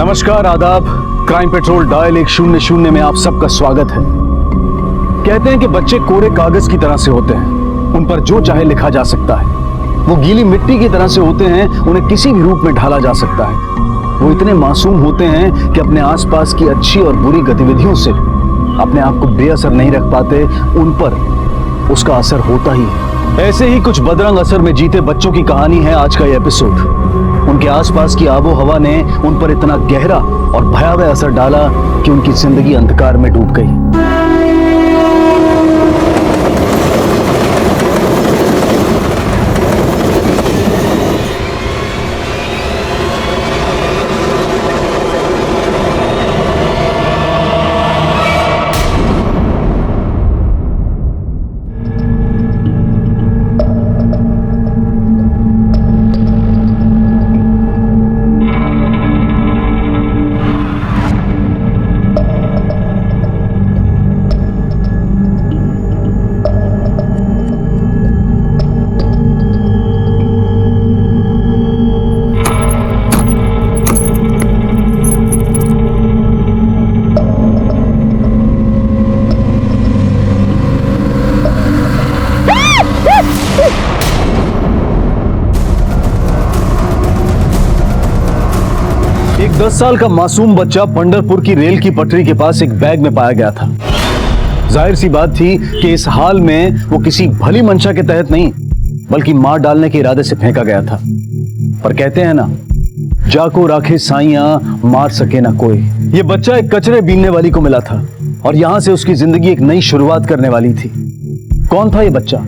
नमस्कार, आदाब। Crime petrol dial 100 में आप सबका स्वागत है। कहते हैं कि बच्चे कोरे कागज की तरह से होते हैं, उन पर जो चाहे लिखा जा सकता है। वो गीली मिट्टी की तरह से होते हैं, उन्हें किसी भी रूप में ढाला जा सकता है। वो इतने मासूम होते हैं कि अपने आसपास की अच्छी और बुरी गतिविधियों से अपने आप को बेअसर नहीं रख पाते, उन पर उसका असर होता ही है। ऐसे ही कुछ बदरंग असर में जीते बच्चों की कहानी है आज का ये एपिसोड। उनके आसपास की आबो हवा ने उन पर इतना गहरा और भयावह असर डाला कि उनकी जिंदगी अंधकार में डूब गई। एक 10 साल का मासूम बच्चा पंढरपुर की रेल की पटरी के पास एक बैग में पाया गया था। जाहिर सी बात थी कि इस हाल में वो किसी भली मंशा के तहत नहीं, बल्कि मार डालने के इरादे से फेंका गया था। पर कहते हैं ना, जाको राखे साइयां मार सके ना कोई। ये बच्चा एक कचरे बीनने वाली को मिला था और यहां से उसकी जिंदगी एक नई शुरुआत करने वाली थी। कौन था ये बच्चा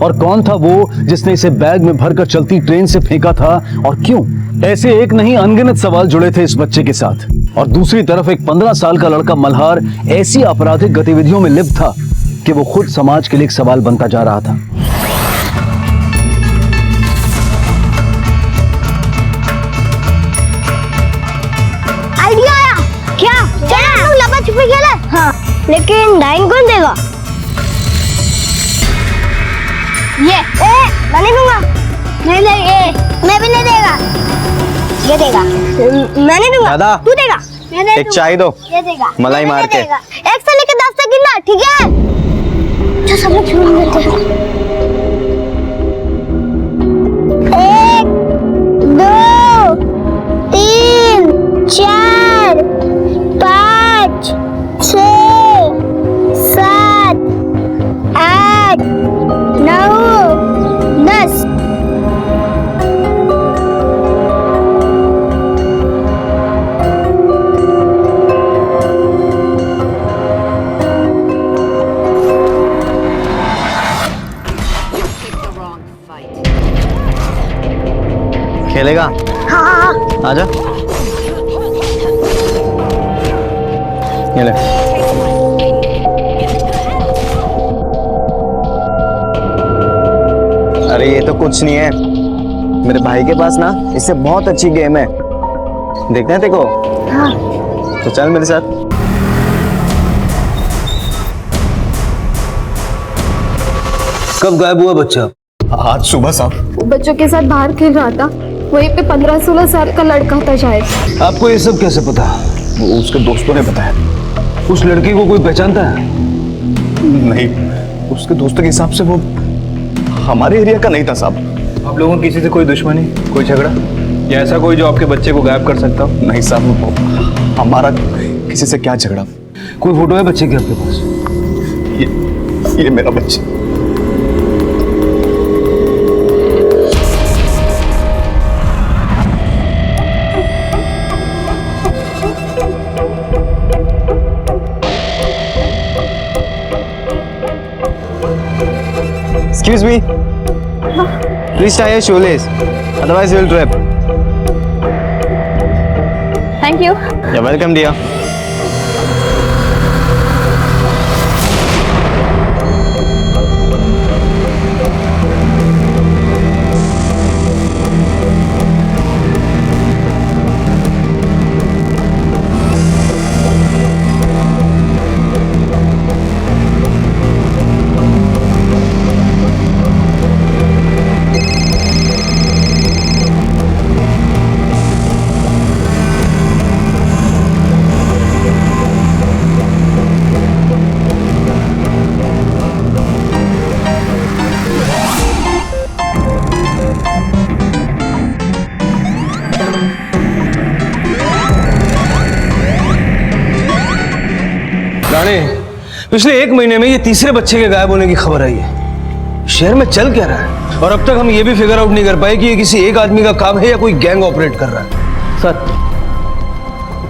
और कौन था वो जिसने इसे बैग में भरकर चलती ट्रेन से फेंका था और क्यों? ऐसे एक नहीं अनगिनत सवाल जुड़े थे इस बच्चे के साथ। और दूसरी तरफ एक 15 साल का लड़का मल्हार ऐसी आपराधिक गतिविधियों में लिप्त था कि वो खुद समाज के लिए एक सवाल बनता जा रहा था। आइडिया आया क्या? चलो लपा छुपी खेले। हाँ, लेकिन डाइन कौन देगा? ये मैं नहीं दूंगा। नहीं ये मैं भी नहीं देगा। ये देगा। मैं नहीं दूंगा। दादा, तू देगा। एक चाय दो। ये देगा। मलाई मार के। 1 से लेकर 10 तक गिनना, ठीक है? जो सब लोग छोड़ देते हैं। 1 2 3 4 5 6 7 8 9 10। खेलेगा? हाँ। आजा। ये ले। अरे ये तो कुछ नहीं है, मेरे भाई के पास ना इससे बहुत अच्छी गेम है, देखना है तेरे को? हाँ। तो चल मेरे साथ। कब गायब हुआ बच्चा? आज सुबह साहब। वो बच्चों के साथ बाहर खेल रहा था, वहीं पे 15-16 साल का लड़का था शायद। आपको ये सब कैसे पता? वो उसके दोस्तों ने बताया। उस लड़की को कोई पहचानता है? नहीं, उसके दोस्तों के हिसाब से वो हमारे एरिया का नहीं था साहब। आप लोगों की किसी से कोई दुश्मनी, कोई झगड़ा या ऐसा कोई जो आपके बच्चे को गायब कर सकता हो? नहीं साहब, हमारा किसी से क्या झगड़ा। कोई फोटो है बच्चे की आपके पास? ये मेरा बच्चा। Excuse me. Please tie your shoelace. Otherwise, you will trip. Thank you. You're welcome, dear. Rane, पिछले 1 महीने में ये तीसरे बच्चे के गायब होने की खबर आई है। शहर में चल क्या रहा है? और अब तक हम ये भी फिगर आउट नहीं कर पाए कि ये किसी एक आदमी का काम है या कोई गैंग ऑपरेट कर रहा है।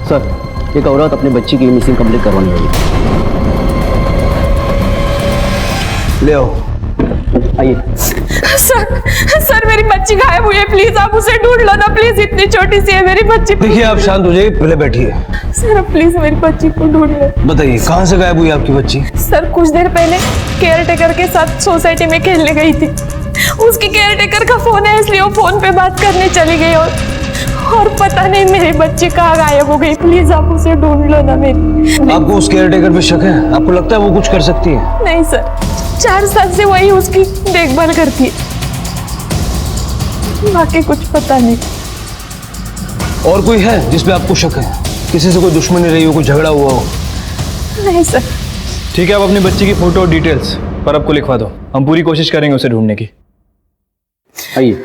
सर एक औरत अपने बच्ची की मिसिंग कंप्लीट करवाने वाली ले आओ। आइए। सर मेरी बच्ची गायब हुई है, प्लीज आप उसे ढूंढ लो ना प्लीज, इतनी छोटी सी है मेरी बच्ची। देखिए आप शांत हो जाइए, पहले बैठिए। सर प्लीज मेरी बच्ची को ढूंढ लो। बताइए कहाँ से गायब हुई आपकी बच्ची? सर कुछ देर पहले केयर टेकर के साथ सोसाइटी में खेलने गई थी। उसकी केयर टेकर का फोन है, इसलिए वो फोन पे बात करने चली गई और पता नहीं मेरी बच्ची कहाँ गायब हो गई। प्लीज आप उसे ढूंढ लो ना मेरी। आपको उस केयर टेकर पे शक है? आपको लगता है वो कुछ कर सकती है? नहीं सर, 4 साल से वही उसकी देखभाल करती है, बाकी कुछ पता नहीं। और कोई है जिसपे आपको शक है? किसी से कोई दुश्मनी रही हो, कोई झगड़ा हुआ हो? नहीं सर। ठीक है, आप अपनी बच्ची की फोटो और डिटेल्स पर आपको लिखवा दो, हम पूरी कोशिश करेंगे उसे ढूंढने की। आइए।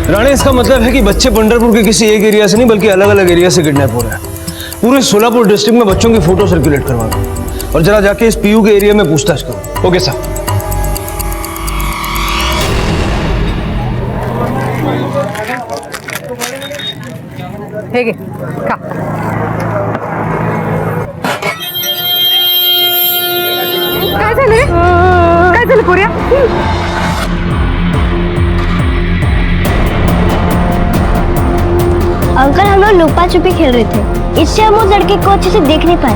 राणे, इसका मतलब है कि बच्चे पंढरपुर के किसी एक एरिया से नहीं बल्कि अलग अलग एरिया से किडनैप हो रहे हैं। पूरे सोलापुर डिस्ट्रिक्ट में बच्चों की फोटो सर्कुलेट करवा दो और जरा जाके इस पीयू के एरिया में पूछताछ करो। Okay sir. ಹೇಗೆ का काय झालं पोऱ्या? अंकल हम लोग लुका छुपी खेल रहे थे, इससे हम उस लड़के को अच्छे से देख नहीं पाए।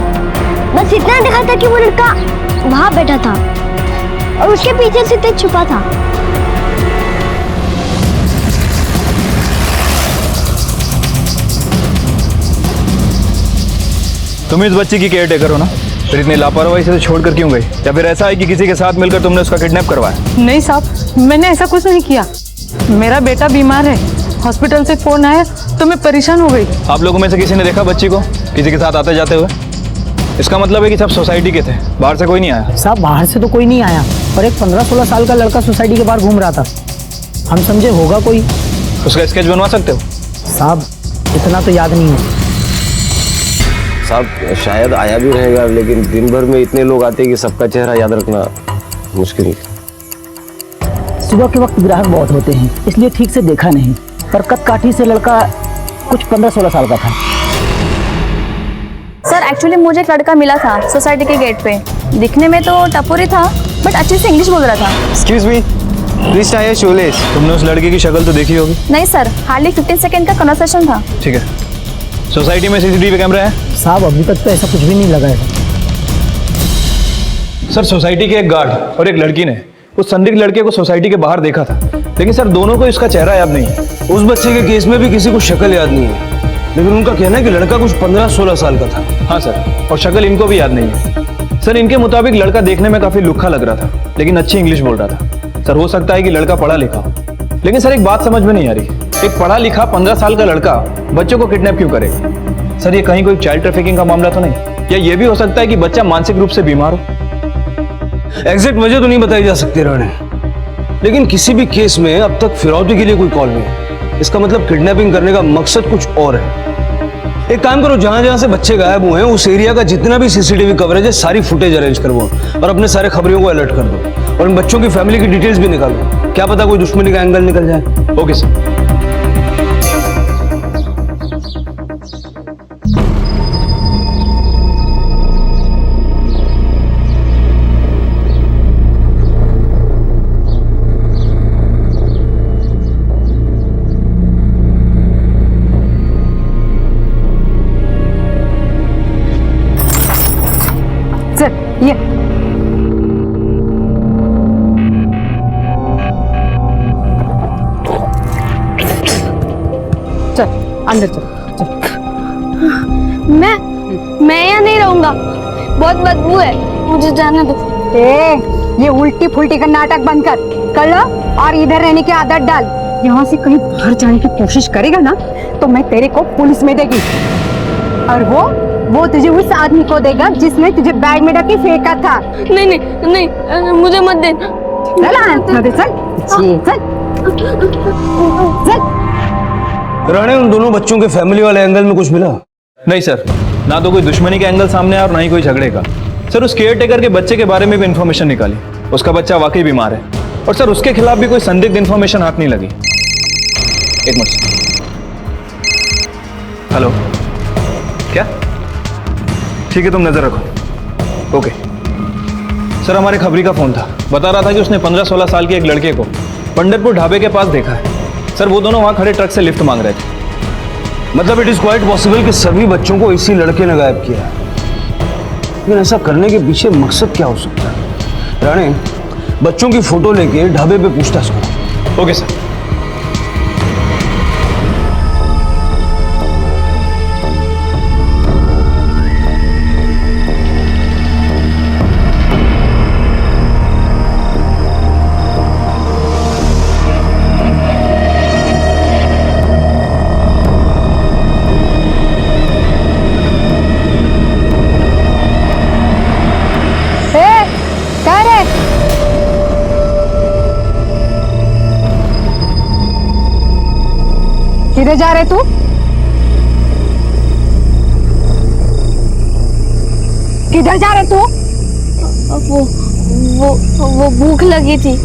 बस इतना देखा था कि वो लड़का वहां बैठा था और उसके पीछे से तेज छुपा था। तुम इस बच्ची की केयर टेकर हो ना, फिर इतनी लापरवाही से छोड़कर क्यों गई? या फिर ऐसा है कि किसी के साथ मिलकर तुमने उसका किडनैप करवाया? नहीं साहब, मैंने ऐसा कुछ नहीं किया। मेरा बेटा बीमार है, हॉस्पिटल से फोन आया तो मैं परेशान हो गई। आप लोगों में से किसी ने देखा बच्ची को किसी के साथ आते जाते हुए? इसका मतलब है कि सब सोसाइटी के थे, बाहर से कोई नहीं आया। साहब बाहर से तो कोई नहीं आया, पर एक 15-16 साल का लड़का सोसाइटी के बाहर घूम रहा था। हम समझे होगा कोई। उसका स्केच बनवा सकते हो? साहब इतना तो याद नहीं है। साहब शायद आया भी रहेगा, लेकिन दिन भर में इतने लोग आते हैं कि सबका चेहरा याद रखना मुश्किल है। सुबह के वक्त ग्राहक बहुत होते हैं, इसलिए ठीक से देखा नहीं, पर कदकाठी से लड़का कुछ 15-16 साल का था। सर एक्चुअली मुझे एक लड़का मिला था सोसाइटी के गेट पे, दिखने में तो टपोरी था बट अच्छे से इंग्लिश बोल रहा था। Excuse me, please tie your shoelace. तुमने उस लड़के की शक्ल तो देखी होगी? नहीं सर, हार्डली 15 सेकंड का कन्वर्सेशन था। ठीक है, सोसाइटी में सीसीटीवी कैमरा है? साहब अभी तक तो ऐसा कुछ भी नहीं लगा है। सर सोसाइटी के एक गार्ड और एक लड़की ने उस संदिग्ध लड़के को सोसाइटी के बाहर देखा था, लेकिन सर दोनों को इसका चेहरा याद नहीं है। उस बच्चे के केस में भी किसी को शक्ल याद नहीं है, लेकिन उनका कहना है कि लड़का कुछ 15-16 साल का था। हाँ सर, और शक्ल इनको भी याद नहीं है। सर इनके मुताबिक लड़का देखने में काफी लुक्खा लग रहा था, लेकिन अच्छी इंग्लिश बोल रहा था। सर हो सकता है कि लड़का पढ़ा लिखा हो, लेकिन सर एक बात समझ में नहीं आ रही, एक पढ़ा लिखा 15 साल का लड़का बच्चों को किडनैप क्यों करेगा? सर ये कहीं कोई चाइल्ड ट्रैफिकिंग का मामला तो नहीं? या ये भी हो सकता है कि बच्चा मानसिक रूप से बीमार हो? एग्जैक्ट वजह तो नहीं बताई जा सकती राणे, लेकिन किसी भी केस में अब तक फिरौती के लिए कोई कॉल नहीं है। इसका मतलब किडनैपिंग करने का मकसद कुछ और है। एक काम करो, जहां जहां से बच्चे गायब हुए हैं उस एरिया का जितना भी सीसीटीवी कवरेज है सारी फुटेज अरेंज करवाओ और अपने सारे खबरियों को अलर्ट कर दो और इन बच्चों की फैमिली की डिटेल्स भी निकालो। क्या पता कोई दुश्मनी का एंगल निकल जाए। Okay sir. चल ये चल अंदर चल। मैं यहाँ नहीं रहूंगा, बहुत बदबू है, मुझे जाने दो। ये उल्टी फुल्टी का नाटक बंद कर लो और इधर रहने की आदत डाल। यहाँ से कहीं बाहर जाने की कोशिश करेगा ना तो मैं तेरे को पुलिस में देगी, और वो तुझे उस आदमी को देगा जिसने तुझे बैग में ढके फेंका था। नहीं नहीं नहीं, मुझे मत देना। चल राणे, उन दोनों बच्चों के फैमिली वाले एंगल में कुछ मिला? नहीं सर, ना तो कोई दुश्मनी का एंगल सामने आया और ना ही कोई झगड़े का। सर उस केयर टेकर के बच्चे के बारे में भी इंफॉर्मेशन निकाली, उसका बच्चा वाकई बीमार है और सर उसके खिलाफ भी कोई संदिग्ध इंफॉर्मेशन हाथ नहीं लगी। एक मिनट। हेलो, क्या? ठीक है, तुम नजर रखो। ओके सर, हमारे खबरी का फोन था, बता रहा था कि उसने 15-16 साल के एक लड़के को पंढरपुर ढाबे के पास देखा है। सर वो दोनों वहां खड़े ट्रक से लिफ्ट मांग रहे थे। मतलब इट इज क्वाइट पॉसिबल कि सभी बच्चों को इसी लड़के ने गायब किया है। लेकिन ऐसा करने के पीछे मकसद क्या हो सकता है? राणे, बच्चों की फोटो लेके ढाबे पे पूछताछ करो। Okay sir. किधर जा रहे तू? किधर जा रहे तू? वो भूख लगी थी।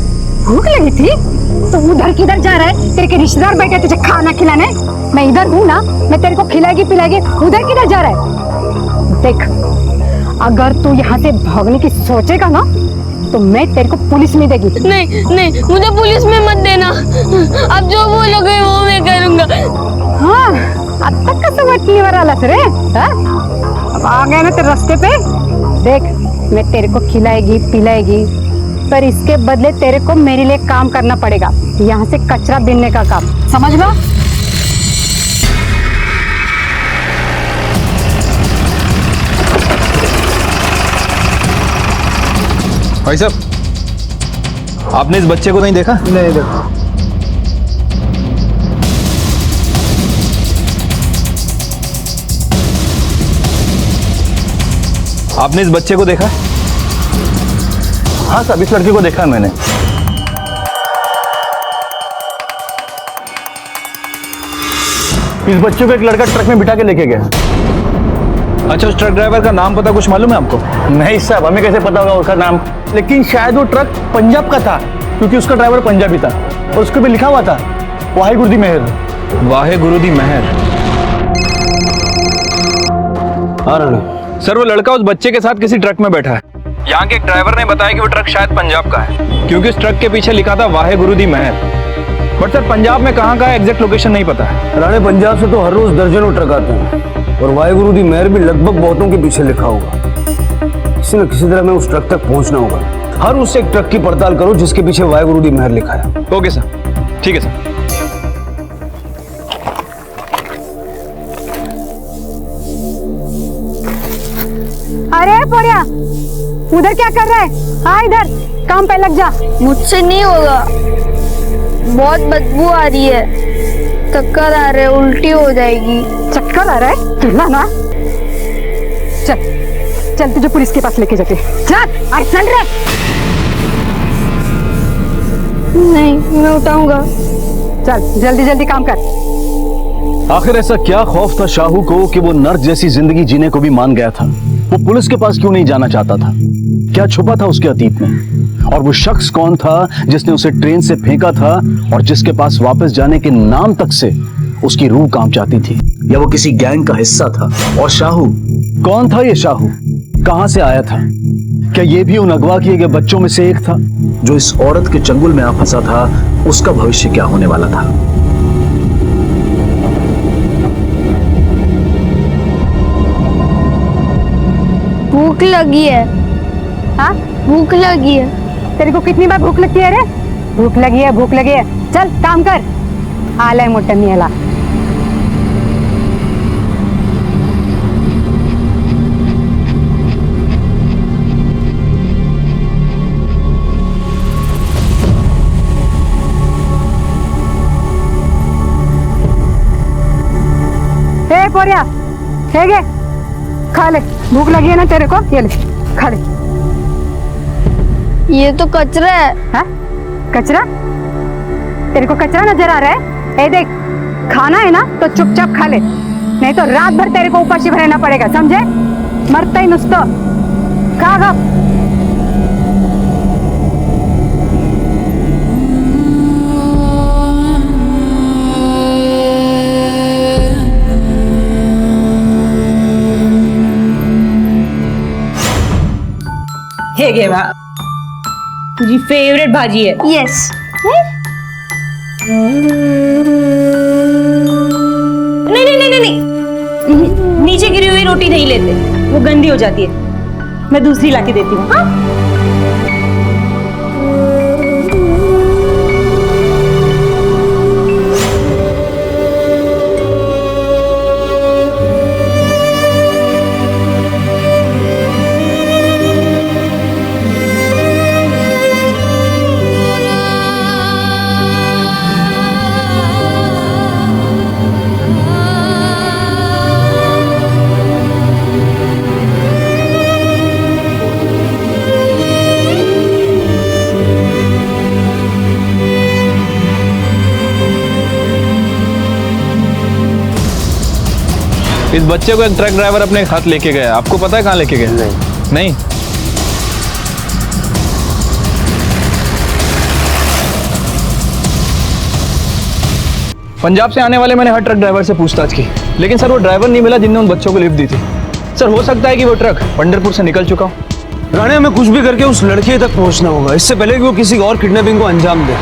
भूख लगी थी? तो उधर किधर जा रहा है? तेरे के रिश्तेदार बैठे तुझे खाना खिलाने। मैं इधर हूँ ना, मैं तेरे को खिलाएगी पिलाएगी। उधर किधर जा रहा है? देख, अगर तू यहाँ से भागने की सोचेगा ना तो मैं तेरे को पुलिस में देगी। नहीं नहीं, मुझे पुलिस में मत देना। अब जो बोलोगे वो मैं करूँगा। हाँ, अब तक का समझने वाला रे। हाँ? अब आ गए ना तेरे रास्ते पे। देख, मैं तेरे को खिलाएगी पिलाएगी, पर इसके बदले तेरे को मेरे लिए काम करना पड़ेगा। यहाँ से कचरा बीनने का काम, समझ लो। भाई साहब, आपने इस बच्चे को नहीं देखा? नहीं देखा। आपने इस बच्चे को देखा? हाँ साहब, इस लड़के को देखा है मैंने। इस बच्चे को एक लड़का ट्रक में बिठा के लेके गया। अच्छा, उस ट्रक ड्राइवर का नाम पता कुछ मालूम है आपको? नहीं साहब, हमें कैसे पता होगा उसका नाम? लेकिन शायद वो ट्रक पंजाब का था, क्योंकि उसका ड्राइवर पंजाबी था और उसको भी लिखा हुआ था वाहेगुरु दी मेहर। वाहेगुरु दी मेहर। हाँ राणे, सर वो लड़का उस बच्चे के साथ किसी ट्रक में बैठा है। यहाँ के एक ड्राइवर ने बताया कि वो ट्रक शायद पंजाब का है, क्योंकि उस ट्रक के पीछे लिखा था वाहेगुरु दी मेहर। बट सर पंजाब में कहाँ का एग्जैक्ट लोकेशन नहीं पता है। राणे, पंजाब से तो हर रोज दर्जनों ट्रक आते हैं और वाहेगुरु दी मेहर भी लगभग बहुतों के पीछे लिखा होगा। किसी न किसी तरह में उस ट्रक तक पहुंचना होगा। हर उस एक ट्रक की पड़ताल करो जिसके पीछे वाहेगुरु दी मेहर लिखा है। ओके सर, ठीक है सर। अरे पोरिया, उधर क्या कर रहा है? हाँ, इधर काम पे लग जा। मुझसे नहीं होगा, बहुत बदबू आ रही है, चक्कर आ रहे, उल्टी हो जाएगी। चक्कर आ रहा है? चिल्ला ना। चल चल, तुझे पुलिस के पास लेके जाते। चल, अरे चल रे। नहीं, मैं उठाऊंगा। चल जल्दी जल्दी काम कर। आखिर ऐसा क्या खौफ था शाहू को कि वो नर्क जैसी जिंदगी जीने को भी मान गया था? वो पुलिस के पास क्यों नहीं जाना चाहता था? क्या छुपा था उसके अतीत में? और वो शख्स कौन था जिसने उसे ट्रेन से फेंका था और जिसके पास वापस जाने के नाम तक से उसकी रूह कांप जाती थी? या वो किसी गैंग का हिस्सा था? और शाहू कौन था? ये शाहू कहां से आया था? क्या ये भी उन अगवा किए गए बच्चों में से एक था? जो इस औरत के चंगुल में आ फंसा था, उसका भविष्य क्या होने वाला था? भूख लगी है। हाँ, भूख लगी है। तेरे को कितनी बार भूख लगती है रे? भूख लगी है, भूख लगी है। चल काम कर। आलाय मोटनी आला। हे पोरिया, हे गे, खा ले। भूख लगी है ना तेरे को? ये ले, खा ले। ये तो कचरा है। हाँ? कचरा? तेरे को कचरा नजर आ रहा है? ए देख, खाना है ना तो चुपचाप खा ले। नहीं तो रात भर तेरे को उपाशी रहना पड़ेगा, समझे? मरता ही नुसतं खा गप. हे घे बा, तुझी फेवरेट भाजी आहे. यस. नहीं नहीं नहीं नहीं नहीं, नीचे गिरी हुई रोटी नहीं लेते, वो गंदी हो जाती है. मैं दूसरी लाके देती हूँ. हाँ इस बच्चे को एक ट्रक ड्राइवर अपने हाथ लेके गया, आपको पता है कहाँ लेके गया? नहीं. पंजाब से आने वाले मैंने हर ट्रक ड्राइवर से पूछताछ की, लेकिन सर वो ड्राइवर नहीं मिला जिनने उन बच्चों को लिफ्ट दी थी. सर हो सकता है कि वो ट्रक पंढरपुर से निकल चुका हो. राणे, हमें कुछ भी करके उस लड़के तक पहुंचना होगा, इससे पहले कि वो किसी और किडनैपिंग को अंजाम दे.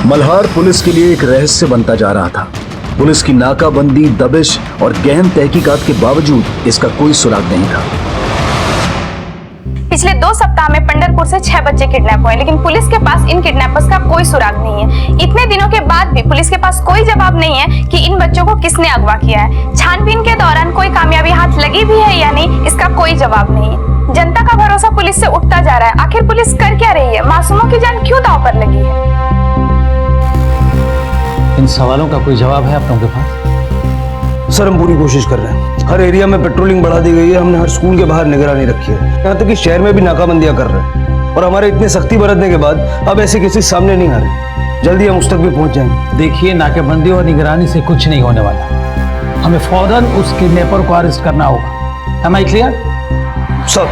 मल्हार पुलिस के लिए एक रहस्य बनता जा रहा था. पुलिस की नाकाबंदी, दबिश और गहन तहकीकात के बावजूद इसका कोई सुराग नहीं था. पिछले 2 सप्ताह में पंढरपुर से 6 बच्चे किडनैप हुए, लेकिन पुलिस के पास इन किडनैपर्स का कोई सुराग नहीं है. इतने दिनों के बाद भी पुलिस के पास कोई जवाब नहीं है कि इन बच्चों को किसने अगवा किया है. छानबीन के दौरान कोई कामयाबी हाथ लगी भी है या नहीं, इसका कोई जवाब नहीं है. जनता का भरोसा पुलिस से उठता जा रहा है. आखिर पुलिस कर क्या रही है? मासूमों की जान क्यों दांव पर लगी है? इन सवालों का कोई जवाब है आप लोगों के पास? सर, हम पूरी कोशिश कर रहे हैं. हर एरिया में पेट्रोलिंग बढ़ा दी गई है. हमने हर स्कूल के बाहर निगरानी रखी है. यहाँ तक कि शहर में भी नाकाबंदियां कर रहे हैं. और हमारे इतने सख्ती बरतने के बाद अब ऐसे केसेस सामने नहीं आ रहे. जल्दी हम उस तक भी पहुंच जाएंगे. देखिए, नाकेबंदी और निगरानी से कुछ नहीं होने वाला. हमें फौरन उस किडनैपर को अरेस्ट करना होगा. Am I clear? सर,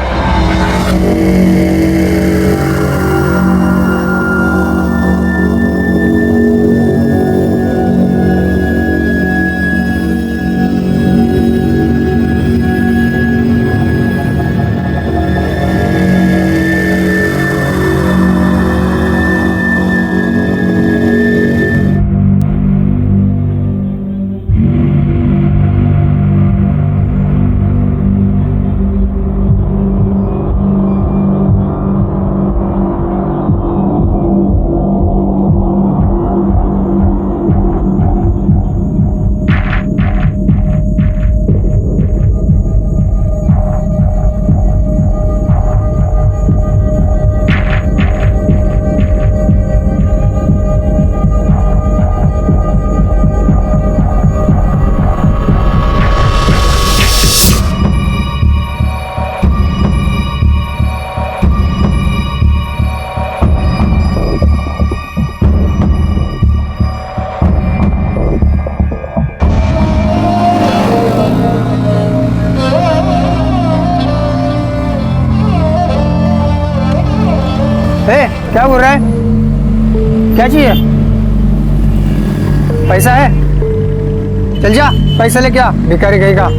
क्या बोल रहा है? क्या चाहिए? पैसा है? चल जा, पैसा लेके आ, भिखारी कहीं का।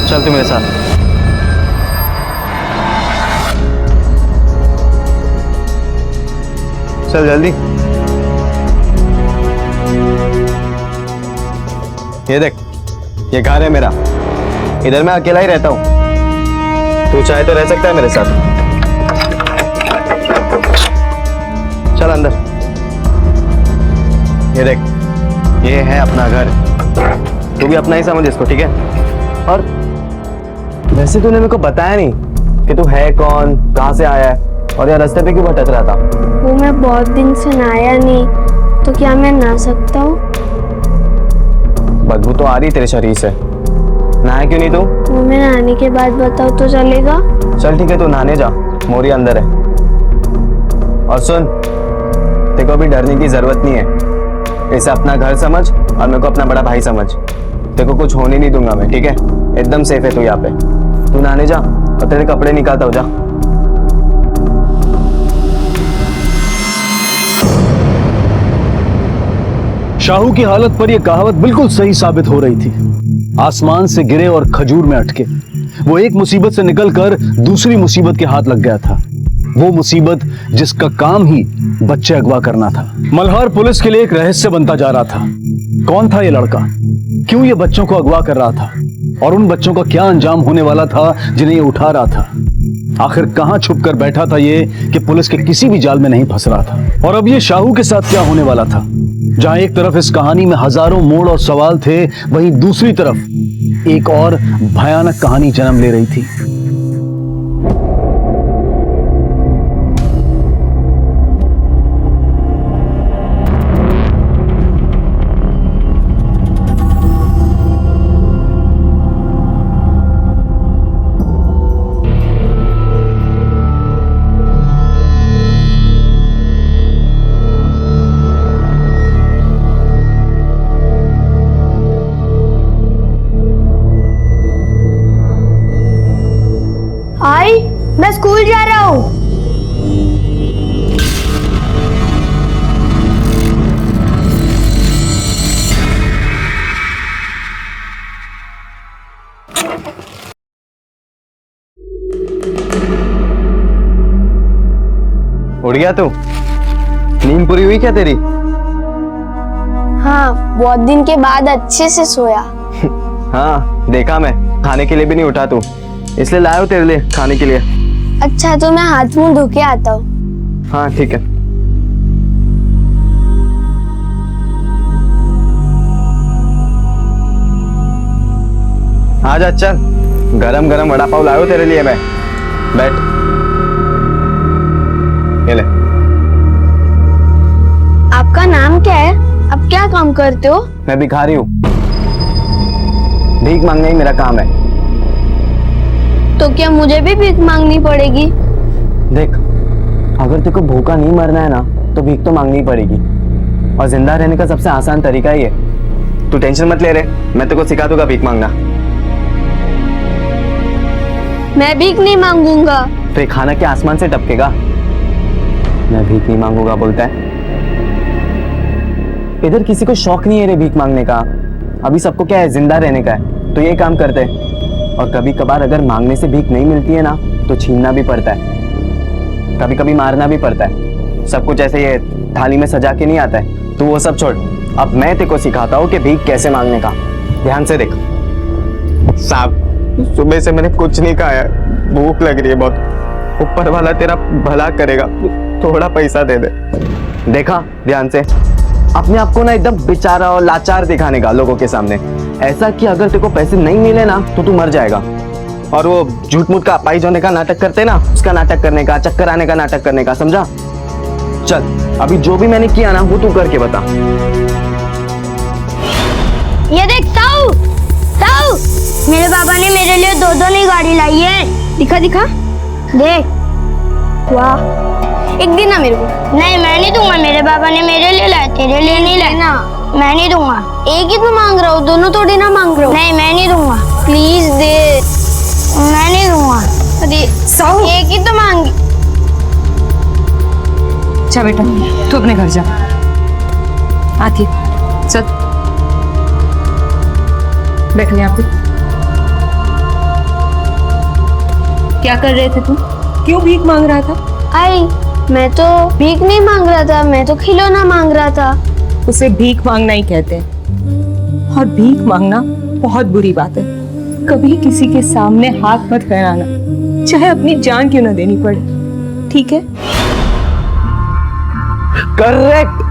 चल तू मेरे साथ। चल जल्दी। ये देख, ये घर है मेरा, इधर मैं अकेला ही रहता हूँ। तू चाहे तो रह सकता है मेरे साथ। चल अंदर। ये देख, ये है अपना घर, तू भी अपना ही समझ इसको, ठीक है? और वैसे तूने मेरे को बताया नहीं कि तू है कौन, कहाँ से आया है और यार रास्ते पे क्यों भटक रहा था? वो मैं बहुत दिन से नहाया नहीं, तो क्या मैं नहा सकता हूँ? बदबू तो आ रही तेरे शरीर से, नहाया क्यों नहीं तू? वो मैं नहाने के बाद बताओ तो चलेगा? चल ठीक है, तू नहाने जा, मोरी अंदर है। और सुन, तेरे को अभी डरने की जरूरत नहीं है, इसे अपना घर समझ और मेरे को अपना बड़ा भाई समझ। तेरे को कुछ होने नहीं दूंगा मैं, ठीक है? एकदम सेफ है तू यहाँ पे। तू नहाने जा और तेरे कपड़े निकालता हो जा। शाहू की हालत पर यह कहावत बिल्कुल सही साबित हो रही थी। आसमान से गिरे और खजूर में अटके। वो एक मुसीबत से निकलकर दूसरी मुसीबत के हाथ लग गया था। वो मुसीबत जिसका काम ही बच्चे अगवा करना था। मल्हार पुलिस के लिए एक रहस्य बनता जा रहा था। कौन था ये लड़का? क्यों ये बच्चों को अगवा कर रहा था? और उन बच्चों का क्या अंजाम होने वाला था जिन्हें ये उठा रहा था? आखिर कहां छुप कर बैठा था ये कि पुलिस के किसी भी जाल में नहीं फंस रहा था? और अब ये शाहू के साथ क्या होने वाला था? जहां एक तरफ इस कहानी में हजारों मोड़ और सवाल थे, वहीं दूसरी तरफ एक और भयानक कहानी जन्म ले रही थी। आई, मैं स्कूल जा रहा हूँ। उड़ गया तू? नींद पूरी हुई क्या तेरी? हाँ, बहुत दिन के बाद अच्छे से सोया। हाँ देखा मैं, खाने के लिए भी नहीं उठा तू, इसलिए लाया हूं तेरे लिए खाने के लिए। अच्छा, तो मैं हाथ मुंह धो के आता हूँ। हाँ ठीक है। आजा, चल, गरम गरम वड़ा पाव लाया हूं तेरे लिए मैं। बैठ, ये ले। आपका नाम क्या है? आप क्या काम करते हो? मैं भिखारी हूँ, भीख मांगना ही मेरा काम है। तो क्या मुझे भी भीख मांगनी पड़ेगी? देख, अगर तेरे को भूखा नहीं मरना है ना, तो भीख तो मांगनी ही पड़ेगी। और जिंदा रहने का सबसे आसान तरीका ही है। तू टेंशन मत ले रे, मैं तेरे को सिखा दूंगा भीख मांगना। मैं भीख नहीं मांगूंगा। तो ये खाना क्या आसमान से टपकेगा? मैं भीख नहीं मांगूंगा बोलता है। इधर किसी को शौक नहीं है रे भीख मांगने का। अभी सबको क्या है, जिंदा रहने का है, तो ये काम करते हैं। और कभी कभार अगर मांगने से भीख नहीं मिलती है ना, तो छीनना भी पड़ता है, कभी कभी मारना भी पड़ता है। सब कुछ ऐसे ये थाली में सजा के नहीं आता है। तू वो सब छोड़, अब मैं तेरे को सिखाता हूँ कि भीख कैसे मांगने का। ध्यान से देख। साहब, सुबह से मैंने कुछ नहीं खाया, भूख लग रही है बहुत। ऊपर वाला तेरा भला करेगा, थोड़ा पैसा दे दे। देखा ध्यान से, अपने आप को ना एकदम बेचारा और लाचार दिखाने का लोगों के सामने, ऐसा कि अगर तेरे को पैसे नहीं मिले ना तो तू मर जाएगा। और वो झूठ मूठ का पाई होने का नाटक करते ना, उसका नाटक करने का, चक्कर आने का नाटक करने का, समझा? चल अभी जो भी मैंने किया ना वो तू करके बता। ये देख ताऊ, ताऊ, मेरे पापा ने मेरे लिए दो नई गाड़ी लाई है। दिखा दिखा, देख। वाह, एक दिन ना मेरे को। नहीं, मैं नहीं दूंगा। मेरे पापा ने मेरे लिए लाया, तेरे लिए नहीं लाया ना। मैं नहीं दूंगा। एक ही तो मांग रहा हूँ, दोनों थोड़ी ना मांग रहा हूँ। नहीं, मैं नहीं दूंगा। प्लीज दे। मैं नहीं दूंगा। अरे साहू, एक ही तो मांगी। अच्छा बेटा, तू अपने घर जा। आती चल, बैठ ले। आप क्या कर रहे थे तुम? क्यों भीख मांग रहा था? आई, मैं तो भीख नहीं मांग रहा था, मैं तो खिलौना मांग रहा था। उसे भीख मांगना ही कहते हैं, और भीख मांगना बहुत बुरी बात है। कभी किसी के सामने हाथ मत फैलाना, चाहे अपनी जान क्यों ना देनी पड़े, ठीक है? करेक्ट,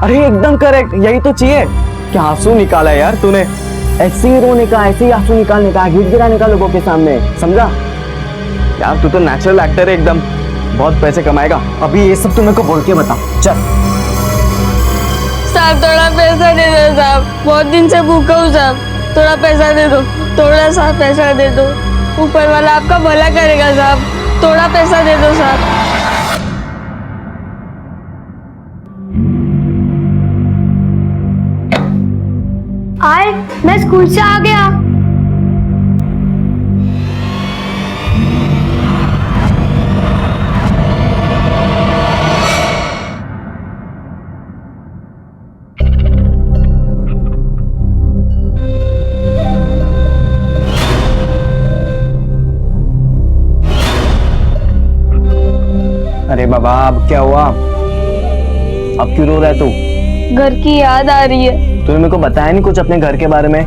अरे एकदम करेक्ट, यही तो चाहिए। क्या आंसू निकाला यार तूने, ऐसे ही रोने का, ऐसे ही आंसू निकालने का, गिर गिराने का लोगों के सामने, समझा? यार तू तो नेचुरल एक्टर है एकदम, बहुत पैसे कमाएगा। अभी ये सब तू मेरे को बोल के बता, चल। साहब थोड़ा पैसा दे दो साहब, बहुत दिन से भूखा हूँ साहब, थोड़ा पैसा दे दो, थोड़ा सा पैसा दे दो, ऊपर वाला आपका भला करेगा साहब, थोड़ा पैसा दे दो साहब। आए, मैं स्कूल से आ गया। अरे बाबा, अब क्या हुआ? अब क्यों रो रहा है तू? घर की याद आ रही है। तूने मेरे को बताया नहीं कुछ अपने घर के बारे में,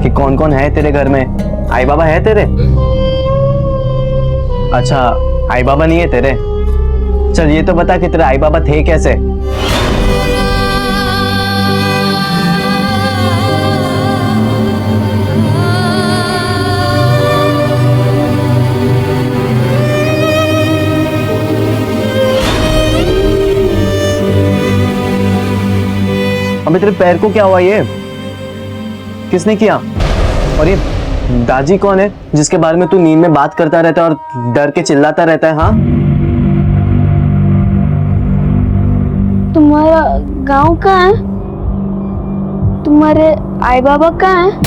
कि कौन कौन है तेरे घर में? आई बाबा है तेरे? अच्छा, आई बाबा नहीं है तेरे? चल ये तो बता कि तेरे आई बाबा थे कैसे? अबे तेरे पैर को क्या हुआ? ये किसने किया? और ये दाजी कौन है जिसके बारे में तू नींद में बात करता रहता है और डर के चिल्लाता रहता है? हाँ, तुम्हारा गांव कहाँ है? तुम्हारे आई बाबा कहाँ हैं?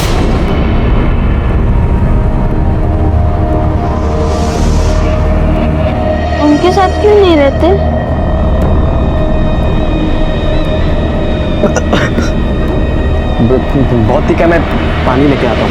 उनके साथ क्यों नहीं रहते? बहुत ठीक है, मैं पानी लेके आता हूँ।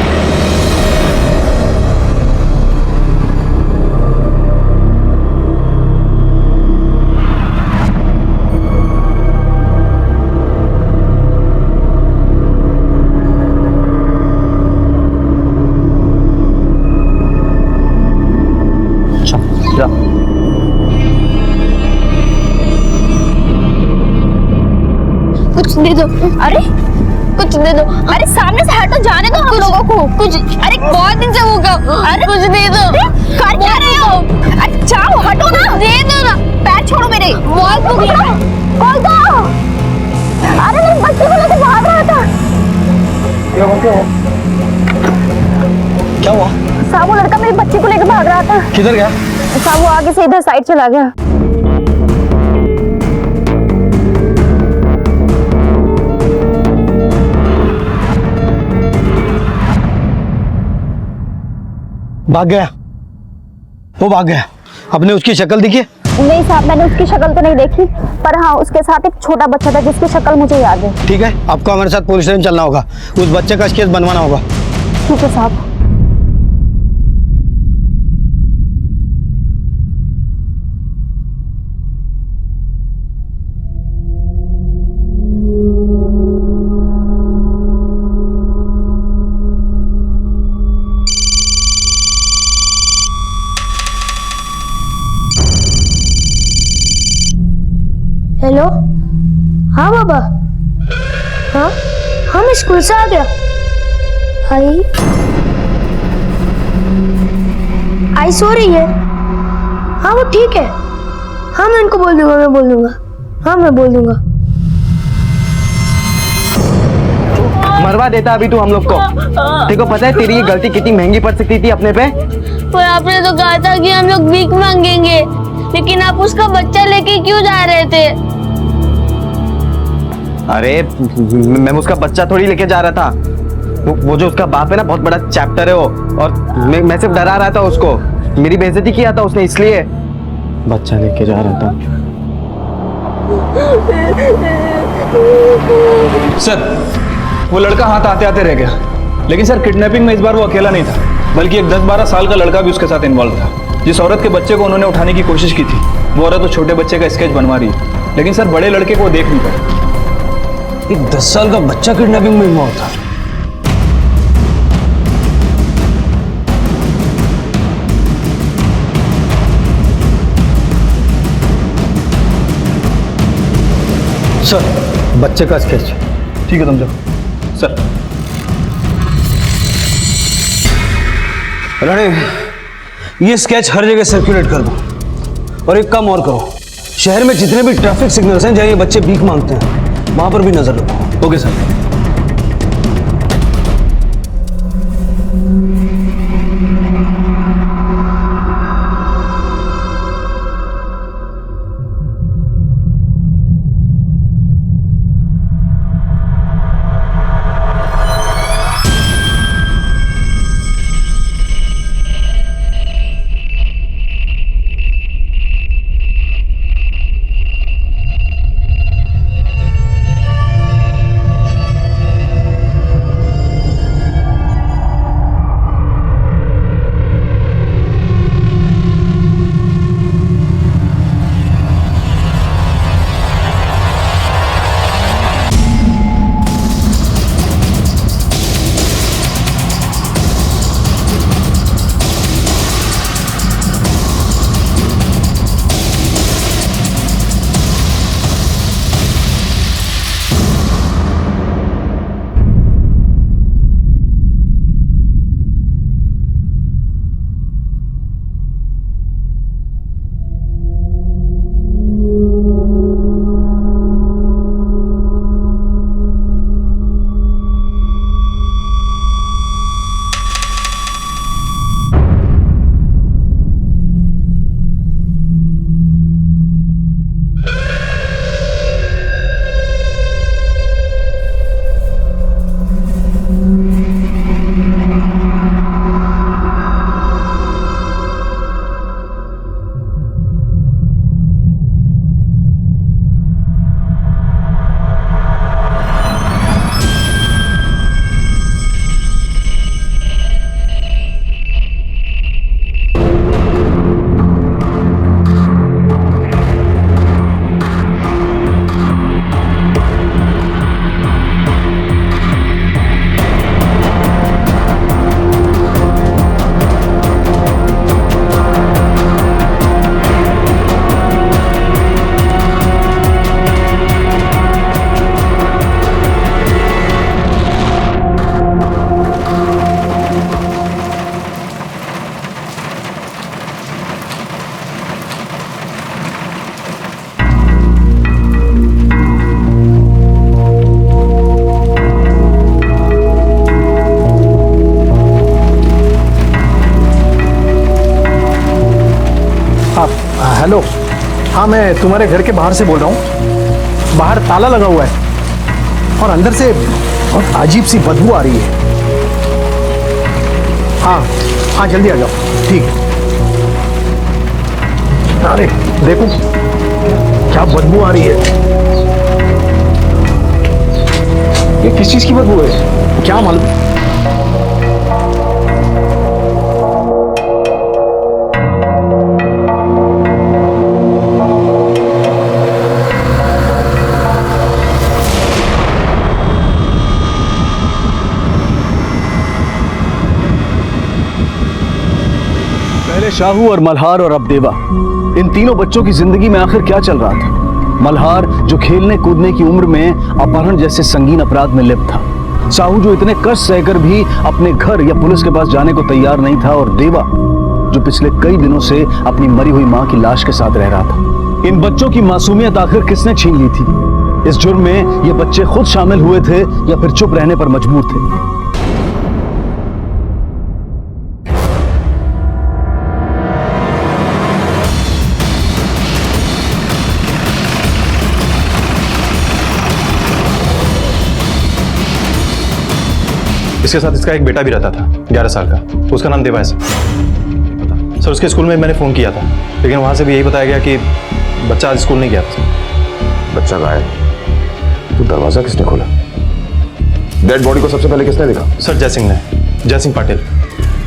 कुछ दे दो। अरे कुछ दे दो। अरे सामने से हटो, जाने दो हम लोगों को। कुछ, अरे बहुत दिन से भूखा। अरे कुछ दे दो। कर क्या रहे हो? अरे जाओ, हटो ना। दे दो ना, पैर छोड़ो मेरे। बहुत भूख लगा है। कौन था? अरे मेरे बच्चे को लेकर भाग रहा था। क्या हुआ? साहब वो लड़का मेरे बच्चे को लेकर भाग रहा था। किधर गया? साहब वो आगे से इधर साइड चला गया। भाग गया, वो भाग गया। आपने उसकी शक्ल देखी? नहीं साहब, मैंने उसकी शक्ल तो नहीं देखी, पर हाँ उसके साथ एक छोटा बच्चा था जिसकी शक्ल मुझे याद है। ठीक है, आपको हमारे साथ पुलिस स्टेशन चलना होगा, उस बच्चे का केस बनवाना होगा। ठीक है साहब। हेलो, हाँ बाबा। हाँ हाँ, मैं स्कूल से आ गया। आई सो रही है। हाँ वो ठीक है। हाँ मैं उनको बोल दूंगा, मैं बोल दूंगा। हाँ मैं बोल दूंगा। मरवा देता अभी तू हम लोग को। तेरे को पता है तेरी ये गलती कितनी महंगी पड़ सकती थी अपने पे? पर आपने तो कहा था कि हम लोग भीख मांगेंगे, लेकिन आप उसका बच्चा लेके क्यों जा रहे थे? अरे मैं उसका बच्चा थोड़ी लेके जा रहा था। वो जो उसका बाप है ना, बहुत बड़ा चैप्टर है वो, और मैं सिर्फ डरा रहा था उसको। मेरी बेइज्जती किया था उसने, इसलिए बच्चा लेके जा रहा था। सर वो लड़का हाथ आते आते रह गया, लेकिन सर किडनैपिंग में इस बार वो अकेला नहीं था, बल्कि एक 10-12 साल का लड़का भी उसके साथ इन्वॉल्व था। जिस औरत के बच्चे को उन्होंने उठाने की कोशिश की थी, वो औरत तो छोटे बच्चे का स्केच बनवा रही है, लेकिन सर बड़े लड़के को वो देख नहीं पाए। एक 10 साल का बच्चा किडनैपिंग में इन्वॉल्व था। सर बच्चे का स्केच। ठीक है तुम जाओ। सर राणे, ये स्केच हर जगह सर्कुलेट कर दो, और एक काम और करो, शहर में जितने भी ट्रैफिक सिग्नल्स हैं जहाँ ये बच्चे भीख मांगते हैं, वहां पर भी नजर रखो। Okay sir. हेलो, हाँ मैं तुम्हारे घर के बाहर से बोल रहा हूँ। बाहर ताला लगा हुआ है और अंदर से बहुत अजीब सी बदबू आ रही है। हाँ हाँ जल्दी आ जाओ। ठीक है। अरे देखो क्या बदबू आ रही है। ये किस चीज की बदबू है, क्या मालूम। शाहू और मल्हार और अब देवा, इन तीनों बच्चों की जिंदगी में आखिर क्या चल रहा था। मल्हार जो खेलने कूदने की उम्र में अपहरण जैसे संगीन अपराध में लिप्त था। शाहू जो इतने कष्ट सहकर भी अपने घर या पुलिस के पास जाने को तैयार नहीं था। और देवा जो पिछले कई दिनों से अपनी मरी हुई मां की लाश के साथ रह रहा था। इन बच्चों की मासूमियत आखिर किसने छीन ली थी? इस जुर्म में ये बच्चे खुद शामिल हुए थे या फिर चुप रहने पर मजबूर थे? इसके साथ इसका एक बेटा भी रहता था 11 साल का, उसका नाम देवा है सर। उसके स्कूल में मैंने फ़ोन किया था, लेकिन वहाँ से भी यही बताया गया कि बच्चा आज स्कूल नहीं गया था। बच्चा गायब? तो दरवाजा किसने खोला? डेड बॉडी को सबसे पहले किसने देखा? सर जयसिंह ने, जयसिंह पाटिल।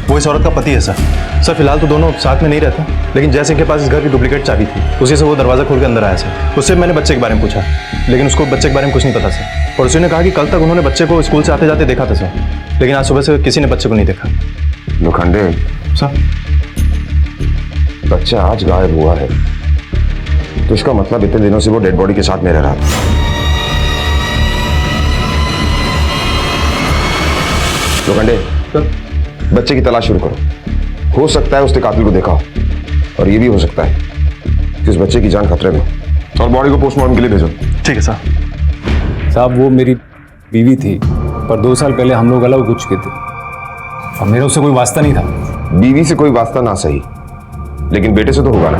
वो इस औरत का पति है सर। फिलहाल तो दोनों साथ में नहीं रहते, लेकिन जयसिंह के पास इस घर की डुप्लीकेट चाबी थी, उसी से वो दरवाजा खोल के अंदर आया सर। उससे मैंने बच्चे के बारे में पूछा, लेकिन उसको बच्चे के बारे में कुछ नहीं पता सर। और उसी ने कहा कि कल तक उन्होंने बच्चे को स्कूल से आते जाते देखा था सर, लेकिन आज सुबह से किसी ने बच्चे को नहीं देखा। लोखंडे सर, बच्चा आज गायब हुआ है तो इसका मतलब इतने दिनों से वो डेड बॉडी के साथ में रह रहा था। लोखंडे, बच्चे की तलाश शुरू करो। हो सकता है उसने कातिल को देखा हो, और ये भी हो सकता है कि उस बच्चे की जान खतरे में, और बॉडी को पोस्टमार्टम के लिए भेजो। ठीक है सर। साहब वो मेरी बीवी थी, पर 2 साल पहले हम लोग अलग हो चुके थे और मेरा उससे कोई वास्ता नहीं था। बीवी से कोई वास्ता ना सही, लेकिन बेटे से तो होगा ना।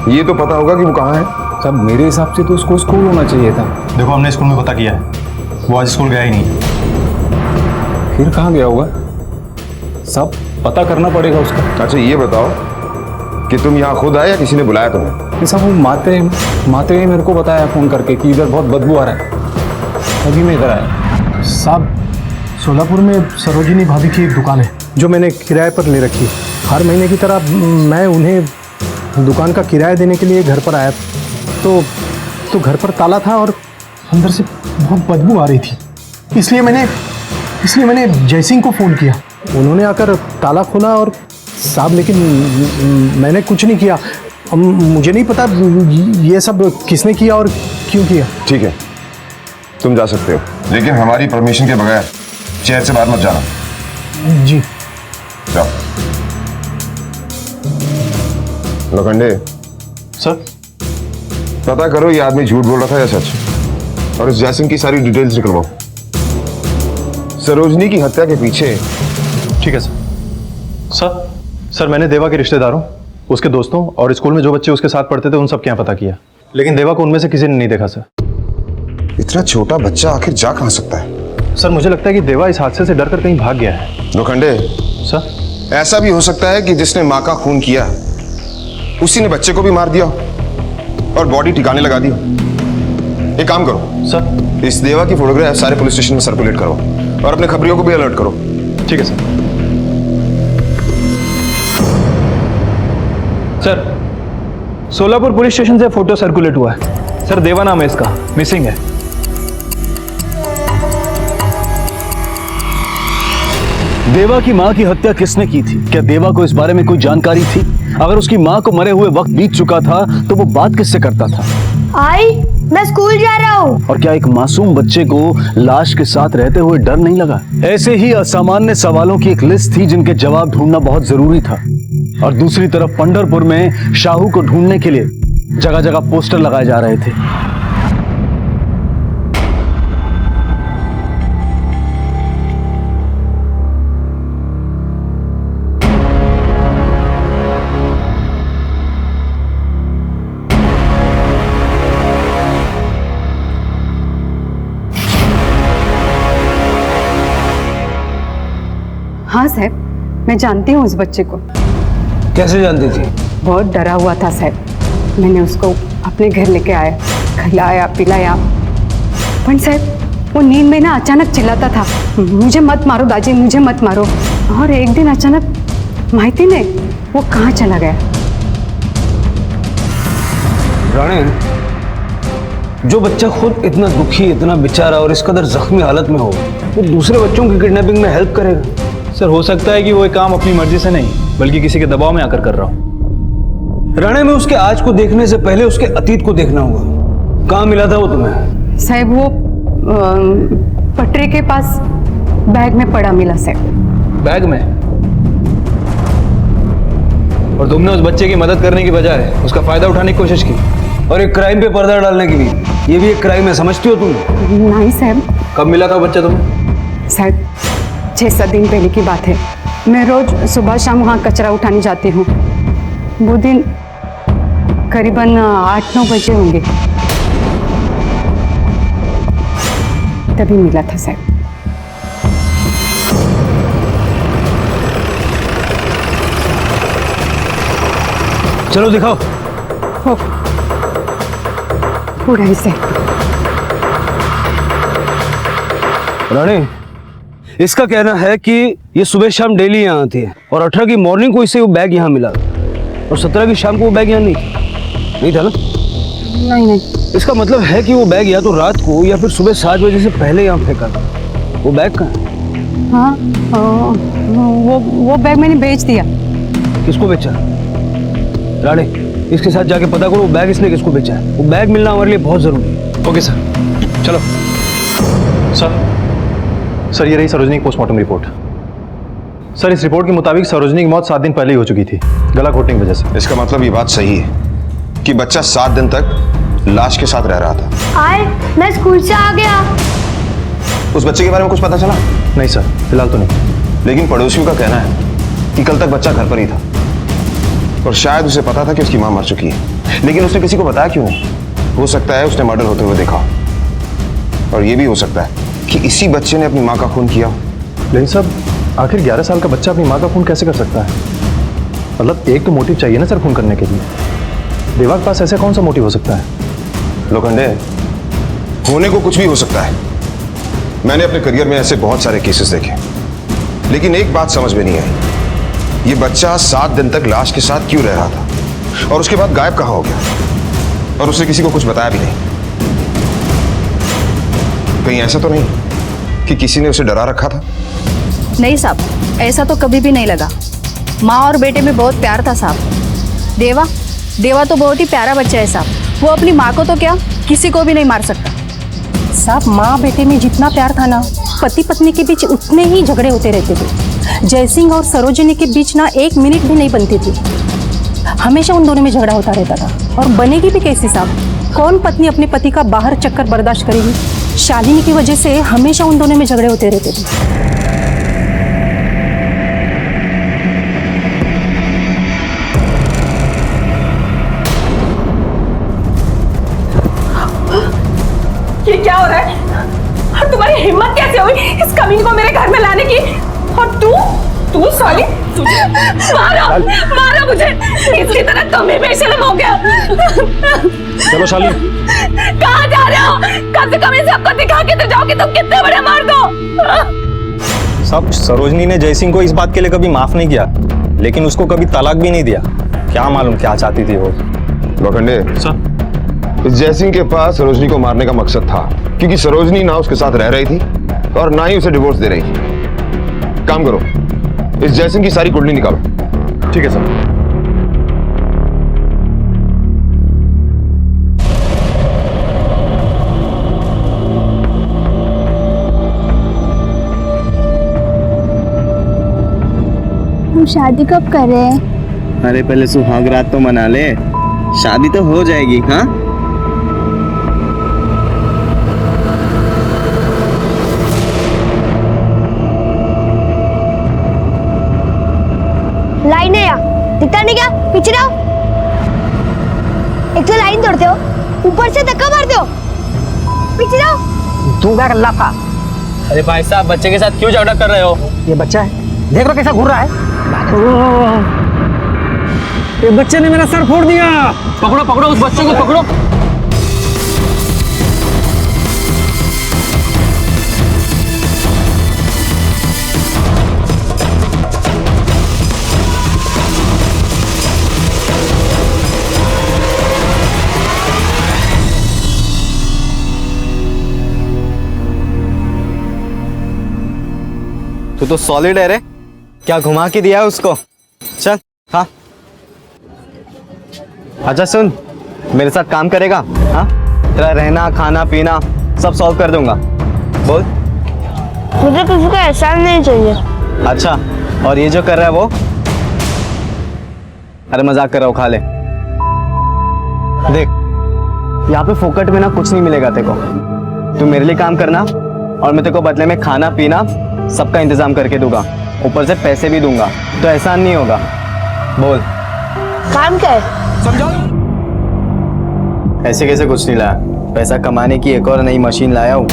ये तो पता होगा कि वो कहाँ है। साहब मेरे हिसाब से तो उसको स्कूल होना चाहिए था। देखो हमने स्कूल में पता किया है, वो आज स्कूल गया ही नहीं। फिर कहाँ गया होगा? सब पता करना पड़ेगा उसका। अच्छा ये बताओ कि तुम यहाँ खुद आए या किसी ने बुलाया तुम्हें? साहब वो माते ने मेरे को बताया फ़ोन करके कि इधर बहुत बदबू आ रहा है, तभी मैं इधर आया। साहब सोलापुर में सरोजिनी भाभी की एक दुकान है जो मैंने किराए पर ले रखी है। हर महीने की तरह मैं उन्हें दुकान का किराया देने के लिए घर पर आया तो घर पर ताला था और अंदर से बहुत बदबू आ रही थी। इसलिए मैंने जयसिंह को फ़ोन किया। उन्होंने आकर ताला खोला और साहब, लेकिन मैंने कुछ नहीं किया। मुझे नहीं पता ये सब किसने किया और क्यों किया। ठीक है, तुम जा सकते हो, लेकिन हमारी परमिशन के बगैर शहर से बाहर मत जाना। जी। जाओ। लोखंडे सर, पता करो ये आदमी झूठ बोल रहा था या सच, और इस जयसिंह की सारी डिटेल्स निकलवाओ। सरोजनी की हत्या के पीछे। ठीक है सर, मैंने देवा के रिश्तेदारों, उसके दोस्तों और स्कूल में जो बच्चे उसके साथ पढ़ते थे उन सब के यहाँ पता किया, लेकिन देवा को उनमें से किसी ने नहीं देखा सर। इतना छोटा बच्चा आखिर जा कहाँ सकता है? सर मुझे लगता है कि देवा इस हादसे से डरकर कहीं भाग गया है। लोखंडे सर, ऐसा भी हो सकता है कि जिसने माँ का खून किया उसी ने बच्चे को भी मार दिया और बॉडी ठिकाने लगा दी। एक काम करो सर, इस देवा की फोटोग्राफ सारे पुलिस स्टेशन में सर्कुलेट करो और अपने खबरियों को भी अलर्ट करो। ठीक है sir. Sir, Solapur police station से फोटो सर्कुलेट हुआ है सर। देवा नाम है इसका, मिसिंग है। देवा की मां की हत्या किसने की थी? क्या देवा को इस बारे में कोई जानकारी थी? अगर उसकी मां को मरे हुए वक्त बीत चुका था तो वो बात किससे करता था? आई, मैं स्कूल जा रहा हूँ। और क्या एक मासूम बच्चे को लाश के साथ रहते हुए डर नहीं लगा? ऐसे ही असामान्य सवालों की एक लिस्ट थी जिनके जवाब ढूंढना बहुत जरूरी था। और दूसरी तरफ पंढरपुर में शाहू को ढूंढने के लिए जगह जगह पोस्टर लगाए जा रहे थे। हाँ साहब, मैं जानती हूँ उस बच्चे को। कैसे जानती थी? बहुत डरा हुआ था साहब। मैंने उसको अपने घर लेके आया, खिलाया पिलाया। पर साहब वो नींद में ना अचानक चिल्लाता था, मुझे मत मारो दादी, मुझे मत मारो। और एक दिन अचानक माहिती ने वो कहाँ चला गया। राणे, जो बच्चा खुद इतना दुखी, इतना बेचारा और इस कदर जख्मी हालत में हो, वो दूसरे बच्चों की किडनैपिंग में हेल्प करेगा? सर हो सकता है कि वो एक काम अपनी मर्जी से नहीं बल्कि किसी के दबाव में आकर कर रहा हूँ। राणे, में उसके आज को देखने से पहले उसके अतीत को देखना होगा। कहाँ मिला था वो तुम्हें? साहब वो पटरी के पास बैग में पड़ा मिला साहब। बैग में? और तुमने उस बच्चे की मदद करने की बजाय उसका फायदा उठाने की कोशिश की। और एक क्राइम पे पर्दा डालने की भी, ये भी एक क्राइम है, समझती हो तुम? नहीं साहब। कब मिला था बच्चा तुम्हें? शायद 6-7 दिन पहले की बात है। मैं रोज सुबह शाम वहाँ कचरा उठाने जाती हूँ। वो दिन करीबन 8-9 बजे होंगे, तभी मिला था साहब। चलो दिखाओ। हो पूरा ही साहब। रानी, इसका कहना है कि ये सुबह शाम डेली यहाँ आती है और 18 की मॉर्निंग को इसे वो बैग यहाँ मिला और 17 की शाम को वो बैग यहाँ नहीं था ना? नहीं। इसका मतलब है कि वो बैग या तो रात को या फिर सुबह 7 बजे से पहले यहाँ फेंका था। वो बैग कहाँ है? हाँ, वो बैग मैंने बेच दिया। किसको बेचा? रानी, इसके साथ जाके पता करो वो बैग इसने किसको बेचा है। वो बैग मिलना हमारे लिए बहुत जरूरी है। ओके सर, चलो। सर ये रही सरोजनी की पोस्टमार्टम रिपोर्ट। सर इस रिपोर्ट के मुताबिक सरोजनी की मौत 7 दिन पहले ही हो चुकी थी, गला घोटने की वजह से। इसका मतलब ये बात सही है कि बच्चा 7 दिन तक लाश के साथ रह रहा था। आए, मैं स्कूल से आ गया। उस बच्चे के बारे में कुछ पता चला? नहीं सर, फिलहाल तो नहीं। लेकिन पड़ोसियों का कहना है कि कल तक बच्चा घर पर ही था और शायद उसे पता था कि उसकी मां मर चुकी है, लेकिन उसने किसी को बताया क्यों नहीं? हो सकता है उसने मर्डर होते हुए देखा, और यह भी हो सकता है कि इसी बच्चे ने अपनी मां का खून किया। लेकिन सब आखिर 11 साल का बच्चा अपनी मां का खून कैसे कर सकता है? मतलब एक तो मोटिव चाहिए ना सर खून करने के लिए। देवा के पास ऐसा कौन सा मोटिव हो सकता है? लोखंडे, होने को कुछ भी हो सकता है। मैंने अपने करियर में ऐसे बहुत सारे केसेस देखे, लेकिन एक बात समझ में नहीं आई, ये बच्चा 7 दिन तक लाश के साथ क्यों रह रहा था और उसके बाद गायब कहां हो गया और उसने किसी को कुछ बताया भी नहीं। कहीं ऐसा तो नहीं कि किसी ने उसे डरा रखा था? नहीं साहब, ऐसा तो कभी भी नहीं लगा। माँ और बेटे में बहुत प्यार था साहब। देवा तो बहुत ही प्यारा बच्चा है साहब। वो अपनी माँ को तो क्या, किसी को भी नहीं मार सकता साहब। माँ बेटे में जितना प्यार था ना, पति पत्नी के बीच उतने ही झगड़े होते रहते थे। जयसिंह और सरोजिनी के बीच ना 1 मिनट भी नहीं बनती थी। हमेशा उन दोनों में झगड़ा होता रहता था। और बनेगी भी कैसी साहब? कौन पत्नी अपने पति का बाहर चक्कर बर्दाश्त करेगी? शालिनी की वजह से हमेशा उन दोनों में झगड़े होते रहते थे। ये क्या हो रहा है? और तुम्हारी हिम्मत कैसे हुई इस कमीने को मेरे घर में लाने की? और तू साली, तुझे मारो मुझे। इसकी तरह तुम भी बेशर्म हो गया। चलो शाली। कहाँ जा रहे हो? कम से कम इसे आपको दिखा के तो जाओ कि तुम कितने बड़े मर्द हो। सब सरोजनी ने जयसिंह को इस बात के लिए कभी माफ नहीं किया, लेकिन उसको कभी तलाक भी नहीं दिया। क्या मालूम क्या चाहती थी वो। लोखंडे, इस जयसिंह के पास सरोजनी को मारने का मकसद था, क्योंकि सरोजनी ना उसके साथ रह रही थी और ना ही उसे डिवोर्स दे रही थी। काम करो, इस जयसिंह की सारी कुंडली निकालो। ठीक है सर। हम शादी कब कर रहे हैं? अरे पहले सुहाग रात तो मना ले, शादी तो हो जाएगी। हाँ, लाइन है यार, दिखता नहीं क्या? पीछे रहो। एक तो लाइन तोड़ते हो, ऊपर से धक्का मारते हो। पीछे रहो। तू क्या कर था? अरे भाई साहब, बच्चे के साथ क्यों झगड़ा कर रहे हो? ये बच्चा है, देख लो कैसा घूर रहा है। ये बच्चे ने मेरा सर फोड़ दिया। पकड़ो पकड़ो उस बच्चे को, पकड़ो। तू तो सॉलिड है रे, क्या घुमा के दिया उसको। चल। हाँ, अच्छा सुन, मेरे साथ काम करेगा? हाँ, तेरा रहना खाना पीना सब सॉल्व कर दूंगा। बोल। मुझे किसी का एहसान नहीं चाहिए। अच्छा, और ये जो कर रहा है वो? अरे मजाक कर रहा हूँ, खा ले। देख, यहाँ पे फोकट में ना कुछ नहीं मिलेगा तेरे को। तू मेरे लिए काम करना और मैं तेरे को बदले में खाना पीना सबका इंतजाम करके दूंगा, ऊपर से पैसे भी दूंगा, तो एहसान नहीं होगा। बोल। काम क्या है? ऐसे कैसे कुछ नहीं लाया, पैसा कमाने की एक और नई मशीन लाया हूँ।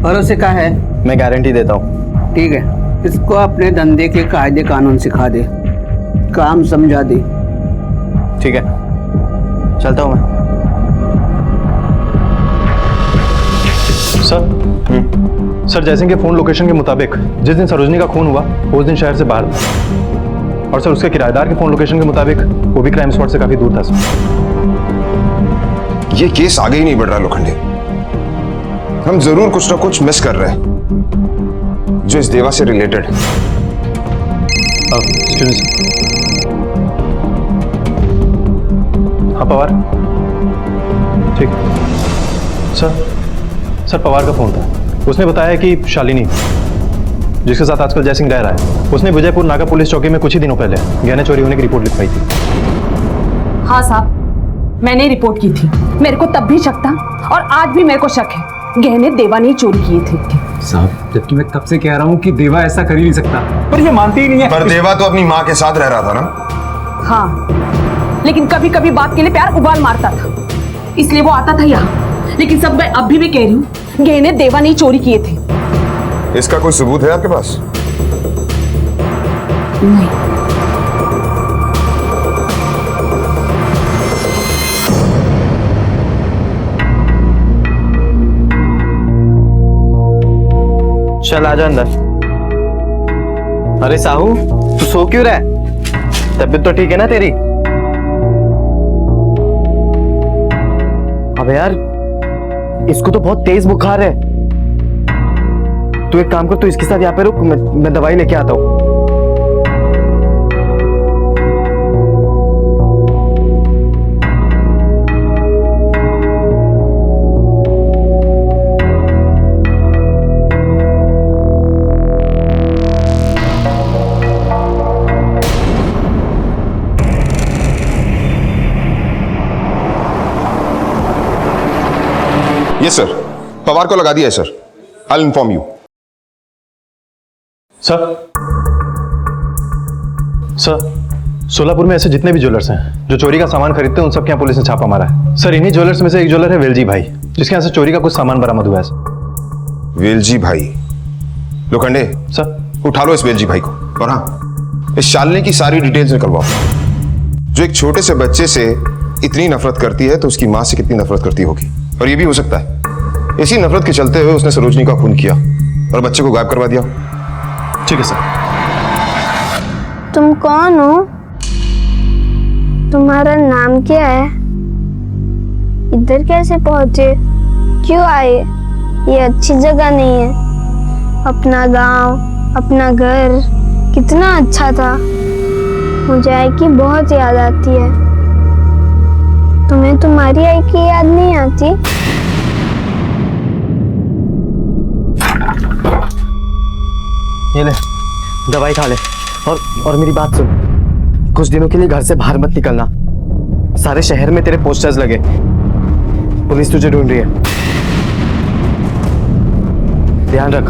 भरोसे का है? मैं गारंटी देता हूँ। ठीक है, इसको अपने धंधे के कायदे कानून सिखा दे, काम समझा दे। ठीक है, चलता हूँ मैं। सर जयसिंह के फोन लोकेशन के मुताबिक जिस दिन सरोजनी का खून हुआ उस दिन शहर से बाहर था, और सर उसके किराएदार के फोन लोकेशन के मुताबिक वो भी क्राइम स्पॉट से काफी दूर था सर। ये केस आगे ही नहीं बढ़ रहा लोखंडे। हम जरूर कुछ ना कुछ मिस कर रहे हैं जो इस देवा से रिलेटेड है। हाँ पवार, ठीक। सर पवार का फोन था, उसने बताया कि शालिनी जिसके साथ आजकल जयसिंह रह रहा है, उसने विजयपुर नागा पुलिस चौकी में कुछ ही दिनों पहले गहने चोरी होने की रिपोर्ट लिखवाई थी। हाँ साहब, मैंने रिपोर्ट की थी। मेरे को तब भी शक था और आज भी मेरे को शक है, गहने देवा ने चोरी किए थे। साहब, जबकि मैं कब से कह रहा हूँ कि देवा ऐसा कर ही नहीं सकता, पर ये मानती ही नहीं है। पर देवा तो अपनी माँ के साथ रह रहा था ना। हाँ, लेकिन कभी कभी बात के लिए प्यार उबाल मारता था, इसलिए वो आता था यहाँ। लेकिन सब मैं अभी भी कह रही हूँ, गहने देवा ने चोरी किए थे। इसका कोई सबूत है आपके पास? नहीं। चल आजा अंदर। अरे साहू, तू सो क्यों रहा है? तबीयत तो ठीक है ना तेरी? अबे यार, इसको तो बहुत तेज बुखार है। तू एक काम कर, तू इसके साथ यहाँ पे रुक, मैं दवाई लेके आता हूँ। यस सर, पवार को लगा दिया है sir. I will inform you. Sir Solapur में ऐसे जितने भी ज्वेलर्स हैं जो चोरी का सामान खरीदते हैं, उन सब के यहाँ पुलिस ने छापा मारा है सर। इन्हीं ज्वेलर्स में से एक ज्वेलर है वेलजी भाई, जिसके यहाँ से चोरी का कुछ सामान बरामद हुआ है सर। वेलजी भाई? लोखंडे सर, उठा लो इस वेलजी भाई को, और हाँ, इस शालिनी की सारी डिटेल्स निकलवाओ। जो एक छोटे से बच्चे से इतनी नफरत करती है तो उसकी माँ से कितनी नफरत करती होगी। और ये भी हो सकता है इसी नफरत के चलते हुए उसने सरोजनी का खून किया और बच्चे को गायब करवा दिया। ठीक है सर। तुम कौन हो? तुम्हारा नाम क्या है? इधर कैसे पहुंचे? क्यों आए? ये अच्छी जगह नहीं है। अपना गांव, अपना घर कितना अच्छा था। मुझे आई की बहुत याद आती है। तुम्हें तुम्हारी आई की याद नहीं आती? ये ले, दवाई खा ले, और मेरी बात सुन, कुछ दिनों के लिए घर से बाहर मत निकलना। सारे शहर में तेरे पोस्टर्स लगे, पुलिस तुझे ढूंढ रही है, ध्यान रख।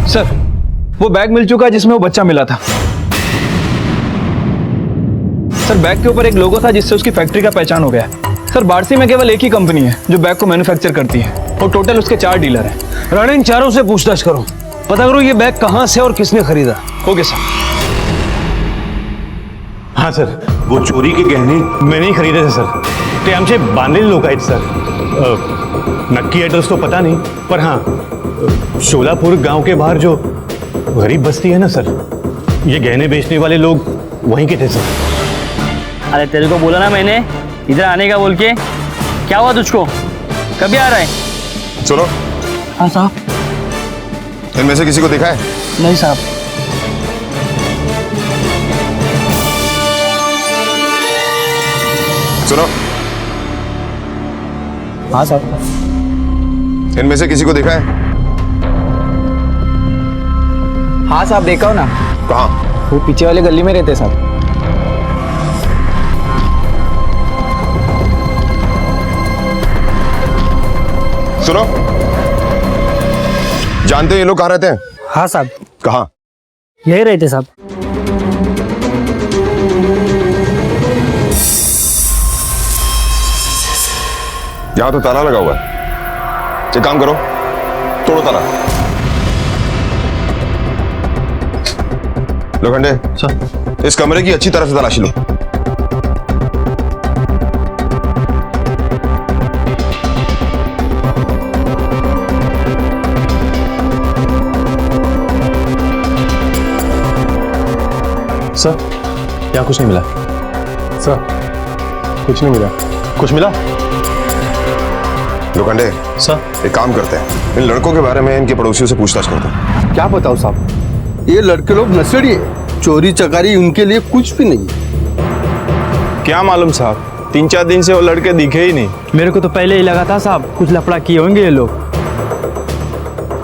सर वो बैग मिल चुका है जिसमें वो बच्चा मिला था। सर बैग के ऊपर एक लोगो था जिससे उसकी फैक्ट्री का पहचान हो गया। सर बारसी में केवल एक ही कंपनी है जो बैग को मैन्युफैक्चर करती है, और टोटल उसके 4 डीलर हैं। राणे, इन चारों से पूछताछ करो, पता करो ये बैग कहां से और किसने खरीदा। Okay sir. हाँ सर, वो चोरी के गहने मैंने ही खरीदे थे सर, ते आमचे बांधलेले लोक आहेत सर। नक्की एड्रेस तो पता नहीं, पर हाँ शोलापुर गांव के बाहर जो गरीब बस्ती है ना सर, ये गहने बेचने वाले लोग वहीं के थे सर। अरे तेरे को बोला ना मैंने इधर आने का बोल के, क्या हुआ तुझको? कभी आ रहा है? सुनो। हाँ साहब। इनमें से किसी को देखा है? नहीं साहब। सुनो। हाँ साहब। इनमें से किसी को देखा है? हाँ साहब, देखा हो ना। कहाँ? वो पीछे वाले गली में रहते साहब। सुनो, जानते हो ये लोग कहाँ रहते हैं? हाँ साहब। कहाँ? यही रहते साहब। यहाँ तो ताला लगा हुआ है। एक काम करो, तोड़ो ताला। लोखंडे, सर, इस कमरे की अच्छी तरह से तलाशी लो। सर, यहाँ कुछ नहीं मिला। सर, कुछ नहीं मिला। कुछ मिला? लोखंडे, सर, एक काम करते हैं, इन लड़कों के बारे में इनके पड़ोसियों से पूछताछ करते हैं। क्या बताओ साहब, ये लड़के लोग नशेड़ी है, चोरी चकारी उनके लिए कुछ भी नहीं। क्या मालूम साहब, 3-4 दिन से वो लड़के दिखे ही नहीं। मेरे को तो पहले ही लगा था साहब कुछ लफड़ा किए होंगे ये लोग।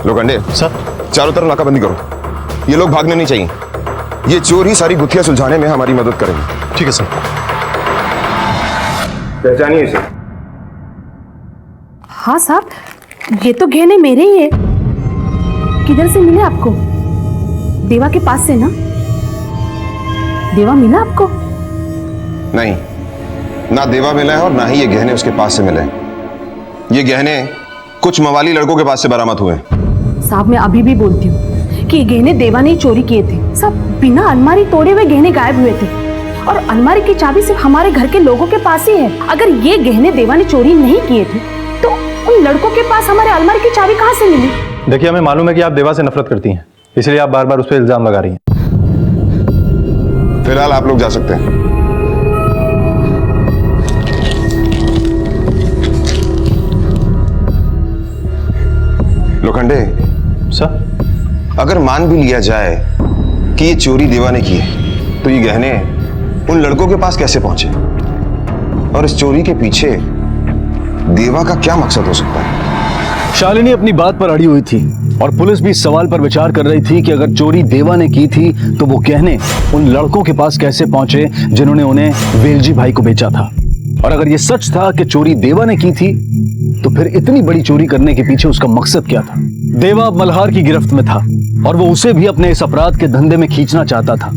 लोखंडे, सर, चारों तरफ नाकाबंदी करो। ये लोग भागने नहीं चाहिए। ये चोर ही सारी गुत्थियां सुलझाने में हमारी मदद करेंगे। ठीक है सर। पहचानिए इसे। हाँ साहब, ये तो गहने मेरे ही है। किधर से मिले आपको? देवा के पास से ना? देवा मिला आपको? नहीं, ना देवा मिला है और ना ही ये गहने उसके पास से मिले हैं। ये गहने कुछ मवाली लड़कों के पास से बरामद हुए हैं। साहब, मैं अभी भी बोलती हूँ कि ये गहने देवा ने चोरी किए थे। सब बिना अलमारी तोड़े हुए गहने गायब हुए थे और अलमारी की चाबी सिर्फ हमारे घर के लोगों के पास ही है। अगर ये गहने देवा ने चोरी नहीं किए थे तो उन लड़कों के पास हमारे अलमारी की चाबी कहाँ से मिली? देखिए, हमें मालूम है कि आप देवा से नफरत करती हैं, इसलिए आप बार बार उस पर इल्जाम लगा रही हैं। फिलहाल आप लोग जा सकते हैं। लोखंडे, सर, अगर मान भी लिया जाए कि ये चोरी देवा ने की है, तो ये गहने उन लड़कों के पास कैसे पहुंचे? और इस चोरी के पीछे देवा का क्या मकसद हो सकता है? शालिनी अपनी बात पर अड़ी हुई थी और पुलिस भी इस सवाल पर विचार कर रही थी कि अगर चोरी देवा ने की थी तो वो गहने उन लड़कों के पास कैसे पहुंचे जिन्होंने उन्हें वेलजी भाई को बेचा था। और अगर ये सच था कि चोरी देवा ने की थी तो फिर इतनी बड़ी चोरी करने के पीछे उसका मकसद क्या था? देवा मल्हार की गिरफ्त में था और वो उसे भी अपने इस अपराध के धंधे में खींचना चाहता था।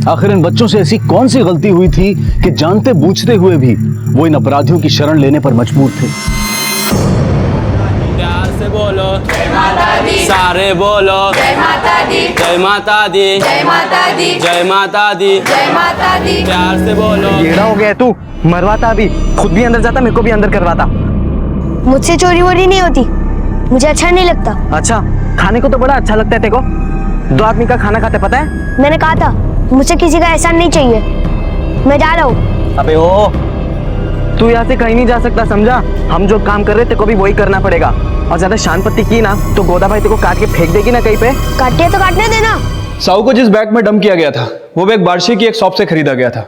आखिर इन बच्चों से ऐसी कौन सी गलती हुई थी कि जानते बूझते हुए भी वो इन अपराधियों की शरण लेने पर मजबूर थे? प्यार से बोलो जय माता दी, सारे बोलो जय माता दी, जय माता दी, जय माता दी, जय माता दी, जय माता दी। प्यार से बोलो। येड़ा हो गया तू, मरवाता अभी, खुद भी अंदर जाता, मेरे को भी अंदर करवाता। मुझसे चोरी वोरी नहीं होती, मुझे अच्छा नहीं लगता। अच्छा, खाने को तो बड़ा अच्छा लगता है तेरे को। 2 आदमी का खाना खाते, पता है? मैंने कहा था मुझे किसी का एहसान नहीं चाहिए। मैं जा रहा हूँ। अबे ओ, तू यहाँ से कहीं नहीं जा सकता, समझा? हम जो काम कर रहे थे को भी वही करना पड़ेगा। और ज्यादा शान पत्ती की ना तो गोदा भाई तेरे को काट के फेंक देगी ना कहीं पे। काटे तो काटने देना। साहू को जिस बैग में डंप किया गया था वो बैग बार्शी की एक शॉप से खरीदा गया था।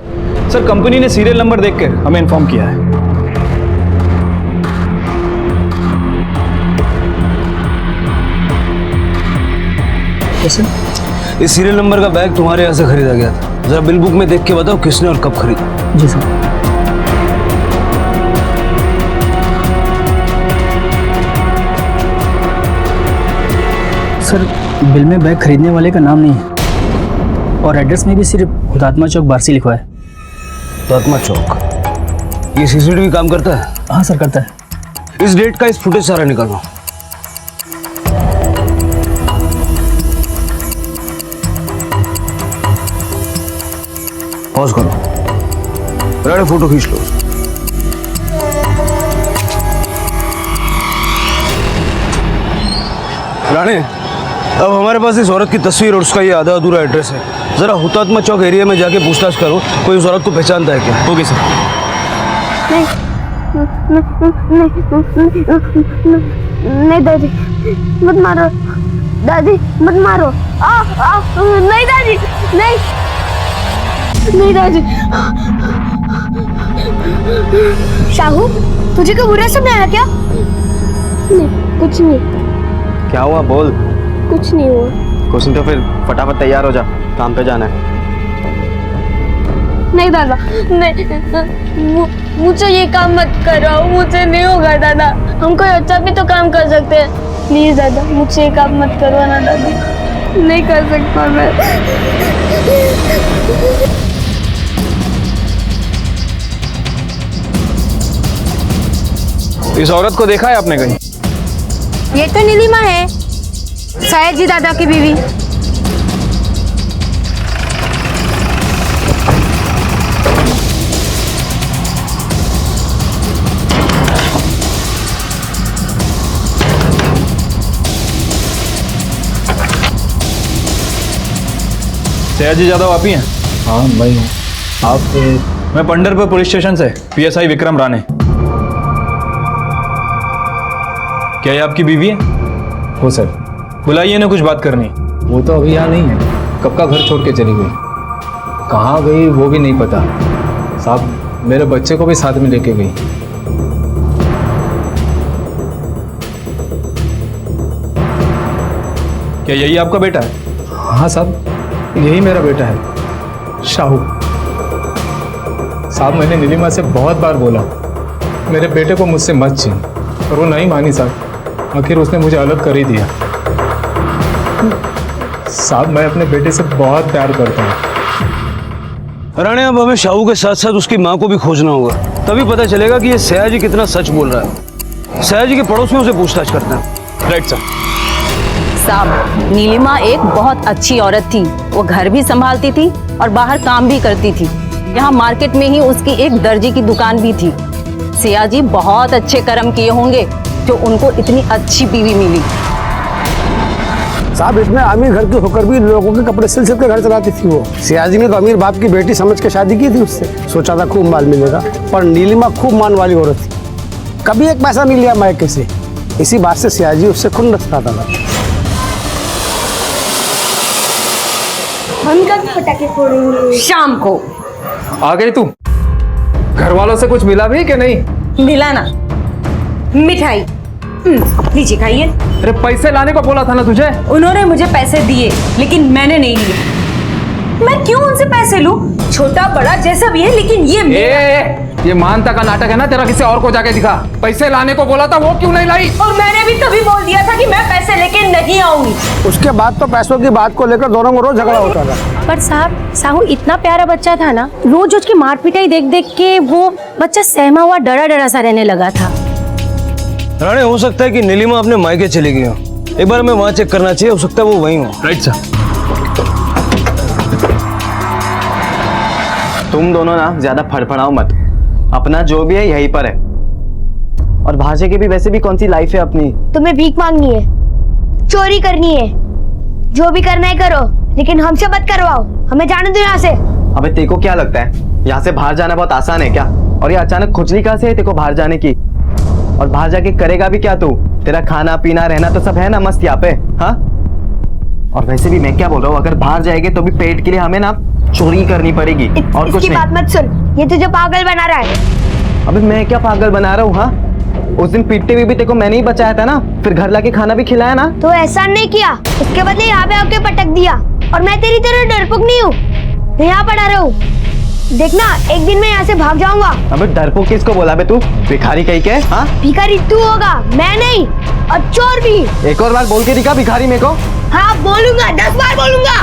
सर, कंपनी ने सीरियल नंबर देखकर हमें इन्फॉर्म किया है। इस सीरियल नंबर का बैग तुम्हारे यहाँ से खरीदा गया था। जरा बिल बुक में देख के बताओ किसने और कब खरीदा। जी सर। सर, बिल में बैग खरीदने वाले का नाम नहीं है और एड्रेस में भी सिर्फ हुतात्मा चौक बार्सी लिखा है। हुतात्मा चौक? ये सीसीटीवी काम करता है? हाँ सर, करता है। इस डेट का इस फुटेज सारा निकालो। पॉज करो, रेडी, फोटो खींच लो। राणे, अब हमारे पास इस औरत की तस्वीर और उसका ये आधा अधूरा एड्रेस है। जरा हुतात्मा चौक एरिया में जाके पूछताछ करो, कोई उस औरत को पहचानता है क्या? Okay sir. नहीं दादी, मत मारो। दादी मत मारो। नहीं दादी, नहीं नहीं दादी। शाहू, तुझे कोई बुरा सपना आया क्या? नहीं, कुछ नहीं। क्या हुआ, बोल। कुछ नहीं हुआ। कुछ नहीं तो फिर फटाफट तैयार हो जा, काम पे जाना है। नहीं दादा, नहीं, मुझे ये काम मत कराओ, मुझे नहीं होगा दादा। हम कोई अच्छा भी तो काम कर सकते हैं। प्लीज दादा, मुझे ये काम मत करो ना दादा, नहीं कर सकता मैं। इस औरत को देखा है आपने कहीं? ये तो नीलिमा है, शायद जी दादा की बीवी। सयाजी यादव आप ही हैं? हाँ मैं हूँ। आप? मैं पंढरपुर पुलिस स्टेशन से पीएसआई विक्रम राणे। क्या ये आपकी बीवी है? हो सर। बुलाइए ना, कुछ बात करनी। वो तो अभी यहाँ नहीं है, कब का घर छोड़ के चली गई। कहाँ गई वो भी नहीं पता। साहब मेरे बच्चे को भी साथ में लेके गई। क्या यही आपका बेटा है? हाँ साहब, यही मेरा बेटा है, शाहू। साहब मैंने नीलिमा से बहुत बार बोला मेरे बेटे को मुझसे मत छीन, पर वो नहीं मानी साहब। आखिर उसने मुझे अलग कर ही दिया। साहब मैं अपने बेटे से बहुत प्यार करता हूँ। राणे, अब हमें शाहू के साथ साथ उसकी माँ को भी खोजना होगा, तभी पता चलेगा कि ये सयाजी कितना सच बोल रहा है। सयाजी के पड़ोसियों से पूछताछ करते हैं। Right sir. साहब नीलिमा एक बहुत अच्छी औरत थी, वो घर भी संभालती थी और बाहर काम भी करती थी। यहाँ मार्केट में ही उसकी एक दर्जी की दुकान भी थी। सियाजी बहुत अच्छे कर्म किए होंगे जो उनको इतनी अच्छी बीवी मिली। साहब इतने अमीर घर की होकर भी लोगों के कपड़े सिल सिल के घर चलाती थी वो। सियाजी ने तो अमीर बाप की बेटी समझ के शादी की थी उससे, सोचा था खूब माल मिलेगा, पर नीलिमा खूब मान वाली औरत थी, कभी एक पैसा नहीं लिया मायके से। इसी बात से सियाजी उससे खून रखता था। हम कब पटाखे फोड़ेंगे? शाम को। आ गई तू? घर वालों से कुछ मिला भी कि नहीं? मिला ना, मिठाई। लीजिए खाइए। अरे पैसे लाने को बोला था ना तुझे। उन्होंने मुझे पैसे दिए लेकिन मैंने नहीं लिए। मैं क्यों उनसे पैसे लूं? छोटा बड़ा जैसा भी है, लेकिन ये मेरा। ये मानता का नाटक है ना तेरा, किसी और को जाके दिखा। पैसे लाने को बोला था, वो क्यों नहीं लाई? और मैंने भी तभी बोल दिया था कि मैं पैसे लेके नहीं आऊंगी। उसके बाद तो पैसों की बात को लेकर दोनों में रोज झगड़ा होता था। पर साहब साहू इतना प्यारा बच्चा था ना, रोज उसकी मार पिटाई देख देख के वो बच्चा सहमा हुआ डरा डरा सा रहने लगा था। राणे, हो सकता है कि नीलिमा अपने मायके चली गई हो। एक बार हमें वहाँ चेक करना चाहिए, हो सकता है वो वहीं हो। Right sir. तुम दोनों ना ज्यादा फड़फड़ाओ मत, अपना जो भी है यहीं पर है। और भाषा की भी वैसे भी कौन सी लाइफ है अपनी। तुम्हें भीख मांगनी है, चोरी करनी है, जो भी करना है करो, लेकिन हमसे मत करवाओ। हमें जाने दो यहाँ से। अबे तेको क्या लगता है यहाँ से बाहर जाना बहुत आसान है क्या? और ये अचानक खुजली कहाँ से है तेको बाहर जाने की? और बाहर जाके करेगा भी क्या तू? तेरा खाना पीना रहना तो सब है ना मस्त यहाँ पे, हाँ? और वैसे भी मैं क्या बोल रहा हूँ, अगर बाहर जाएंगे तो भी पेट के लिए हमें ना चोरी करनी पड़ेगी और कुछ नहीं। बात मत सुन, ये तुझे पागल बना रहा है। अबे मैं क्या पागल बना रहा हूँ? हाँ, उस दिन पीटते हुए भी तेको मैंने ही बचाया था ना, फिर घर लाके खाना भी खिलाया ना। तो एहसान नहीं किया, उसके बदले यहाँ पे आके पटक दिया। और मैं तेरी तरह डरपोक नहीं हूँ, यहाँ पड़ा रहूं। देखना एक दिन मैं यहाँ से भाग जाऊंगा। अबे डरपोक किसको बोला बे तू? भिखारी कहीं के? हाँ, भिखारी तू होगा, मैं नहीं। और चोर भी। एक और बार बोल के दिखा भिखारी मेरे को। हाँ बोलूंगा, 10 बार बोलूंगा।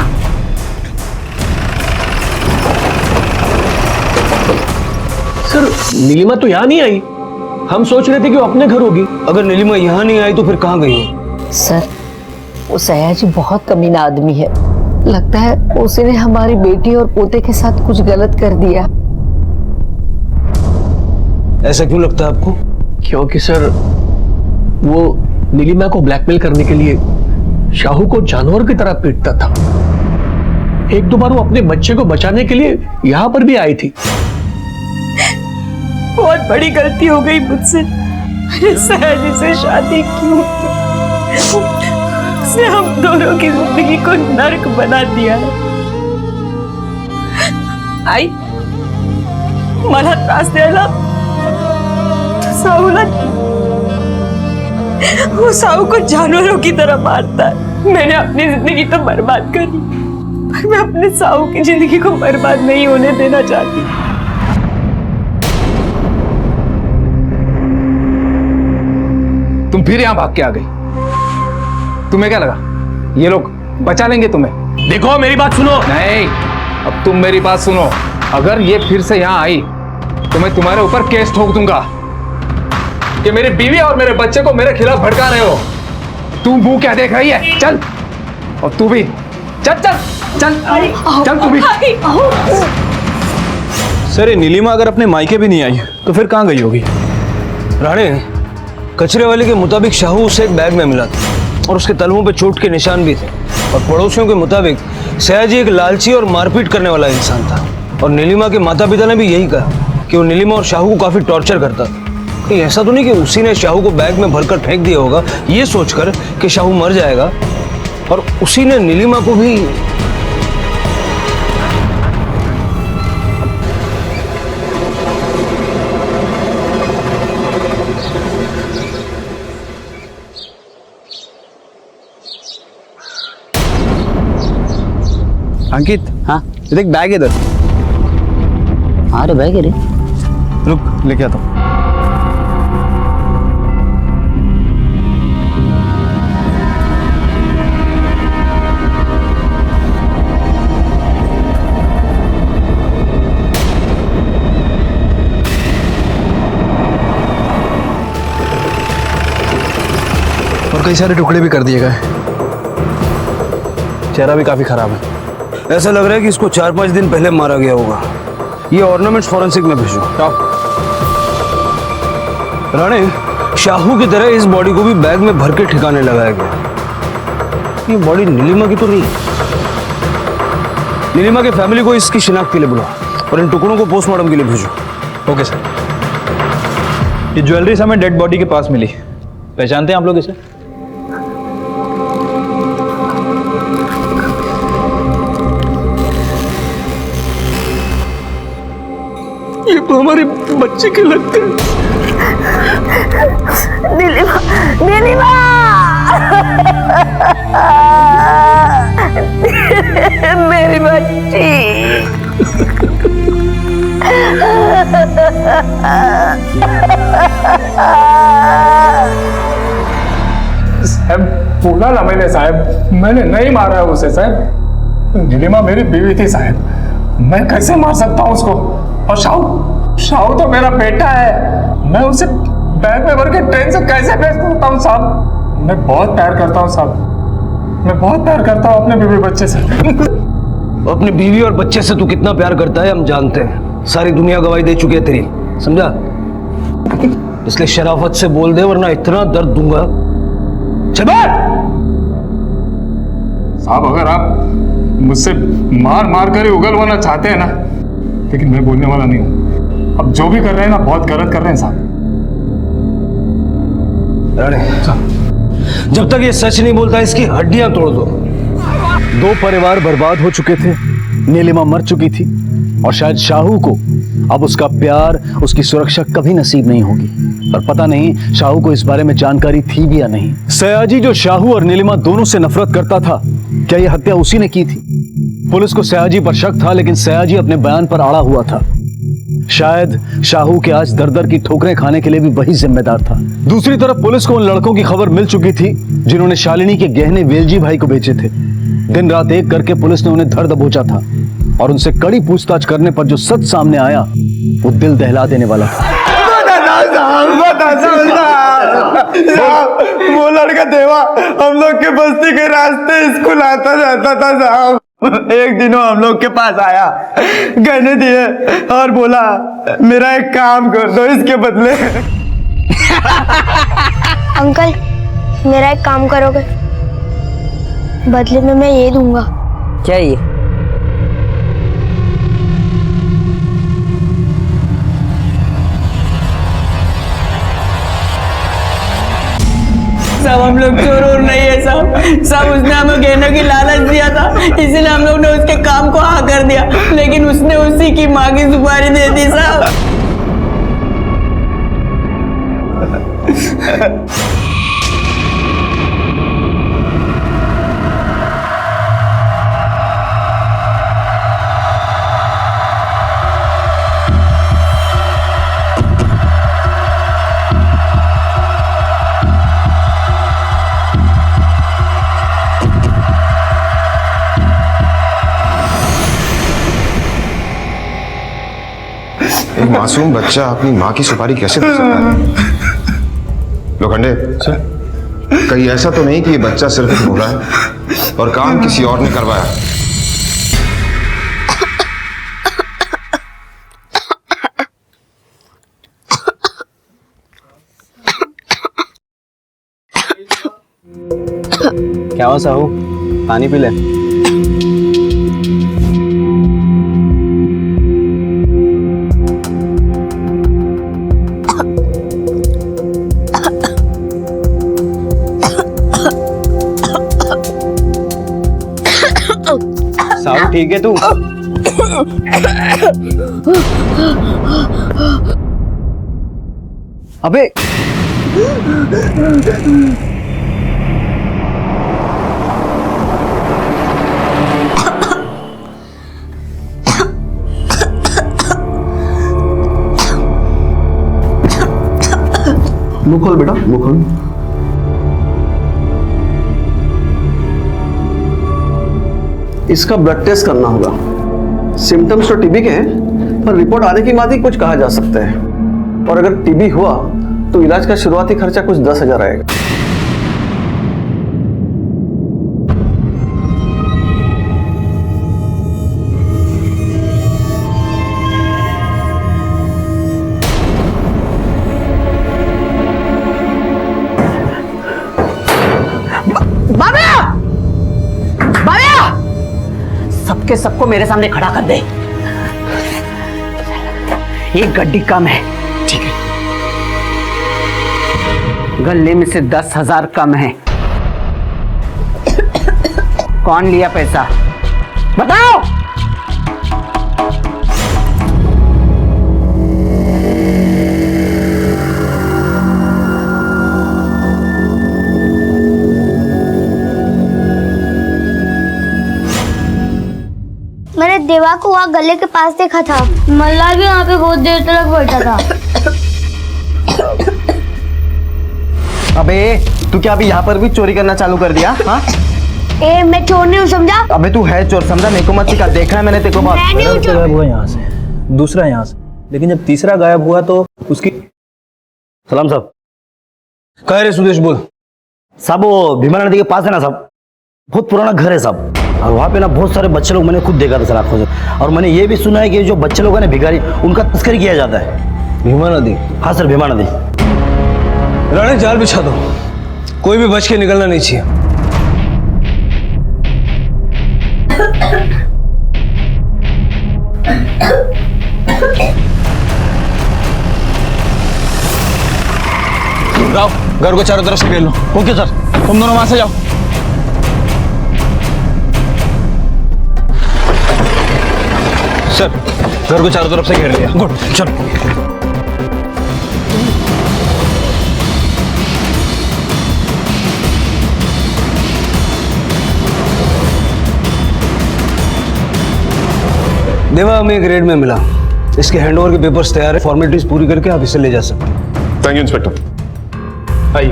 सर नीलिमा तो यहाँ नहीं आई, हम सोच रहे थे कि वो अपने घर होगी। अगर नीलिमा यहाँ नहीं आई तो फिर कहाँ गई हो? सर वो सयाजी बहुत कमीना आदमी है, लगता है उसने हमारी बेटी और पोते के साथ कुछ गलत कर दिया। ऐसा क्यों लगता है आपको? क्योंकि सर वो नीलिमा को ब्लैकमेल करने के लिए शाहू को जानवर की तरह पीटता था। एक दो बार वो अपने बच्चे को बचाने के लिए यहाँ पर भी आई थी। बहुत बड़ी गलती हो गई मुझसे, सयाजी से शादी क्यों की? उसने हम दोनों की जिंदगी को नर्क बना दिया है। आई मला त्रास द्यायला साहूला, वो साहू को जानवरों की तरह मारता है। मैंने अपनी जिंदगी तो बर्बाद कर ली, पर मैं अपने साहू की जिंदगी को बर्बाद नहीं होने देना चाहती। तुम फिर यहाँ भाग के आ गई। तुम्हें क्या लगा ये लोग बचा लेंगे तुम्हें? देखो मेरी बात सुनो। नहीं, अब तुम मेरी बात सुनो। अगर ये फिर से यहाँ आई तो मैं तुम्हारे ऊपर केस ठोक दूंगा कि मेरी बीवी और मेरे बच्चे को मेरे खिलाफ भड़का रहे हो। तू मुंह क्या देख रही है? चल, और तू भी चल चल चल चल तू भी। सर ये नीलिमा अगर अपने मायके भी नहीं आई तो फिर कहाँ गई होगी? राणे, कचरे वाले के मुताबिक शाहू उसे एक बैग में मिला था और उसके तलवों पे चोट के निशान भी थे। और पड़ोसियों के मुताबिक सयाजी एक लालची और मारपीट करने वाला इंसान था। और नीलिमा के माता पिता ने भी यही कहा कि वो नीलिमा और शाहू को काफी टॉर्चर करता था। कहीं ऐसा तो नहीं कि उसी ने शाहू को बैग में भरकर फेंक दिया होगा ये सोचकर कि शाहू मर जाएगा, और उसी ने नीलिमा को भी। अंकित, हाँ देख बैग इधर। हाँ रे बैग है रे। रुक लेके आता हूँ। और कई सारे टुकड़े भी कर दिए गए। चेहरा भी काफी खराब है। ऐसा लग रहा है कि इसको 4-5 दिन पहले मारा गया होगा। ये ऑर्नामेंट्स फॉरेंसिक में भेजो। राणे, शाहू की तरह इस बॉडी को भी बैग में भर के ठिकाने लगाया गया। ये बॉडी नीलिमा की तो नहीं। नीलिमा के फैमिली को इसकी शिनाख्त के लिए बुलाओ और इन टुकड़ों को पोस्टमार्टम के लिए भेजो। Okay sir. ये ज्वेलरी हमें डेड बॉडी के पास मिली। पहचानते हैं आप लोग इसे? ये तो हमारे बच्चे के लगते हैं। नीलिमा, नीलिमा, मेरी बच्ची। साहब बोला ना मैंने, साहब मैंने नहीं मारा है उसे। साहब नीलिमा मेरी बीवी थी साहब, मैं कैसे मार सकता हूँ उसको? और शाहू तो मेरा बेटा है, मैं उसे बैग में भर के ट्रेन से कैसे भेज सकता हूँ साहब? मैं बहुत प्यार करता हूँ साहब, मैं बहुत प्यार करता हूँ अपने बीवी बच्चे से। अपनी बीवी और बच्चे से तू कितना प्यार करता है हम जानते हैं। सारी दुनिया गवाही दे चुकी है तेरी, समझा? इसलिए शराफत से बोल दे वरना इतना दर्द दूंगा। चल बैठ। साहब अगर आप मुझसे मार मार कर ही उगलवाना चाहते हैं ना, लेकिन मैं बोलने वाला नहीं हूं। अब जो भी कर रहे हैं ना बहुत गलत कर रहे हैं साहब। जब तक ये सच नहीं बोलता इसकी हड्डियां तोड़ दो। 2 परिवार बर्बाद हो चुके थे, नीलिमा मर चुकी थी और शायद शाहू को अब उसका प्यार, उसकी सुरक्षा कभी नसीब नहीं होगी। और पता नहीं शाहू को इस बारे में जानकारी थी भी या नहीं। सयाजी जो शाहू और नीलिमा दोनों से नफरत करता था, क्या यह हत्या उसी ने की थी? पुलिस को सयाजी पर शक था, लेकिन सयाजी अपने बयान पर अड़ा हुआ था। शायद शाहू के आज दर दर की ठोकरें खाने के लिए भी वही जिम्मेदार था। दूसरी तरफ पुलिस को उन लड़कों की खबर मिल चुकी थी जिन्होंने शालिनी के गहने वेलजी भाई को बेचे थे। दिन रात एक करके पुलिस ने उन्हें धर दबोचा था और उनसे कड़ी पूछताछ करने पर जो सच सामने आया वो दिल दहला देने वाला था। वो लड़का देवा हम लोग के बस्ती के रास्ते स्कूल आता जाता था साहब। एक दिन हम लोग के पास आया, गहने दिए और बोला मेरा एक काम कर दो इसके बदले। अंकल मेरा एक काम करोगे? बदले में मैं ये दूंगा। क्या ये? सब हम लोग चोर और नहीं है साहब। सब उसने हमें गहनों की लालच दिया था, इसीलिए हम लोग ने उसके काम को हाँ कर दिया, लेकिन उसने उसी की माँ की सुपारी दे दी साहब। मासूम बच्चा अपनी माँ की सुपारी कैसे दे सकता है? लोखंडे सर, कहीं ऐसा तो नहीं कि ये बच्चा सिर्फ एक भोला है और काम किसी और ने करवाया? क्या हुआ साहू, पानी पी ले। साहू ठीक है तू? अबे मुंह खोल बेटा, मुंह खोल। इसका ब्लड टेस्ट करना होगा। सिम्टम्स तो टीबी के हैं, पर रिपोर्ट आने के बाद ही कुछ कहा जा सकता है। और अगर टीबी हुआ तो इलाज का शुरुआती खर्चा कुछ 10,000 आएगा। सबके सबको मेरे सामने खड़ा कर दे। एक गड्डी कम है। ठीक है। गले में से 10,000 कम है। कौन लिया पैसा बताओ। मैंने देवा को वहाँ गले के पास देखा था। मल्ला भी वहाँ पे बहुत देर तक बैठा था। अबे तू क्या अभी यहाँ पर भी चोरी करना चालू कर दिया? हाँ? ए मैं चोर नहीं हूँ समझा। अबे तू है चोर समझा, मेरे को मत सिखा। देखा है मैंने तेरे को बहुत। गायब हुआ यहाँ से, दूसरा यहाँ से, लेकिन जब तीसरा गायब हुआ तो उसकी। सलाम साहब। कह रहे सुदेश बोल। साहब वो भीमा नदी के पास है ना साहब, बहुत पुराना घर है साहब, और वहाँ पे ना बहुत सारे बच्चे लोग मैंने खुद देखा था सर आंखों से। और मैंने ये भी सुना है कि जो बच्चे लोग हैं ना भिखारी, उनका तस्करी किया जाता है। भीमा नदी? हाँ सर, भीमा नदी। राणे जाल बिछा दो, कोई भी बच के निकलना नहीं चाहिए। राव, घर को चारों तरफ से घेर लो। ओके सर, तुम दोनों वहां से जाओ। सर, घर को चारों तरफ से घेर लिया। गुड, चलो। देवा हमें एक रेड में मिला। इसके हैंडओवर के पेपर्स तैयार है, फॉर्मेलिटीज पूरी करके आप इसे ले जा सकते हैं। Thank you inspector. आइए।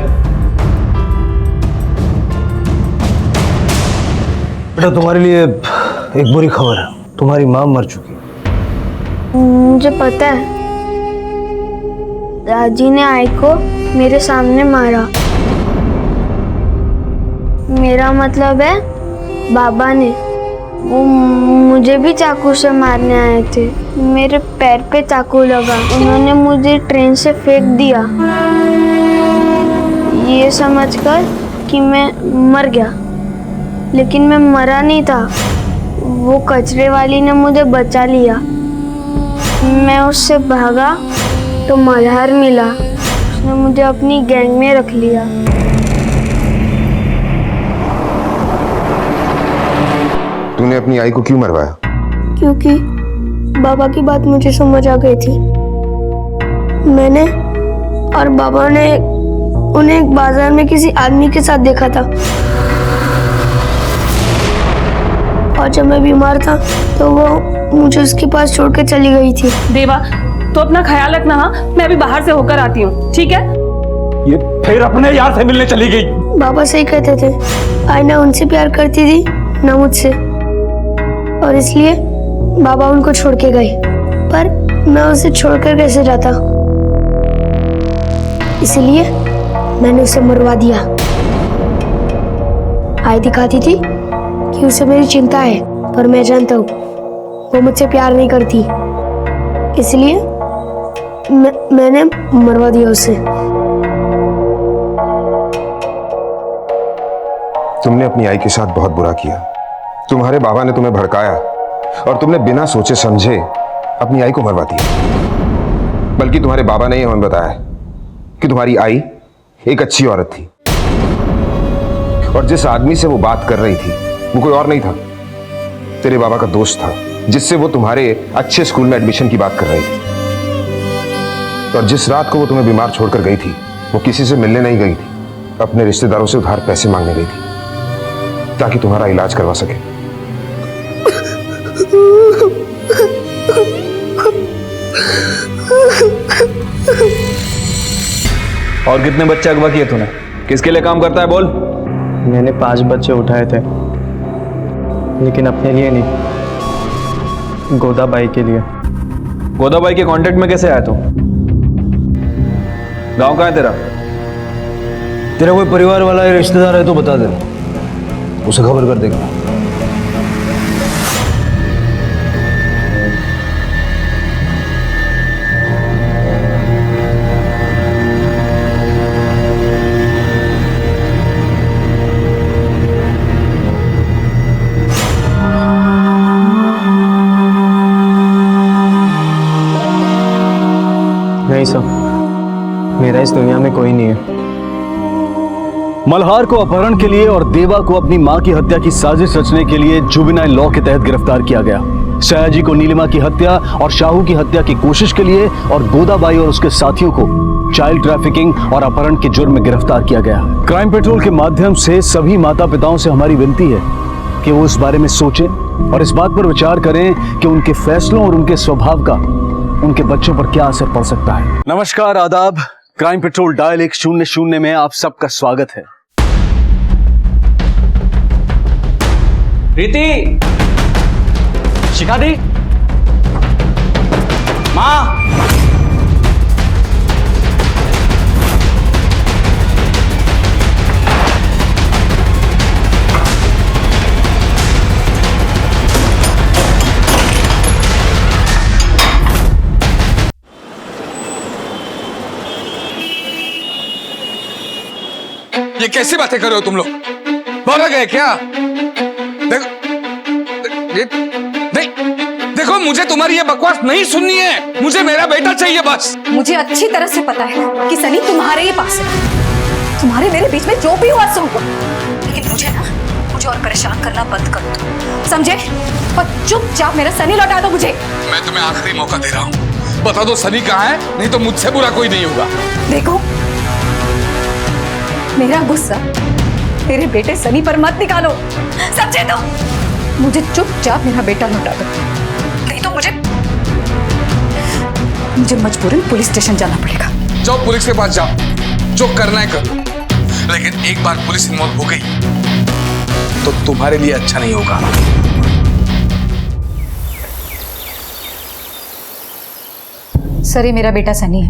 बेटा तुम्हारे लिए एक बुरी खबर है, तुम्हारी माँ मर चुकी है। मुझे पता है, राजी ने आई को मेरे सामने मारा। मेरा मतलब है बाबा ने। वो मुझे भी चाकू से मारने आए थे। मेरे पैर पे चाकू लगा, उन्होंने मुझे ट्रेन से फेंक दिया, ये समझकर कि मैं मर गया। लेकिन मैं मरा नहीं था, वो कचरे वाली ने मुझे बचा लिया। मैं उससे भागा तो मल्हार मिला, उसने मुझे अपनी गैंग में रख लिया। तूने अपनी आई को क्यों मरवाया? क्योंकि बाबा की बात मुझे समझ आ गई थी। मैंने और बाबा ने उन्हें एक बाजार में किसी आदमी के साथ देखा था, और जब मैं बीमार था तो वो मुझे उसके पास छोड़ के चली गई थी। देवा, तो अपना ख्याल रखना। हाँ, मैं अभी बाहर से होकर आती हूँ, ठीक है? ये फिर अपने यार से मिलने चली गई। बाबा सही कहते थे, आई ना उनसे प्यार करती थी ना मुझसे, और इसलिए बाबा उनको छोड़ के गए। पर मैं उसे छोड़कर कैसे जाता, इसलिए मैंने उसे मरवा दिया। आई दिखाती थी कि उसे मेरी चिंता है, पर मैं जानता हूँ वो मुझसे प्यार नहीं करती, इसलिए मैंने मरवा दिया उसे। तुमने अपनी आई के साथ बहुत बुरा किया। तुम्हारे बाबा ने तुम्हें भड़काया और तुमने बिना सोचे समझे अपनी आई को मरवा दिया। बल्कि तुम्हारे बाबा ने ही हमें बताया कि तुम्हारी आई एक अच्छी औरत थी और जिस आदमी से वो बात कर रही थी वो कोई और नहीं था, तेरे बाबा का दोस्त था, जिससे वो तुम्हारे अच्छे स्कूल में एडमिशन की बात कर रही थी। और जिस रात को वो तुम्हें बीमार छोड़कर गई थी, वो किसी से मिलने नहीं गई थी, अपने रिश्तेदारों से उधार पैसे मांगने गई थी ताकि तुम्हारा इलाज करवा सके। और कितने बच्चे अगवा किए तूने? किसके लिए काम करता है बोल? मैंने 5 बच्चे उठाए थे, लेकिन अपने लिए नहीं, गोदाबाई के लिए। गोदाबाई के कांटेक्ट में कैसे आया तू? गांव कहाँ है तेरा? तेरा कोई परिवार वाला या रिश्तेदार है तो बता दे, उसे खबर कर देगा। नहीं सर, मेरा इस दुनिया में कोई नहीं है। मल्हार को अपहरण के लिए और देवा को अपनी मां की हत्या की साजिश रचने के लिए जुवेनाइल लॉ के तहत गिरफ्तार किया गया। सयाजी को नीलिमा की हत्या और शाहू की हत्या की कोशिश के लिए और गोदाबाई और उसके साथियों को चाइल्ड ट्रैफिकिंग और अपहरण के जुर्म में गिरफ्तार किया गया। क्राइम पेट्रोल के माध्यम से सभी माता पिताओं से हमारी विनती है कि वो इस बारे में सोचें और इस बात पर विचार करें कि उनके फैसलों और उनके स्वभाव का उनके बच्चों पर क्या असर पड़ सकता है। नमस्कार, आदाब। क्राइम पेट्रोल डायल 100 में आप सबका स्वागत है। प्रीति, शिखा दी, माँ, ये कैसी बातें कर रहे हो तुम लोग? बोला गए क्या? देखो, देखो मुझे तुम्हारी ये बकवास नहीं सुननी है। मुझे मेरा बेटा चाहिए बस। मुझे अच्छी तरह से पता है कि सनी तुम्हारे ही पास है। तुम्हारे मेरे बीच में जो भी हुआ सुन लो, लेकिन मुझे और परेशान करना बंद कर दो, समझे? और चुपचाप मेरा सनी लौटा दो मुझे। मैं तुम्हें आखिरी मौका दे रहा हूँ, बता दो सनी कहाँ है, नहीं तो मुझसे बुरा कोई नहीं होगा। देखो, मेरा गुस्सा तेरे बेटे सनी पर मत निकालो, समझे? तो मुझे चुपचाप मेरा बेटा लौटा दो, नहीं तो मुझे मजबूरन पुलिस स्टेशन जाना पड़ेगा। जाओ पुलिस के पास जाओ, जो करना है करो, लेकिन एक बार पुलिस इन्वॉल्व हो गई तो तुम्हारे लिए अच्छा नहीं होगा। सर, ये मेरा बेटा सनी है।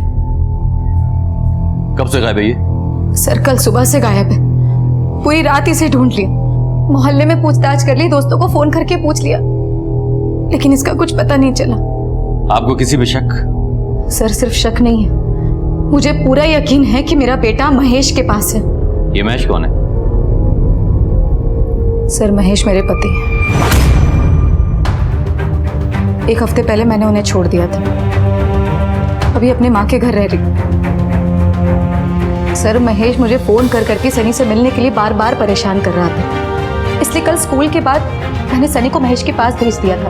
कब से गायब है ये? सर, कल सुबह से गायब है। पूरी रात इसे ढूंढ लिया, मोहल्ले में पूछताछ कर ली, दोस्तों को फोन करके पूछ लिया, लेकिन इसका कुछ पता नहीं चला। आपको किसी पे शक? सर, सिर्फ शक नहीं है, मुझे पूरा यकीन है कि मेरा बेटा महेश के पास है। ये महेश कौन है? सर, महेश मेरे पति हैं। 1 हफ्ते पहले मैंने उन्हें छोड़ दिया था, अभी अपने माँ के घर रह रही। सर, महेश मुझे फोन कर करके सनी से मिलने के लिए बार बार परेशान कर रहा था, इसलिए कल स्कूल के बाद मैंने सनी को महेश के पास भेज दिया था।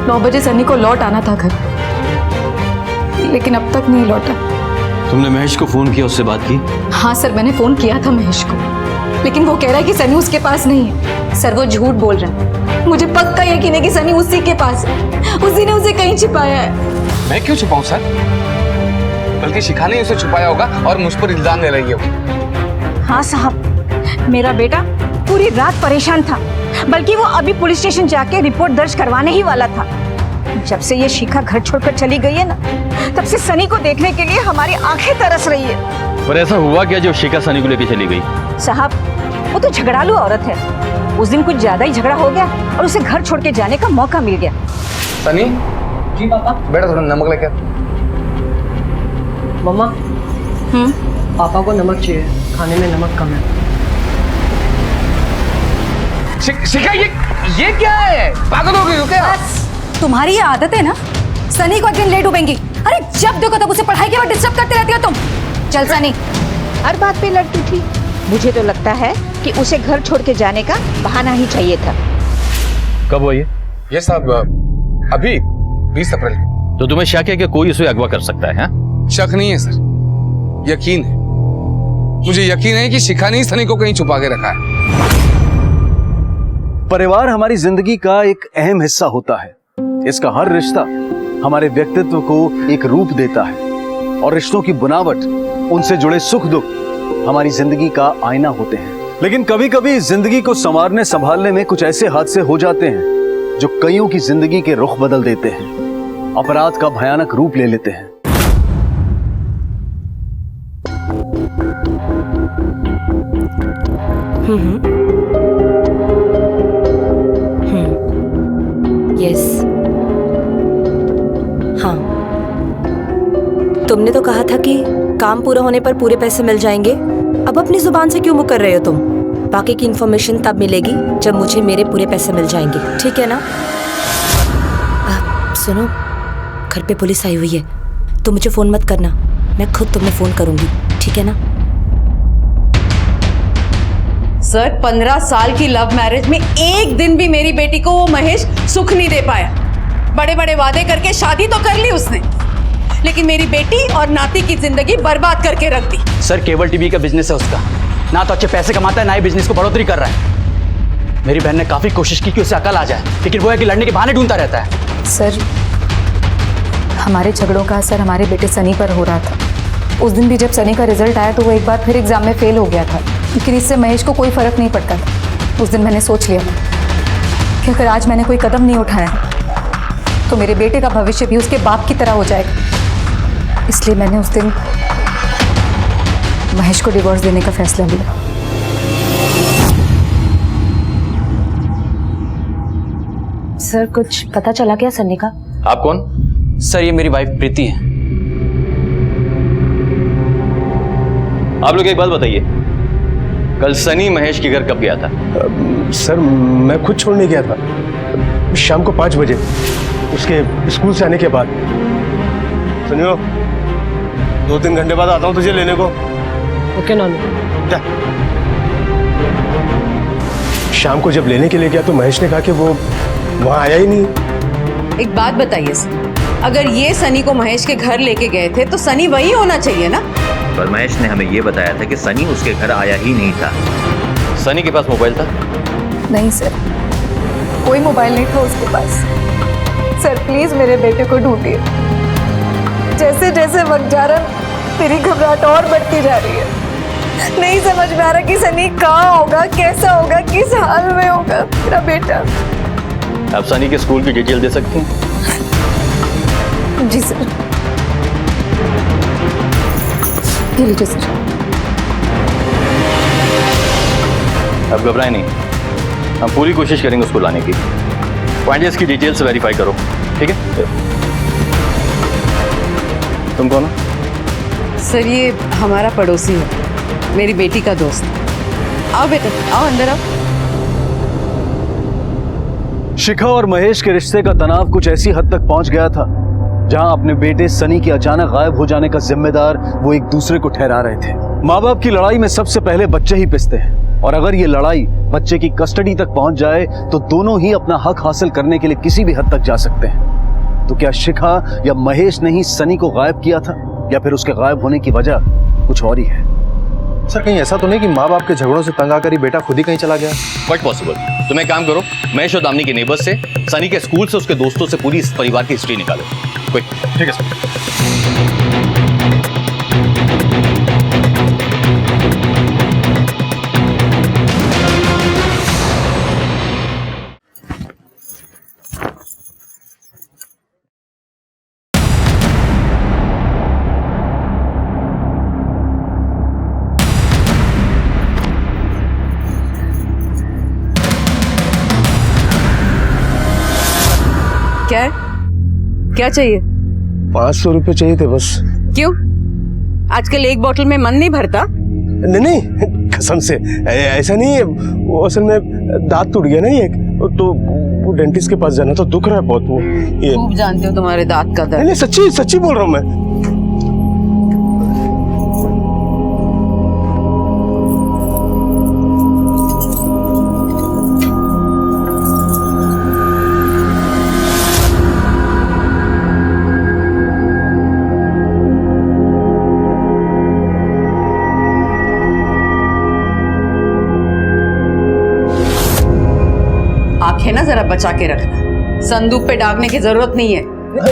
9 बजे सनी को लौट आना था घर, लेकिन अब तक नहीं लौटा। तुमने महेश को फोन किया, उससे बात की? हाँ सर, मैंने फोन किया था महेश को, लेकिन वो कह रहा है कि सनी उसके पास नहीं है। सर, वो झूठ बोल रहा है, मुझे पक्का यकीन है कि सनी उसी के पास है, उसी ने उसे कहीं छिपाया है। मैं क्यों छुपाऊं सर? बल्कि शिखा ने उसे छुपाया होगा और मुझ पर इल्जाम ले रही है वो। हाँ साहब, मेरा बेटा पूरी रात परेशान था, बल्कि वो अभी पुलिस स्टेशन जाके रिपोर्ट दर्ज करवाने ही वाला था। जब से ये शिखा घर छोड़कर चली गई है ना, तब से सनी को देखने के लिए हमारी आंखें तरस रही है। पर ऐसा हुआ क्या जो शिखा सनी को लेके चली गई? साहब, वो तो झगड़ालू औरत है। उस दिन कुछ ज्यादा ही झगड़ा हो गया और उसे घर छोड़ के जाने का मौका मिल गया। सनी जी पापा, बेटा थोड़ा नमक लेके। मम्मा, पापा को नमक चाहिए, खाने में नमक कम है। शिखा, ये क्या है? पागल हो गई हो क्या? बस तुम्हारी ये आदत है ना, सनी को एक दिन लेट उबेंगी। अरे जब देखो तब उसे पढ़ाई के बाद डिस्टर्ब करती रहती हो तुम। चल सनी। हर बात पे लड़ती थी। मुझे तो लगता है कि उसे घर छोड़ के जाने का बहाना ही चाहिए था। कब हुआ ये सब अभी 20 अप्रैल को। तो तुम्हें शक है कि कोई उसे अगवा कर सकता है? हाँ? शक नहीं है सर, यकीन है। मुझे यकीन है कि शिखा ने सनी को कहीं छुपा के रखा है। परिवार हमारी जिंदगी का एक अहम हिस्सा होता है। इसका हर रिश्ता हमारे व्यक्तित्व को एक रूप देता है और रिश्तों की बनावट, उनसे जुड़े सुख दुख हमारी जिंदगी का आईना होते हैं। लेकिन कभी कभी जिंदगी को संवारने संभालने में कुछ ऐसे हादसे हो जाते हैं जो कईयों की जिंदगी के रुख बदल देते हैं, अपराध का भयानक रूप ले लेते हैं। यस, हाँ, तुमने तो कहा था कि काम पूरा होने पर पूरे पैसे मिल जाएंगे। अब अपनी जुबान से क्यों मुकर कर रहे हो तुम? बाकी की इन्फॉर्मेशन तब मिलेगी जब मुझे मेरे पूरे पैसे मिल जाएंगे, ठीक है ना? सुनो, घर पे पुलिस आई हुई है, तो मुझे फोन मत करना, मैं खुद तुम्हें फोन करूंगी, ठीक है ना? सर, 15 साल की लव मैरिज में एक दिन भी मेरी बेटी को वो महेश सुख नहीं दे पाया। बड़े बड़े वादे करके शादी तो कर ली उसने, लेकिन मेरी बेटी और नाती की जिंदगी बर्बाद करके रख दी। सर, केबल टीवी का बिजनेस है उसका, ना तो अच्छे पैसे कमाता है, ना ही बिजनेस को बढ़ोतरी कर रहा है। मेरी बहन ने काफी कोशिश की कि उसे अकल आ जाए, लेकिन वो है कि लड़ने के बहाने ढूंढता रहता है। सर, हमारे झगड़ों का असर हमारे बेटे सनी पर हो रहा था। उस दिन भी जब सनी का रिजल्ट आया तो वो एक बार फिर एग्जाम में फेल हो गया था, लेकिन इससे महेश को कोई फर्क नहीं पड़ता था। उस दिन मैंने सोच लिया था कि अगर आज मैंने कोई कदम नहीं उठाया तो मेरे बेटे का भविष्य भी उसके बाप की तरह हो जाएगा। इसलिए मैंने उस दिन महेश को डिवोर्स देने का फैसला लिया। सर, कुछ पता चला क्या सनी का? आप कौन? सर, ये मेरी वाइफ प्रीति है। आप लोग एक बात बताइए, कल सनी महेश के घर कब गया था? सर, मैं खुद छोड़ने गया था शाम को 5 बजे, उसके स्कूल से आने के बाद। सुनियो, 2-3 घंटे बाद आता हूँ तुझे लेने को। ओके नानू। शाम को जब लेने के लिए गया तो महेश ने कहा कि वो वहां आया ही नहीं। एक बात बताइए सर, अगर ये सनी को महेश के घर लेके गए थे तो सनी वही होना चाहिए ना? पर महेश ने हमें यह बताया था कि सनी उसके घर आया ही नहीं था। सनी के पास मोबाइल था? नहीं सर, कोई मोबाइल नहीं था उसके पास। सर प्लीज मेरे बेटे को ढूंढिए। जैसे जैसे वक्त जा रहा मेरी घबराहट और बढ़ती जा रही है। नहीं समझ में आ रहा कि सनी कहाँ होगा, कैसा होगा, किस हाल में होगा मेरा बेटा। आप सनी के स्कूल की डिटेल दे सकती हैं? जी सर। ये लीजिए सर। अब घबराए नहीं, हम पूरी कोशिश करेंगे उसको लाने की। पॉइंट इसकी डिटेल्स वेरीफाई करो, ठीक है? तुम कौन हो? सर, ये हमारा पड़ोसी है, मेरी बेटी का दोस्त। आओ बेटा, आओ अंदर आओ। शिखा और महेश के रिश्ते का तनाव कुछ ऐसी हद तक पहुंच गया था जहां अपने बेटे सनी के अचानक गायब हो जाने का जिम्मेदार वो एक दूसरे को ठहरा रहे थे। माँ बाप की लड़ाई में सबसे पहले बच्चे ही पिसते हैं, और अगर ये लड़ाई बच्चे की कस्टडी तक पहुंच जाए तो दोनों ही अपना हक हासिल करने के लिए किसी भी हद तक जा सकते हैं। तो क्या शिखा या महेश ने ही सनी को गायब किया था, या फिर उसके गायब होने की वजह कुछ और ही है? सर, कहीं ऐसा तो नहीं कि माँ बाप के झगड़ों से तंग आकर ही बेटा खुद ही कहीं चला गया? Quite possible. तुम एक काम करो, महेश और दामिनी के नेबर्स से, सनी के स्कूल से, उसके दोस्तों से पूरी इस परिवार की हिस्ट्री निकालो। क्विक। ठीक है सर। क्या चाहिए? 500 रुपए चाहिए थे बस। क्यों? आजकल एक बोतल में मन नहीं भरता? नहीं कसम से ऐसा नहीं है, वो असल में दांत टूट गया ना ये, तो वो डेंटिस्ट के पास जाना, तो दुख रहा है बहुत वो ये। खूब जानते हो तुम्हारे दांत का दर्द। नहीं सच्ची सच्ची बोल रहा हूँ मैं। आंखें ना जरा बचा के रखना, संदूक पे डागने की जरूरत नहीं है।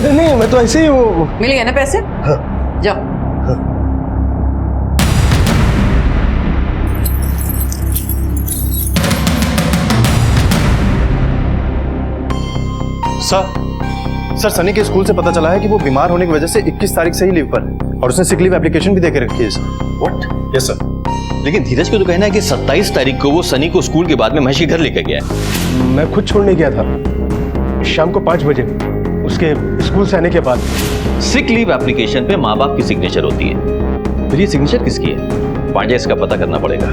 नहीं मैं तो ऐसे ही वो। मिल गए ना पैसे? हाँ। जाओ। सर सनी के स्कूल से पता चला है कि वो बीमार होने की वजह से 21 तारीख से ही लीव पर है और उसने सिक लीव एप्लीकेशन भी देके रखी है सर। व्हाट? Yes sir. लेकिन धीरज को तो कहना है कि 27 तारीख को वो सनी को स्कूल के बाद में महेश के घर लेकर गया है। मैं खुद छोड़ने गया था शाम को 5 बजे उसके स्कूल से आने के बाद। सिक लीव एप्लीकेशन पे माँ बाप की सिग्नेचर होती है, फिर ये सिग्नेचर किसकी है? पांडे इसका पता करना पड़ेगा।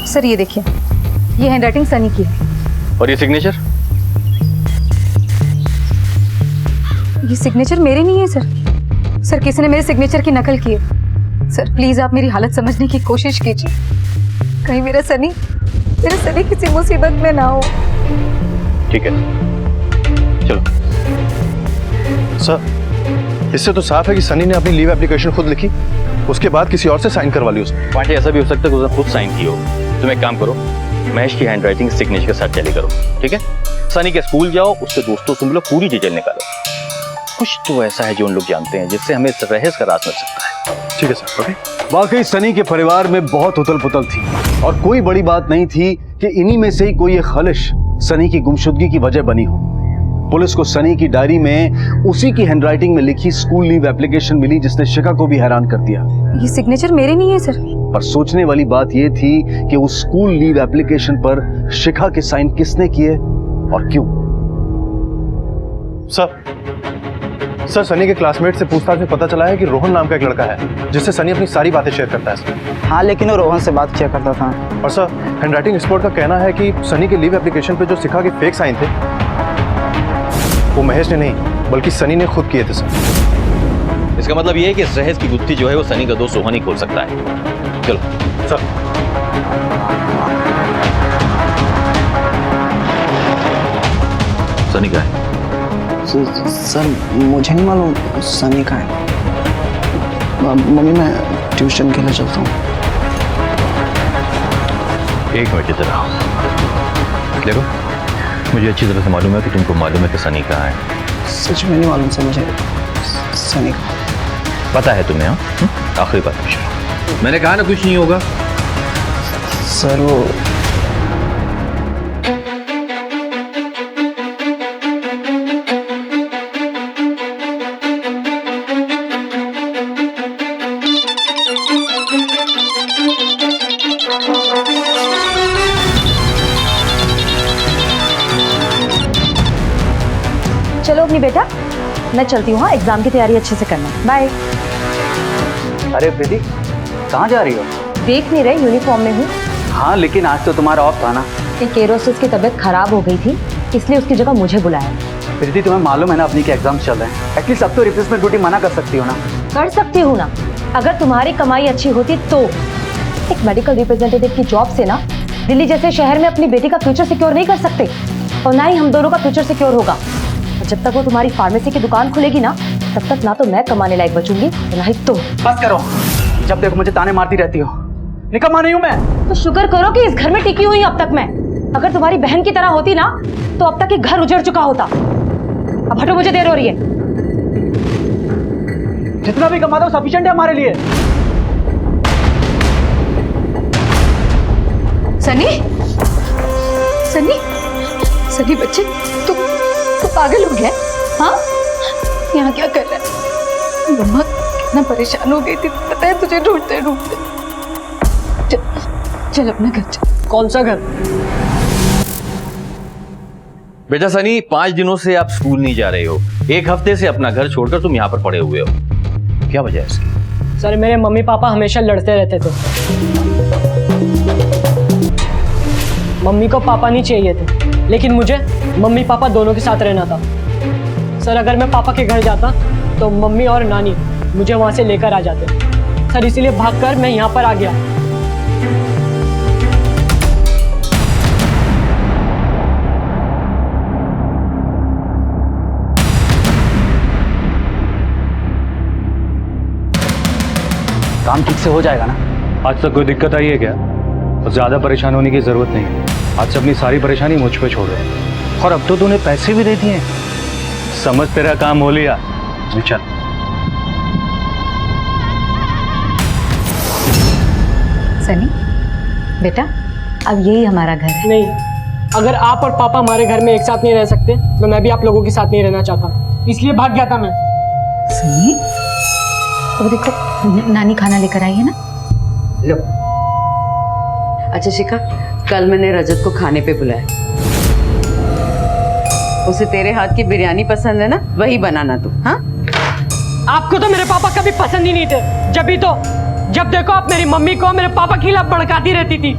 सर ये देखिए, ये हैंडराइटिंग सनी की है। और ये सिग्नेचर? ये सिग्नेचर मेरे नहीं है सर। सर किसी ने मेरे सिग्नेचर की नकल की है। सर प्लीज आप मेरी हालत समझने की कोशिश कीजिए, कहीं मेरा सनी किसी मुसीबत में ना हो। ठीक है चलो। सर इससे तो साफ है कि सनी ने अपनी लीव एप्लीकेशन खुद लिखी, उसके बाद किसी और से साइन करवा ली उसने। पांडे ऐसा भी हो सकता है कि उसने खुद साइन की हो। तुम एक काम करो, महेश की हैंडराइटिंग सिग्नेचर के साथ टैली करो, ठीक है? सनी के स्कूल जाओ, उसके दोस्तों से मिलो, पूरी डिटेल निकालो। कुछ तो ऐसा है जो उन लोग जानते हैं जिससे हमें रहस्य का राज मिल सकता है। ठीक है सर। ओके। वाकई सनी के परिवार में बहुत उथल पुथल थी और कोई बड़ी बात नहीं थी कि इन्हीं में से ही कोई एक खलिश सनी की गुमशुदगी की वजह बनी हो। पुलिस को सनी की डायरी में उसी की हैंडराइटिंग में लिखी स्कूल लीव एप्लीकेशन मिली, जिसने शिखा को भी हैरान कर दिया। ये सिग्नेचर मेरे नहीं है सर। पर सोचने वाली बात यह थी कि उस स्कूल लीव एप्लीकेशन पर शिखा के साइन किसने किए और क्यों। सर सनी के क्लासमेट से पूछताछ में पता चला है कि रोहन नाम का एक लड़का है जिससे सनी अपनी सारी बातें शेयर करता है। हाँ लेकिन वो रोहन से बात किया करता था। और सर हैंडराइटिंग एक्सपर्ट का कहना है कि सनी के लीव एप्लीकेशन पे जो शिखा के फेक साइन थे वो महेश ने नहीं बल्कि सनी ने खुद किए थे सर। इसका मतलब ये है कि इस रहस्य की गुत्थी जो है वो सनी का दोस्त रोहन ही खोल सकता है। चलो सर। सनी का है? सर मुझे नहीं मालूम सनी का है। मम्मी मैं ट्यूशन के लिए चलता हूँ। एक मिनट इधर आओ। देखो मुझे अच्छी तरह से मालूम है कि तुमको मालूम है कि सनी कहाँ है। सच में नहीं मालूम सर मुझे सनी का। पता है तुम्हें? हाँ आखिरी बात पूछो। मैंने कहा ना कुछ नहीं होगा। सर वो चलो अपनी बेटा, मैं चलती हूँ। हाँ एग्जाम की तैयारी अच्छे से करना। बाय। अरे प्रीति कहाँ जा रही हो? देख नहीं रहे यूनिफॉर्म में हूँ। हाँ लेकिन आज तो तुम्हारा ऑफ था ना। केरोसिस की तबीयत खराब हो गई थी, इसलिए उसकी जगह मुझे बुलाया। प्रीति तुम्हें मालूम है ना अपनी के एग्जाम्स चल रहे हैं, एटलीस्ट अब तो रिप्लेसमेंट ड्यूटी मना कर सकती हो ना। कर सकती हूँ ना, अगर तुम्हारी कमाई अच्छी होती तो। एक मेडिकल रिप्रेजेंटेटिव की जॉब से ना दिल्ली जैसे शहर में अपनी बेटी का फ्यूचर सिक्योर नहीं कर सकते, और ना ही हम दोनों का फ्यूचर सिक्योर होगा। जब तक वो तुम्हारी फार्मेसी की दुकान खुलेगी ना, तब तक ना तो मैं कमाने लायक बचूंगी, ना ही तुम। बस करो, जब देखो मुझे ताने मारती रहती हो। निकम्मा नहीं हूं मैं। तो शुक्र करो कि इस घर में टिकी हुई अब तक मैं। अगर तुम्हारी बहन की तरह होती ना तो अब तक ये घर उजड़ चुका होता। अब हटो, मुझे देर हो रही है। जितना भी कमा दो सफिशिएंट है हमारे लिए। सनी सनी सनी बच्चे तो पागल हो गया? हाँ यहाँ क्या कर रहा है? मम्मा इतना परेशान हो गई थी, पता है तुझे ढूंढते ढूंढते। चल अपना घर चल। कौन सा घर? बेटा सनी, 5 दिनों से आप स्कूल नहीं जा रहे हो। 1 हफ्ते से अपना घर छोड़कर तुम यहाँ पर पड़े हुए हो, क्या वजह है इसकी? सर मेरे मम्मी पापा हमेशा लड़ते रहते थे। मम्मी को पापा नहीं चाहिए थे, लेकिन मुझे मम्मी पापा दोनों के साथ रहना था। सर अगर मैं पापा के घर जाता तो मम्मी और नानी मुझे वहां से लेकर आ जाते। सर इसीलिए भागकर मैं यहाँ पर आ गया। काम ठीक से हो जाएगा ना? आज तक कोई दिक्कत आई है क्या? और ज्यादा परेशान होने की जरूरत नहीं है। आज से अपनी सारी परेशानी मुझ पे छोड़ दे। और अब तो तूने पैसे भी दे दिए, समझ तेरा काम हो लिया। चल। सनी बेटा, अब यही हमारा घर है। नहीं, अगर आप और पापा हमारे घर में एक साथ नहीं रह सकते तो मैं भी आप लोगों के साथ नहीं रहना चाहता, इसलिए भाग गया था मैं। सनी, वो देखो नानी खाना लेकर आई है ना। लो। अच्छा शिखा, कल मैंने रजत को खाने पे बुलाया। उसे तेरे हाथ की बिरयानी पसंद है ना, वही बनाना तू। हाँ, आपको तो मेरे पापा कभी पसंद ही नहीं थे। जब देखो आप मेरी मम्मी को मेरे पापा के खिलाफ भड़काती रहती थी।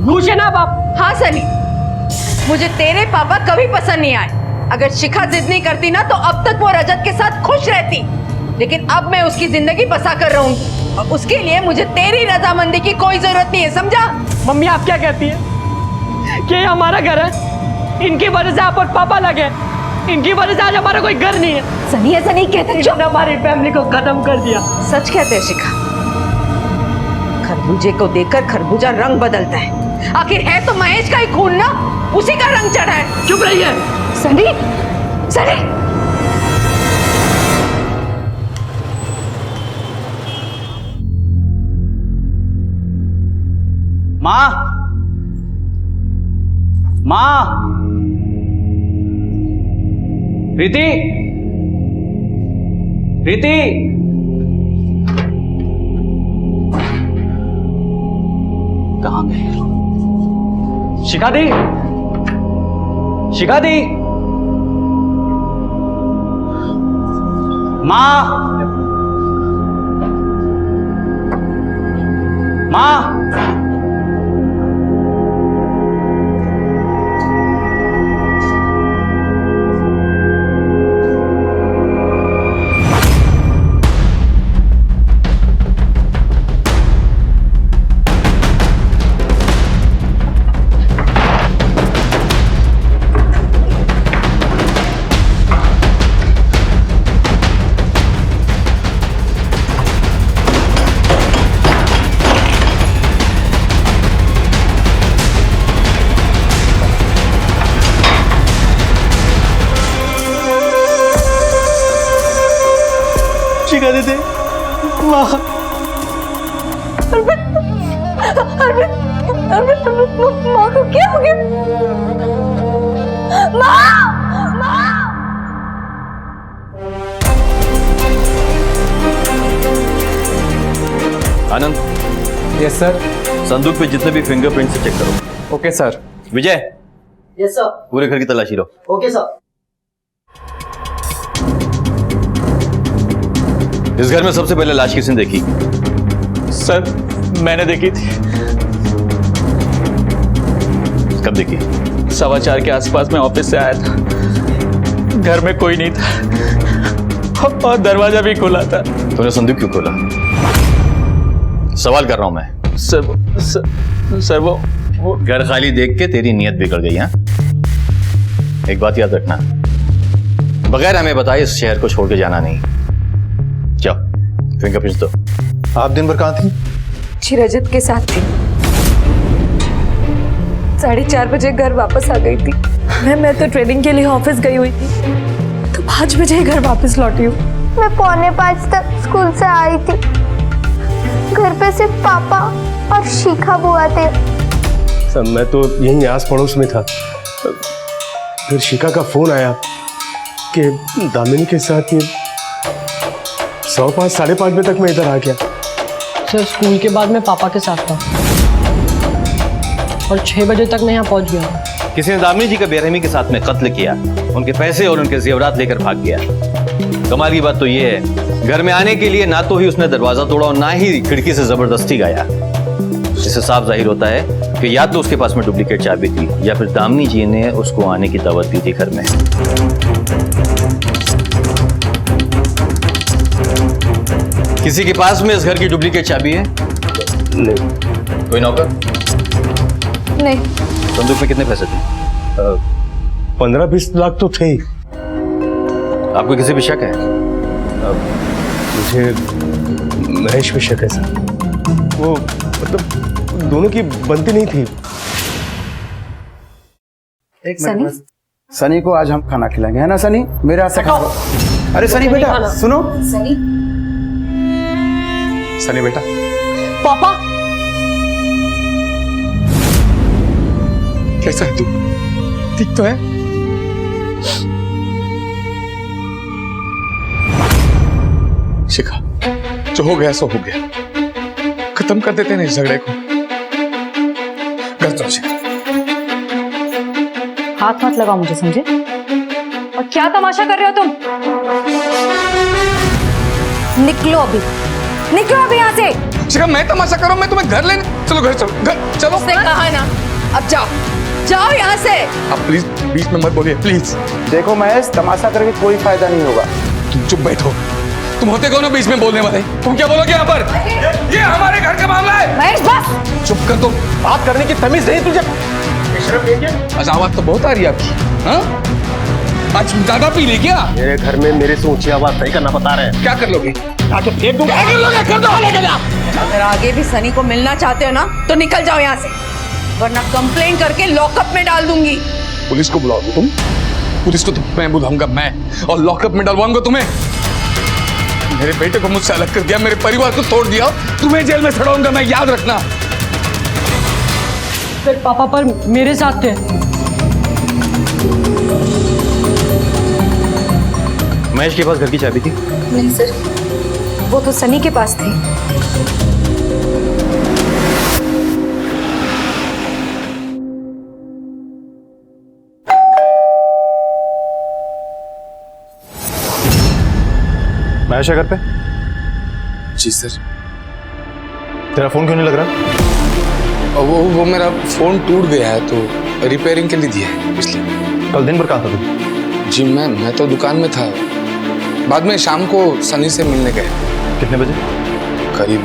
खुश है ना आप? हाँ सनी, मुझे तेरे पापा कभी पसंद नहीं आए। अगर शिखा जिद नहीं करती ना तो अब तक वो रजत के साथ खुश रहती, लेकिन अब मैं उसकी जिंदगी बसा कर रहूंगी और उसके लिए मुझे तेरी रजामंदी की कोई जरूरत नहीं है, समझा? मम्मी आप क्या कहती है कि ये हमारा घर है? इनकी वजह से आप और पापा लगे, इनकी वजह से आज हमारा कोई घर नहीं है। सनी ऐसा नहीं कहते। इन्होंने हमारी फैमिली को खत्म कर दिया। सच कहते हैं शिखा, खरबूजे को देखकर खरबूजा रंग बदलता है। आखिर है तो महेश का ही खून ना, उसी का रंग चढ़ा है। चुप रहिए। सनी, सनी। माँ, माँ, प्रीति, प्रीति, कहाँ गए? शिखा दी, शिखा दी, माँ, माँ। शिखा दीदी, माँ। माँ को क्या हो गया? माँ! आनंद। Yes sir. संदूक पे जितने भी फिंगरप्रिंट से चेक करो। Okay sir. Vijay. Yes sir. पूरे घर की तलाशी लो। Okay sir. इस घर में सबसे पहले लाश किसने देखी? सर मैंने देखी थी। कब देखी? 4:15 के आसपास मैं ऑफिस से आया था, घर में कोई नहीं था और दरवाजा भी खुला था। तूने संदूक क्यों खोला? सवाल कर रहा हूं मैं। सर वो घर खाली देख के तेरी नीयत बिगड़ गई। हाँ, एक बात याद रखना, बगैर हमें बताए इस शहर को छोड़ के जाना नहीं। जाओ, फिंगरप्रिंट्स दो। आप दिन भर कहाँ थी? जी रजत के साथ थी। 4:30 बजे घर वापस आ गई थी। मैं तो ट्रेनिंग के लिए ऑफिस गई हुई थी, तो 5 बजे घर वापस लौटी हूँ। मैं 4:45 तक स्कूल से आई थी। घर पे सिर्फ पापा और शिखा बुआ थे। सब मैं तो यहीं आस पड़ोस में था। फिर शिखा का फोन आया कि दामिनी के साथ ये 5:15 5:30 बजे तक मैं इधर आ गया। सर स्कूल के बाद मैं पापा के साथ था और 6 बजे तक मैं यहाँ पहुँच गया। किसी ने दामिनी जी का बेरहमी के साथ में कत्ल किया, उनके पैसे और उनके जेवरात लेकर भाग गया। कमाल की बात तो ये है, घर में आने के लिए ना तो ही उसने दरवाजा तोड़ा और ना ही खिड़की से जबरदस्ती गाया। इससे साफ जाहिर होता है कि या तो उसके पास में डुप्लीकेट चाबी थी या फिर दामिनी जी ने उसको आने की दावत दी थी घर में। किसी के पास में इस घर की डुप्लीकेट चाबी है? नहीं। कोई नौकर? नहीं। संदूक में कितने पैसे थे? 15-20 लाख तो थे ही। आपको किसी पे शक है? मुझे महेश पे शक है सर। वो मतलब दोनों की बनती नहीं थी। एक मिनट, सनी को आज हम खाना खिलाएंगे, है ना सनी? मेरे हाथ से खाओ। अरे सनी बेटा सुनो। सनी बेटा। पापा कैसा है तू? ठीक तो है? शिखा, जो हो गया सो हो गया, खत्म कर देते हैं इस झगड़े को। घर चलो शिखा। हाथ मत लगाओ मुझे, समझे? और क्या तमाशा कर रहे हो तुम? निकलो अभी, निकलो अभी यहाँ से। शिखा मैं तमाशा करूं? मैं तुम्हें घर लेने चलो, घर चलो, घर चलो। उसने कहा ना, अब जाओ, जाओ यहाँ से। आप प्लीज बीच में मत बोलिए प्लीज। देखो महेश, तमाशा करके कोई फायदा नहीं होगा। तुम चुप बैठो। तुम होते कौन हो बीच में बोलने वाले? तुम क्या बोलोगे यहाँ पर? ये हमारे घर का मामला है। महेश बस चुप कर, तुम बात करने की तमीज नहीं तुझे? अच्छा आवाज तो बहुत आ रही है आपकी। हाँ? आज ज्यादा पी ली क्या? मेरे घर में मेरे से ऊंची आवाज नहीं करना बता रहे हैं। क्या कर लोगे? आके फेंक दूंगा। क्या कर लोगे? कर दो, लेके जा। अगर आगे भी सनी को मिलना चाहते हो ना तो निकल जाओ यहाँ से, वरना कंप्लेंट करके लॉकअप में डाल दूंगी। पुलिस को बुलाओगे तुम? पुलिस को तो मैं बुलाऊंगा, मैं, और लॉकअप में डलवाऊंगा तुम्हें। मेरे बेटे को मुझसे अलग कर दिया, मेरे परिवार को तोड़ दिया, तुम्हें जेल में सड़ाऊंगा मैं, याद रखना। फिर पापा पर मेरे साथ थे। महेश के पास घर की चाबी थी? नहीं सर, वो तो सनी के पास थी। महेश है घर पे? जी सर। तेरा फोन क्यों नहीं लग रहा? वो मेरा फोन टूट गया है तो रिपेयरिंग के लिए दिया है इसलिए। कल दिन भर कहाँ था तू? जी मैं तो दुकान में था, बाद में शाम को सनी से मिलने गए। कितने बजे? करीब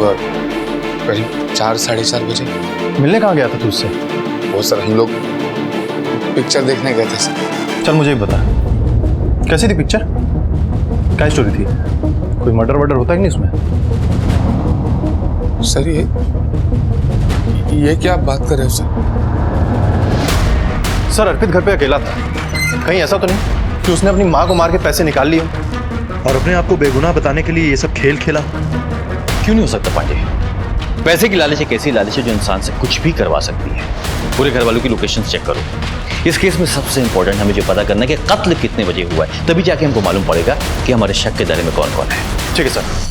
4 साढ़े 4 बजे। मिलने कहाँ गया था तू उससे? वो सर हम लोग पिक्चर देखने गए थे सर। चल मुझे भी बता, कैसी थी पिक्चर? क्या स्टोरी थी? कोई मर्डर वर्डर होता है कि नहीं उसमें? सर ये क्या बात कर रहे हो सर? सर अर्पित घर पे अकेला था, कहीं ऐसा तो नहीं कि उसने अपनी माँ को मार के पैसे निकाल लिए और अपने आप को बेगुनाह बताने के लिए ये सब खेल खेला? क्यों नहीं हो सकता पांडे? पैसे की लालच एक ऐसी लालच है जो इंसान से कुछ भी करवा सकती है। पूरे घर वालों की लोकेशन चेक करो। इस केस में सबसे इंपॉर्टेंट हमें जो पता करना है कि कत्ल कितने बजे हुआ है, तभी जाके हमको मालूम पड़ेगा कि हमारे शक के दायरे में कौन कौन है। ठीक है सर।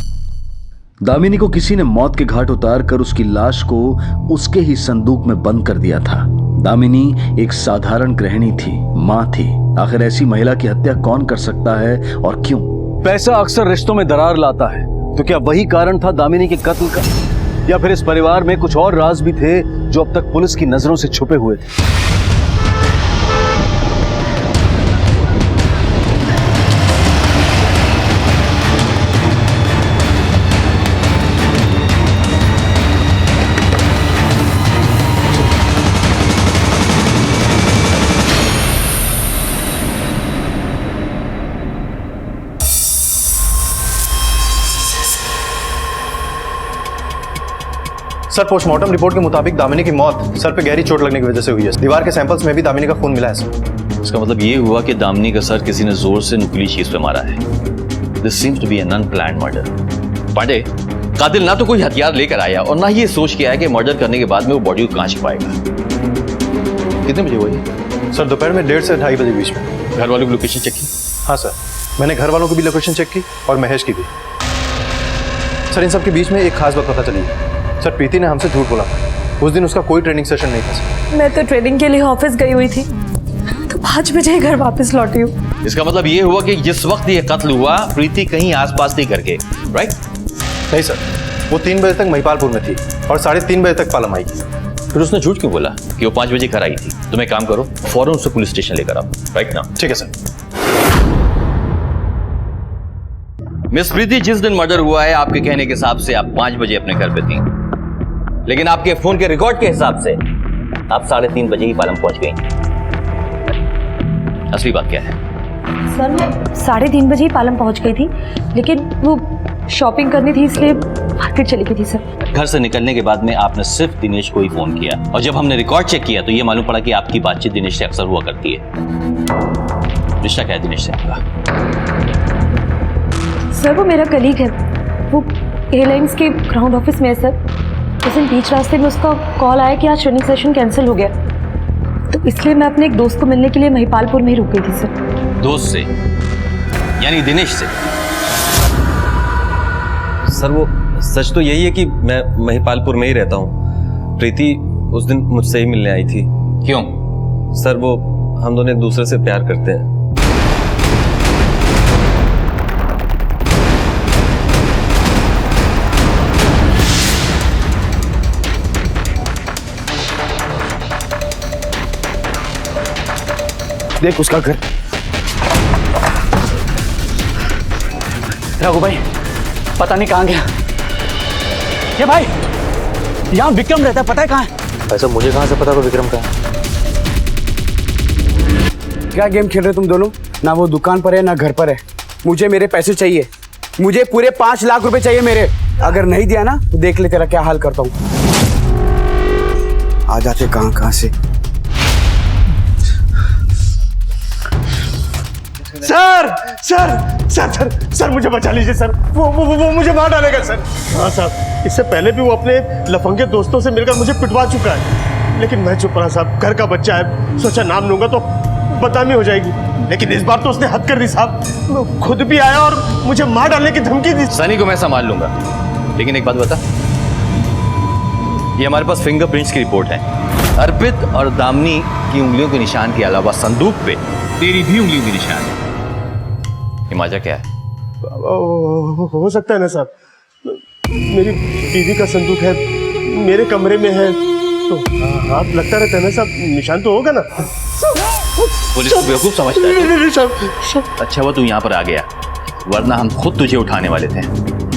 दामिनी को किसी ने मौत के घाट उतार कर उसकी लाश को उसके ही संदूक में बंद कर दिया था। दामिनी एक साधारण गृहिणी थी, मां थी। आखिर ऐसी महिला की हत्या कौन कर सकता है और क्यों? पैसा अक्सर रिश्तों में दरार लाता है, तो क्या वही कारण था दामिनी के कत्ल का, या फिर इस परिवार में कुछ और राज भी थे जो अब तक पुलिस की नजरों से छुपे हुए थे? सर पोस्टमार्टम रिपोर्ट के मुताबिक दामिनी की मौत सर पे गहरी चोट लगने की वजह से हुई है। दीवार के सैंपल्स में भी दामिनी का खून मिला है सर। इसका मतलब ये हुआ कि दामिनी का सर किसी ने जोर से नुकीली चीज पे मारा है। This seems to be an unplanned murder. Pandey, कातिल ना तो कोई हथियार लेकर आया और ना ही ये सोच के आया कि मर्डर करने के बाद में वो बॉडी को कहां छिपाएगा। कितने बजे हुआ ये? सर दोपहर में 1:30 से 2:30 बजे बीच में। घर वालों की लोकेशन चेक की? हाँ सर, मैंने घर वालों की भी लोकेशन चेक की और महेश की भी। सर इन सब के बीच में एक खास बात पता चली है। सर प्रीति ने हमसे झूठ बोला, उस दिन उसका कोई ट्रेनिंग सेशन नहीं था सर। मैं तो ट्रेनिंग के लिए ऑफिस गई हुई थी, तो 5 बजे घर वापस लौटी हूँ। इसका मतलब ये हुआ कि जिस वक्त ये कत्ल हुआ प्रीति कहीं आसपास थी घर के, राइट? नहीं सर, वो 3 बजे तक महिपालपुर में थी और 3:30 बजे तक पालम आई। फिर उसने झूठ क्यों बोला कि वो 5 बजे घर आई थी? तुम एक काम करो, फौरन उसे पुलिस स्टेशन लेकर आओ, राइट ना? ठीक है सर। मिस प्रीति, जिस दिन मर्डर हुआ है आपके कहने के हिसाब से आप 5 बजे अपने घर पे थी, लेकिन आपके फोन के रिकॉर्ड के हिसाब से आप 3:30 बजे ही पालम पहुंच गई। असली बात क्या है? सर मैं 3:30 बजे ही पालम पहुंच गई थी, लेकिन वो शॉपिंग करनी थी इसलिए मार्केट चली गई थी सर। घर से निकलने के बाद में आपने सिर्फ दिनेश को ही फोन किया, और जब हमने रिकॉर्ड चेक किया तो ये मालूम पड़ा कि आपकी बातचीत दिनेश से अक्सर हुआ करती है। रिश्ता क्या है दिनेश से आपका? सर वो मेरा कलीग है, वो एयरलाइंस के ग्राउंड ऑफिस में है सर। उस दिन बीच रास्ते में उसका कॉल आया कि आज ट्रेनिंग सेशन कैंसिल हो गया, तो इसलिए मैं अपने एक दोस्त को मिलने के लिए महिपालपुर में ही रुक गई थी सर। दोस्त से? यानी दिनेश से? सर वो सच तो यही है कि मैं महिपालपुर में ही रहता हूँ। प्रीति उस दिन मुझसे ही मिलने आई थी। क्यों? सर वो हम दोनों एक दूसरे से प्यार करते हैं। देख उसका घर। रघु भाई पता नहीं कहाँ गया। ये भाई यहाँ विक्रम रहता है, पता है कहाँ है? ऐसा मुझे कहाँ से पता था विक्रम कहाँ है? क्या गेम खेल रहे तुम दोनों? ना वो दुकान पर है ना घर पर है। मुझे मेरे पैसे चाहिए, मुझे पूरे 5 लाख रुपए चाहिए मेरे। अगर नहीं दिया ना तो देख ले तेरा क्या हाल करता हूँ। आ जाते कहाँ से। Sir sir sir sir sir मुझे बचा लीजिए सर, वो मुझे मार डालेगा सर। हाँ साहब, इससे पहले भी वो अपने लफंगे दोस्तों से मिलकर मुझे पिटवा चुका है, लेकिन मैं चुप रहा साहब। घर का बच्चा है, सोचा नाम लूंगा तो बदनामी हो जाएगी, लेकिन इस बार तो उसने हद कर दी साहब। खुद भी आया और मुझे मार डालने की धमकी दी। सनी को मैं संभाल लूंगा, लेकिन एक बात बता, ये हमारे पास फिंगरप्रिंट्स की रिपोर्ट है। अर्पित और दामिनी की उंगलियों के निशान के अलावा संदूक पे तेरी भी उंगलियों के निशान है। हिमाचा क्या है? हो सकता है ना साहब, मेरी बीवी का संदूक है, मेरे कमरे में है, तो हाथ लगता रहता है ना साहब, निशान तो होगा ना। पुलिस को बेवकूफ समझता है? अच्छा हुआ तू यहाँ पर आ गया, वरना हम खुद तुझे उठाने वाले थे।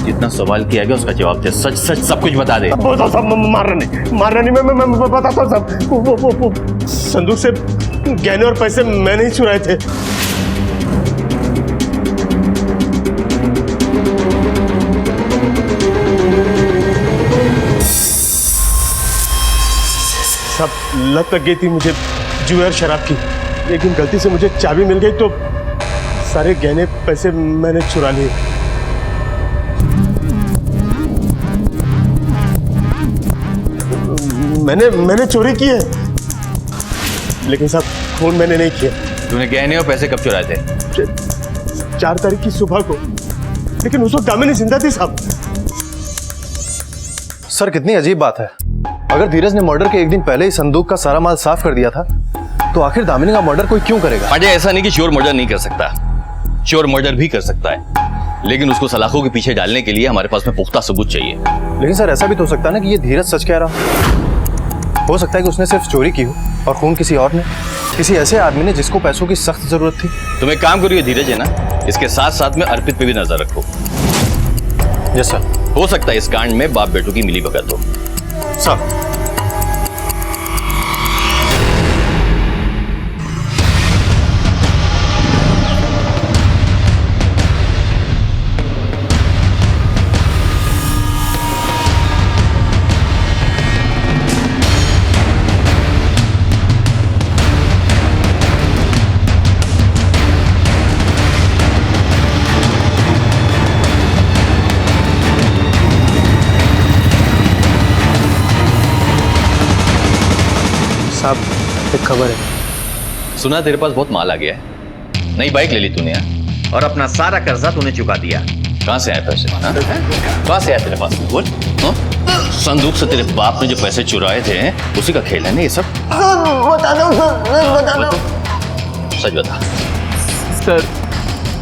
जितना सवाल किया गया उसका जवाब दे, सच सच सब कुछ बता दे। मारना नहीं, मैं बताता हूँ साहब। वो संदूक से गहने और पैसे मैंने ही चुराए थे। सब लत लग गई थी मुझे जुए और शराब की, लेकिन गलती से मुझे चाबी मिल गई तो सारे गहने पैसे मैंने चुरा लिए। मैंने चोरी की है, लेकिन साहब खून मैंने नहीं किया। तूने गहने और पैसे कब चुराए थे? 4 तारीख की सुबह को, लेकिन उस वक्त दामिनी जिंदा थी साहब। सर कितनी अजीब बात है, अगर धीरज ने मर्डर के एक दिन पहले ही संदूक का सारा माल साफ कर दिया था, तो आखिर दामिनी का मर्डर कोई क्यों करेगा? अजय, ऐसा नहीं कि चोर मर्डर नहीं कर सकता, चोर मर्डर भी कर सकता है, लेकिन उसको सलाखों के पीछे डालने के लिए हमारे पास में पुख्ता सबूत चाहिए। लेकिन सर ऐसा भी तो हो सकता है ना कि ये धीरज सच कह रहा हो सकता है कि उसने सिर्फ चोरी की हो और खून किसी और ने, किसी ऐसे आदमी ने जिसको पैसों की सख्त जरूरत थी। तुम एक काम करो, ये धीरज है ना, इसके साथ साथ में अर्पित पे भी नजर रखो। Yes sir. हो सकता है इस कांड में बाप बेटों की मिली भगत हो। सर साहब एक खबर है। सुना तेरे पास बहुत माल आ गया है, नई बाइक ले ली तूने यार, और अपना सारा कर्जा तूने चुका दिया। कहाँ से आए पैसे? हाँ? कहाँ से आए तेरे पास? बोल। हाँ? संदूक से तेरे बाप ने जो पैसे चुराए थे उसी का खेल है ना ये सब? बता दो सर, बता दो। सच बता। सर,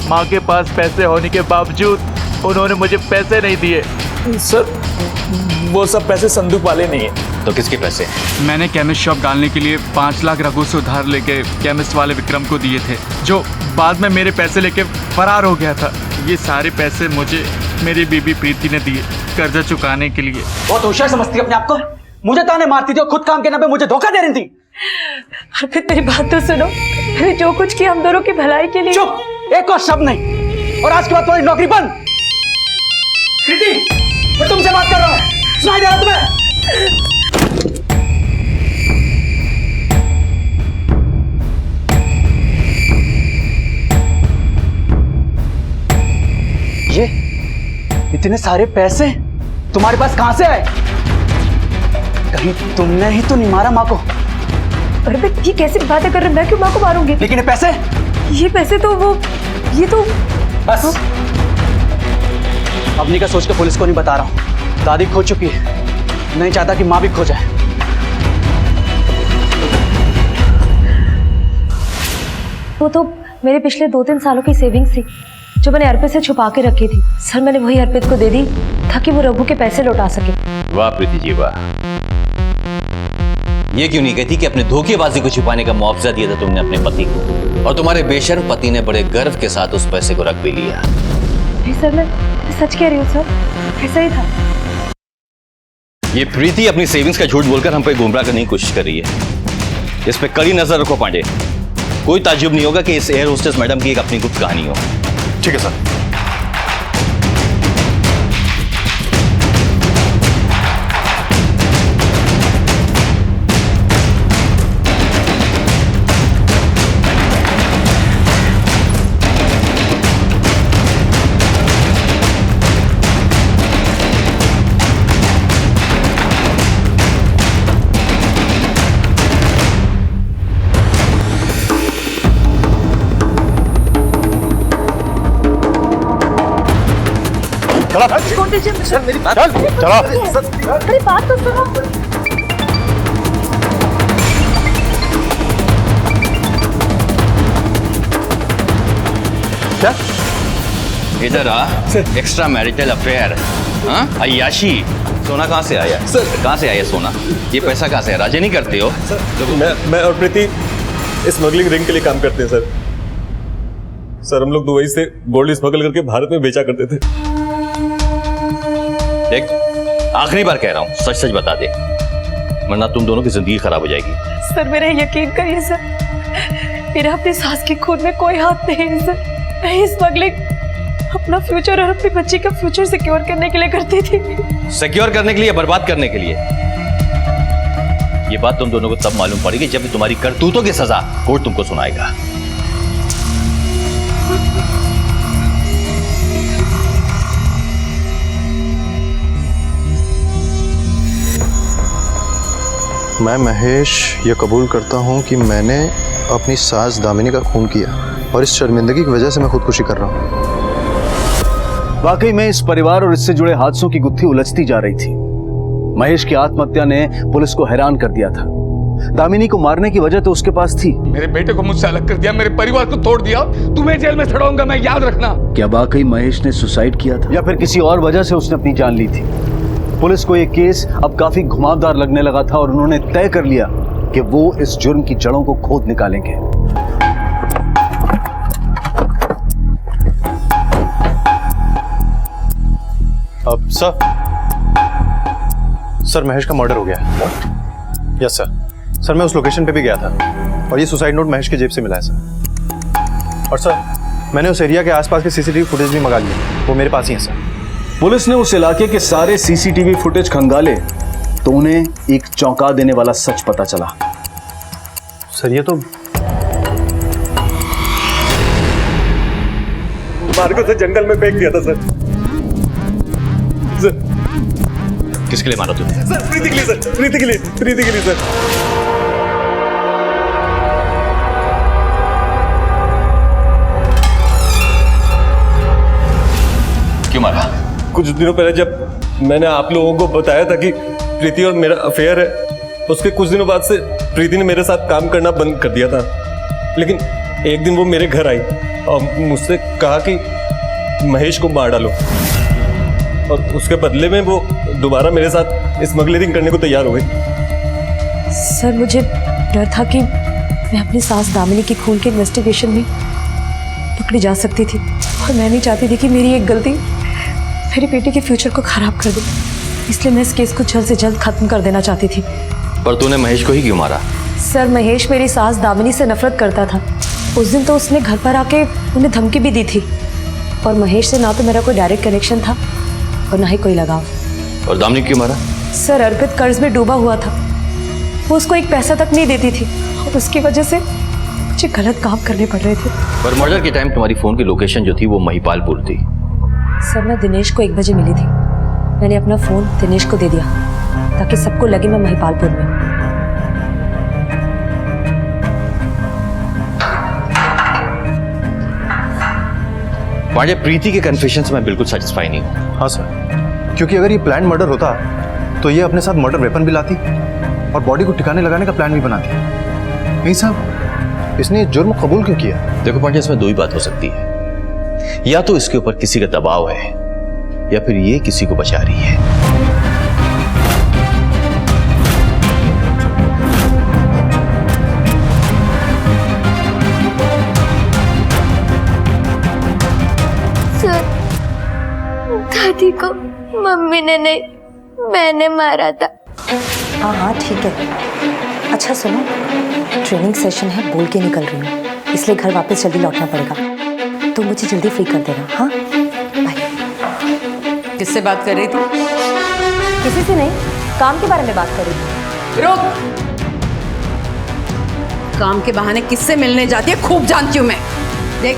माँ के पास पैसे होने के बावजूद उन्होंने मुझे पैसे नहीं दिए। सर वो सब पैसे संदूक वाले नहीं है। तो किसके पैसे? मैंने केमिस्ट शॉप डालने के लिए 5 लाख रघु से उधार लेके केमिस्ट वाले विक्रम को दिए थे, जो बाद में मेरे पैसे लेके फरार हो गया था। ये सारे पैसे मुझे मेरी बीबी प्रीति ने दिए कर्जा चुकाने के लिए। बहुत होशियार समझती अपने आप को। मुझे ताने मारती थी और खुद काम के नाम पे मुझे धोखा दे रही थी। अर्पित मेरी बात तो सुनो, मैंने जो कुछ किया हम दोनों की भलाई के लिए। चुप, एक और शब्द नहीं, और आज के बाद तुम्हारी नौकरी बंद। प्रीति, मैं तुमसे बात कर रहा हूँ, सुनाई दे रहा तुम्हें? ये इतने सारे पैसे तुम्हारे पास कहां से आए? कहीं तुमने ही तो नहीं मारा माँ को? अरे ये कैसी बातें कर रहे हैं? मैं क्यों माँ को मारूंगी? लेकिन ये पैसे तो वो ये तो बस अपनी का सोच के पुलिस को नहीं बता रहा हूँ। दादी खो चुकी है, नहीं चाहता कि माँ भी खो जाए। वो तो मेरे पिछले 2-3 सालों की सेविंग्स थी जो मैंने अर्पित से छुपा के रखी थी। सर मैंने वही अर्पित को दे दी ताकि वो रघु के पैसे लौटा सके। वाह प्रीति जी वाह। ये क्यों नहीं कहती कि अपने धोखेबाजी को छुपाने का मुआवजा दिया था तुमने अपने पति को, और तुम्हारे बेशर्म पति ने बड़े गर्व के साथ उस पैसे को रख भी लिया। नहीं सर, मैं सच कह रही हूँ सर, ऐसा ही था। ये प्रीति अपनी सेविंग्स का झूठ बोलकर हम पे गुमराह करने की कोशिश कर रही है। इस पे कड़ी नजर रखो पांडे। कोई ताज्जुब नहीं होगा कि इस एयर होस्टेस मैडम की एक अपनी गुप्त कहानी हो। ठीक है सर। छोड़ दीजिए सर, मेरी बात चलो मेरी बात तो सुनो। क्या इधर आ? एक्स्ट्रा मैरिटल अफेयर, हाँ अय्याशी। सोना कहाँ से आया? सर कहाँ से आया सोना? ये पैसा कहाँ से है? राजे नहीं करते हो? मैं और प्रीति स्मगलिंग रिंग के लिए काम करते हैं सर। सर हम लोग दुबई से गोल्ड स्मगल करके भारत में बेचा करते थे। देख आखिरी बार कह रहा हूँ, सच सच बता दे, वरना तुम दोनों की जिंदगी खराब हो जाएगी। सर मेरा यकीन करिए सर, मेरा अपनी सास की खून में कोई हाथ नहीं है सर। मैं स्मगलिंग अपना फ्यूचर और अपनी बच्ची का फ्यूचर सिक्योर करने के लिए करती थी। सिक्योर करने के लिए, बर्बाद करने के लिए? ये बात तुम दोनों को तब मालूम पड़ेगी जब तुम्हारी करतूतों की सजा कोर्ट तुमको सुनाएगा। मैं महेश ये कबूल करता हूँ कि मैंने अपनी सास दामिनी का खून किया, और इस शर्मिंदगी की वजह से मैं खुदकुशी कर रहा हूँ। वाकई में इस परिवार और इससे जुड़े हादसों की गुत्थी उलझती जा रही थी। महेश की आत्महत्या ने पुलिस को हैरान कर दिया था। दामिनी को मारने की वजह तो उसके पास थी। मेरे बेटे को मुझसे अलग कर दिया, मेरे परिवार को तोड़ दिया, तुम्हें जेल में सड़ाऊंगा मैं, याद रखना। क्या वाकई महेश ने सुसाइड किया था, या फिर किसी और वजह से उसने अपनी जान ली थी? पुलिस को यह केस अब काफी घुमावदार लगने लगा था और उन्होंने तय कर लिया कि वो इस जुर्म की जड़ों को खोद निकालेंगे। अब सर महेश का मर्डर हो गया। यस सर मैं उस लोकेशन पे भी गया था और ये सुसाइड नोट महेश की जेब से मिला है सर। और सर मैंने उस एरिया के आसपास के सीसीटीवी फुटेज भी मंगा लिए, वो मेरे पास ही है सर। पुलिस ने उस इलाके के सारे सीसीटीवी फुटेज खंगाले तो उन्हें एक चौंका देने वाला सच पता चला। सर ये तो मार्को से जंगल में फेंक दिया था सर। किसके लिए मारा तुमने? सर प्रीति के लिए सर, प्रीति के लिए, प्रीति के लिए सर। कुछ दिनों पहले जब मैंने आप लोगों को बताया था कि प्रीति और मेरा अफेयर है, उसके कुछ दिनों बाद से प्रीति ने मेरे साथ काम करना बंद कर दिया था। लेकिन एक दिन वो मेरे घर आई और मुझसे कहा कि महेश को मार डालो, और उसके बदले में वो दोबारा मेरे साथ स्मगलिंग करने को तैयार हो गई। सर मुझे डर था कि मैं अपनी सास दामिनी की खून के इन्वेस्टिगेशन में पकड़ी जा सकती थी, और मैं नहीं चाहती थी कि मेरी एक गलती मेरी बेटी के फ्यूचर को खराब कर दे। इसलिए मैं इस केस को जल्द से जल्द खत्म कर देना चाहती थी। पर तूने महेश को ही क्यों मारा? सर महेश मेरी सास दामिनी से नफरत करता था। उस दिन तो उसने घर पर आके उन्हें धमकी भी दी थी, और महेश से ना तो मेरा कोई डायरेक्ट कनेक्शन था और ना ही कोई लगाव। और दामिनी क्यों मारा? सर अर्पित कर्ज में डूबा हुआ था, वो उसको एक पैसा तक नहीं देती थी, और उसकी वजह से मुझे गलत काम करने पड़ रहे थे। पर मर्डर के टाइम तुम्हारी फोन की लोकेशन जो थी वो महिपालपुर थी। सर मैं दिनेश को 1 बजे मिली थी। मैंने अपना फोन दिनेश को दे दिया ताकि सबको लगे मैं महिपालपुर में। पांडे, प्रीति के कन्फेशन से मैं बिल्कुल सेटिस्फाई नहीं हूँ। हाँ सर, क्योंकि अगर ये प्लान मर्डर होता तो ये अपने साथ मर्डर वेपन भी लाती और बॉडी को ठिकाने लगाने का प्लान भी बनाती। नहीं साहब, इसने जुर्म कबूल क्यों किया? देखो पांडे, इसमें 2 ही बात हो सकती है, या तो इसके ऊपर किसी का दबाव है या फिर ये किसी को बचा रही है। सर, दादी को मम्मी ने नहीं, मैंने मारा था। हाँ हाँ ठीक है। अच्छा सुनो, ट्रेनिंग सेशन है, बोल के निकल रही हूँ, इसलिए घर वापस जल्दी लौटना पड़ेगा। तो मुझे जल्दी फ्री कर देना। हाँ बाय। किससे बात कर रही थी? किसी से नहीं, काम के बारे में बात कर रही थी। रुक, काम के बहाने किससे मिलने जाती है खूब जानती हूँ मैं। देख,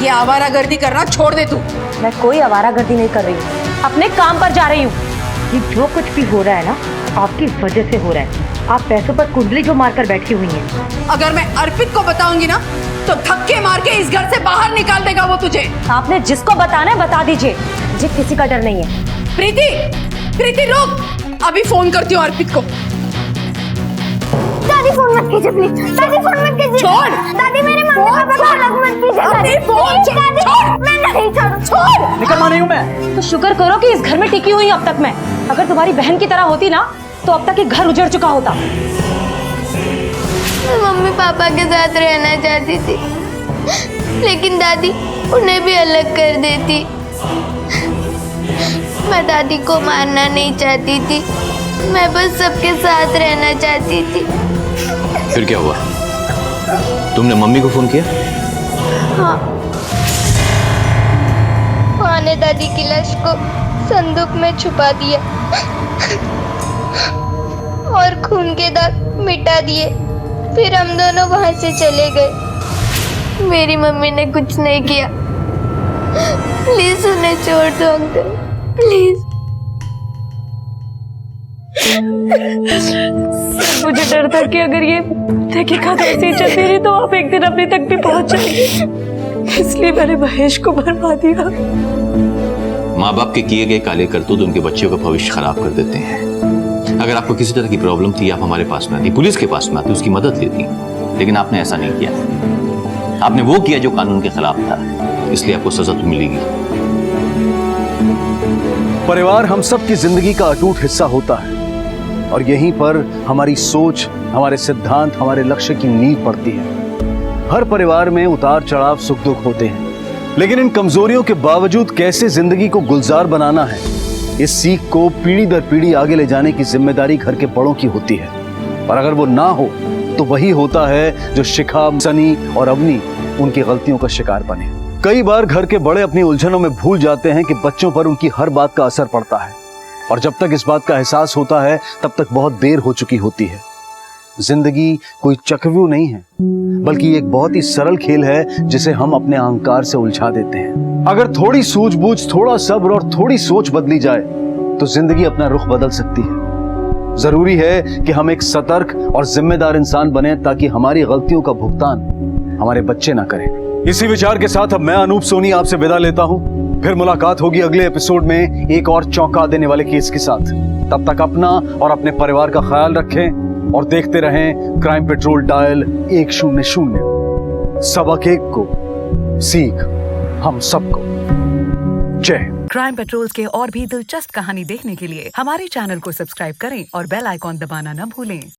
ये आवारागर्दी करना छोड़ दे तू। मैं कोई आवारागर्दी नहीं कर रही हूँ, अपने काम पर जा रही हूँ। ये जो कुछ भी हो रहा है ना, आपकी वजह से हो रहा है। आप पैसों पर कुंडली जो मारकर बैठी हुई हैं। अगर मैं अर्पित को बताऊंगी ना तो धक्के मार के इस घर से बाहर निकाल देगा वो तुझे। आपने जिसको बताना है बता दीजिए, मुझे किसी का डर नहीं है। प्रीति, प्रीति रुक, अभी फोन करती हूँ अर्पित को। दादी फोन मत कीजिए प्लीज, दादी फोन मत कीजिए। छोड़। दादी मेरे मम्मी पापा को अलग मत कीजिए। दादी फोन छोड़। मैं नहीं छोड़। निकलना नहीं हूँ मैं। तो शुक्र करो कि इस घर में टिकी हुई अब तक मैं। अगर तुम्हारी बहन की तरह होती ना तो अब तक ये घर उजड़ चुका होता। मैं मम्मी पापा के साथ रहना चाहती थी, लेकिन दादी उन्हें भी अलग कर देती। मैं दादी को मारना नहीं चाहती थी, मैं बस सबके साथ रहना चाहती थी। फिर क्या हुआ? तुमने मम्मी को फोन किया? हाँ, माँ ने दादी की लाश को संदूक में छुपा दिया और खून के दाग मिटा दिए। फिर हम दोनों वहां से चले गए। मेरी मम्मी ने कुछ नहीं किया। प्लीज उन्हें छोड़ दो अंकल, प्लीज। मुझे डर था कि अगर ये तहकीकात ऐसी चलती रही तो आप एक दिन अपने तक भी पहुंच जाएंगे, इसलिए मैंने महेश को मरवा दिया। माँ बाप के किए गए काले करतूत उनके बच्चों का भविष्य खराब कर देते हैं। अगर आपको किसी तरह की प्रॉब्लम थी, आप हमारे पास में आती, पुलिस के पास में आती, उसकी मदद लेती, लेकिन आपने ऐसा नहीं किया। आपने वो किया जो कानून के खिलाफ था, इसलिए आपको सजा तो मिलेगी। परिवार हम सब की जिंदगी का अटूट हिस्सा होता है, और यहीं पर हमारी सोच, हमारे सिद्धांत, हमारे लक्ष्य की नींव पड़ती है। हर परिवार में उतार चढ़ाव, सुख दुख होते हैं, लेकिन इन कमजोरियों के बावजूद कैसे जिंदगी को गुलजार बनाना है, इस सीख को पीढ़ी दर पीढ़ी आगे ले जाने की जिम्मेदारी घर के बड़ों की होती है। और अगर वो ना हो तो वही होता है जो शिखा, सनी और अवनी उनकी गलतियों का शिकार बने। कई बार घर के बड़े अपनी उलझनों में भूल जाते हैं कि बच्चों पर उनकी हर बात का असर पड़ता है, और जब तक इस बात का एहसास होता है तब तक बहुत देर हो चुकी होती है। जिंदगी कोई चक्रव्यूह नहीं है, बल्कि एक बहुत ही सरल खेल है जिसे हम अपने अहंकार से उलझा देते हैं। अगर थोड़ी सूझबूझ, थोड़ा सब्र और थोड़ी सोच बदली जाए तो जिंदगी अपना रुख बदल सकती है। जरूरी है कि हम एक सतर्क और जिम्मेदार इंसान बने ताकि हमारी गलतियों का भुगतान हमारे बच्चे ना करें। इसी विचार के साथ अब मैं अनूप सोनी आपसे विदा लेता हूं। फिर मुलाकात होगी अगले एपिसोड में एक और चौंका देने वाले केस के साथ। तब तक अपना और अपने परिवार का ख्याल रखें और देखते रहें क्राइम पेट्रोल डायल 100। सबक एक को, सीख हम सबको। जय हिंद। क्राइम पेट्रोल के और भी दिलचस्प कहानी देखने के लिए हमारे चैनल को सब्सक्राइब करें और बेल आइकॉन दबाना न भूलें।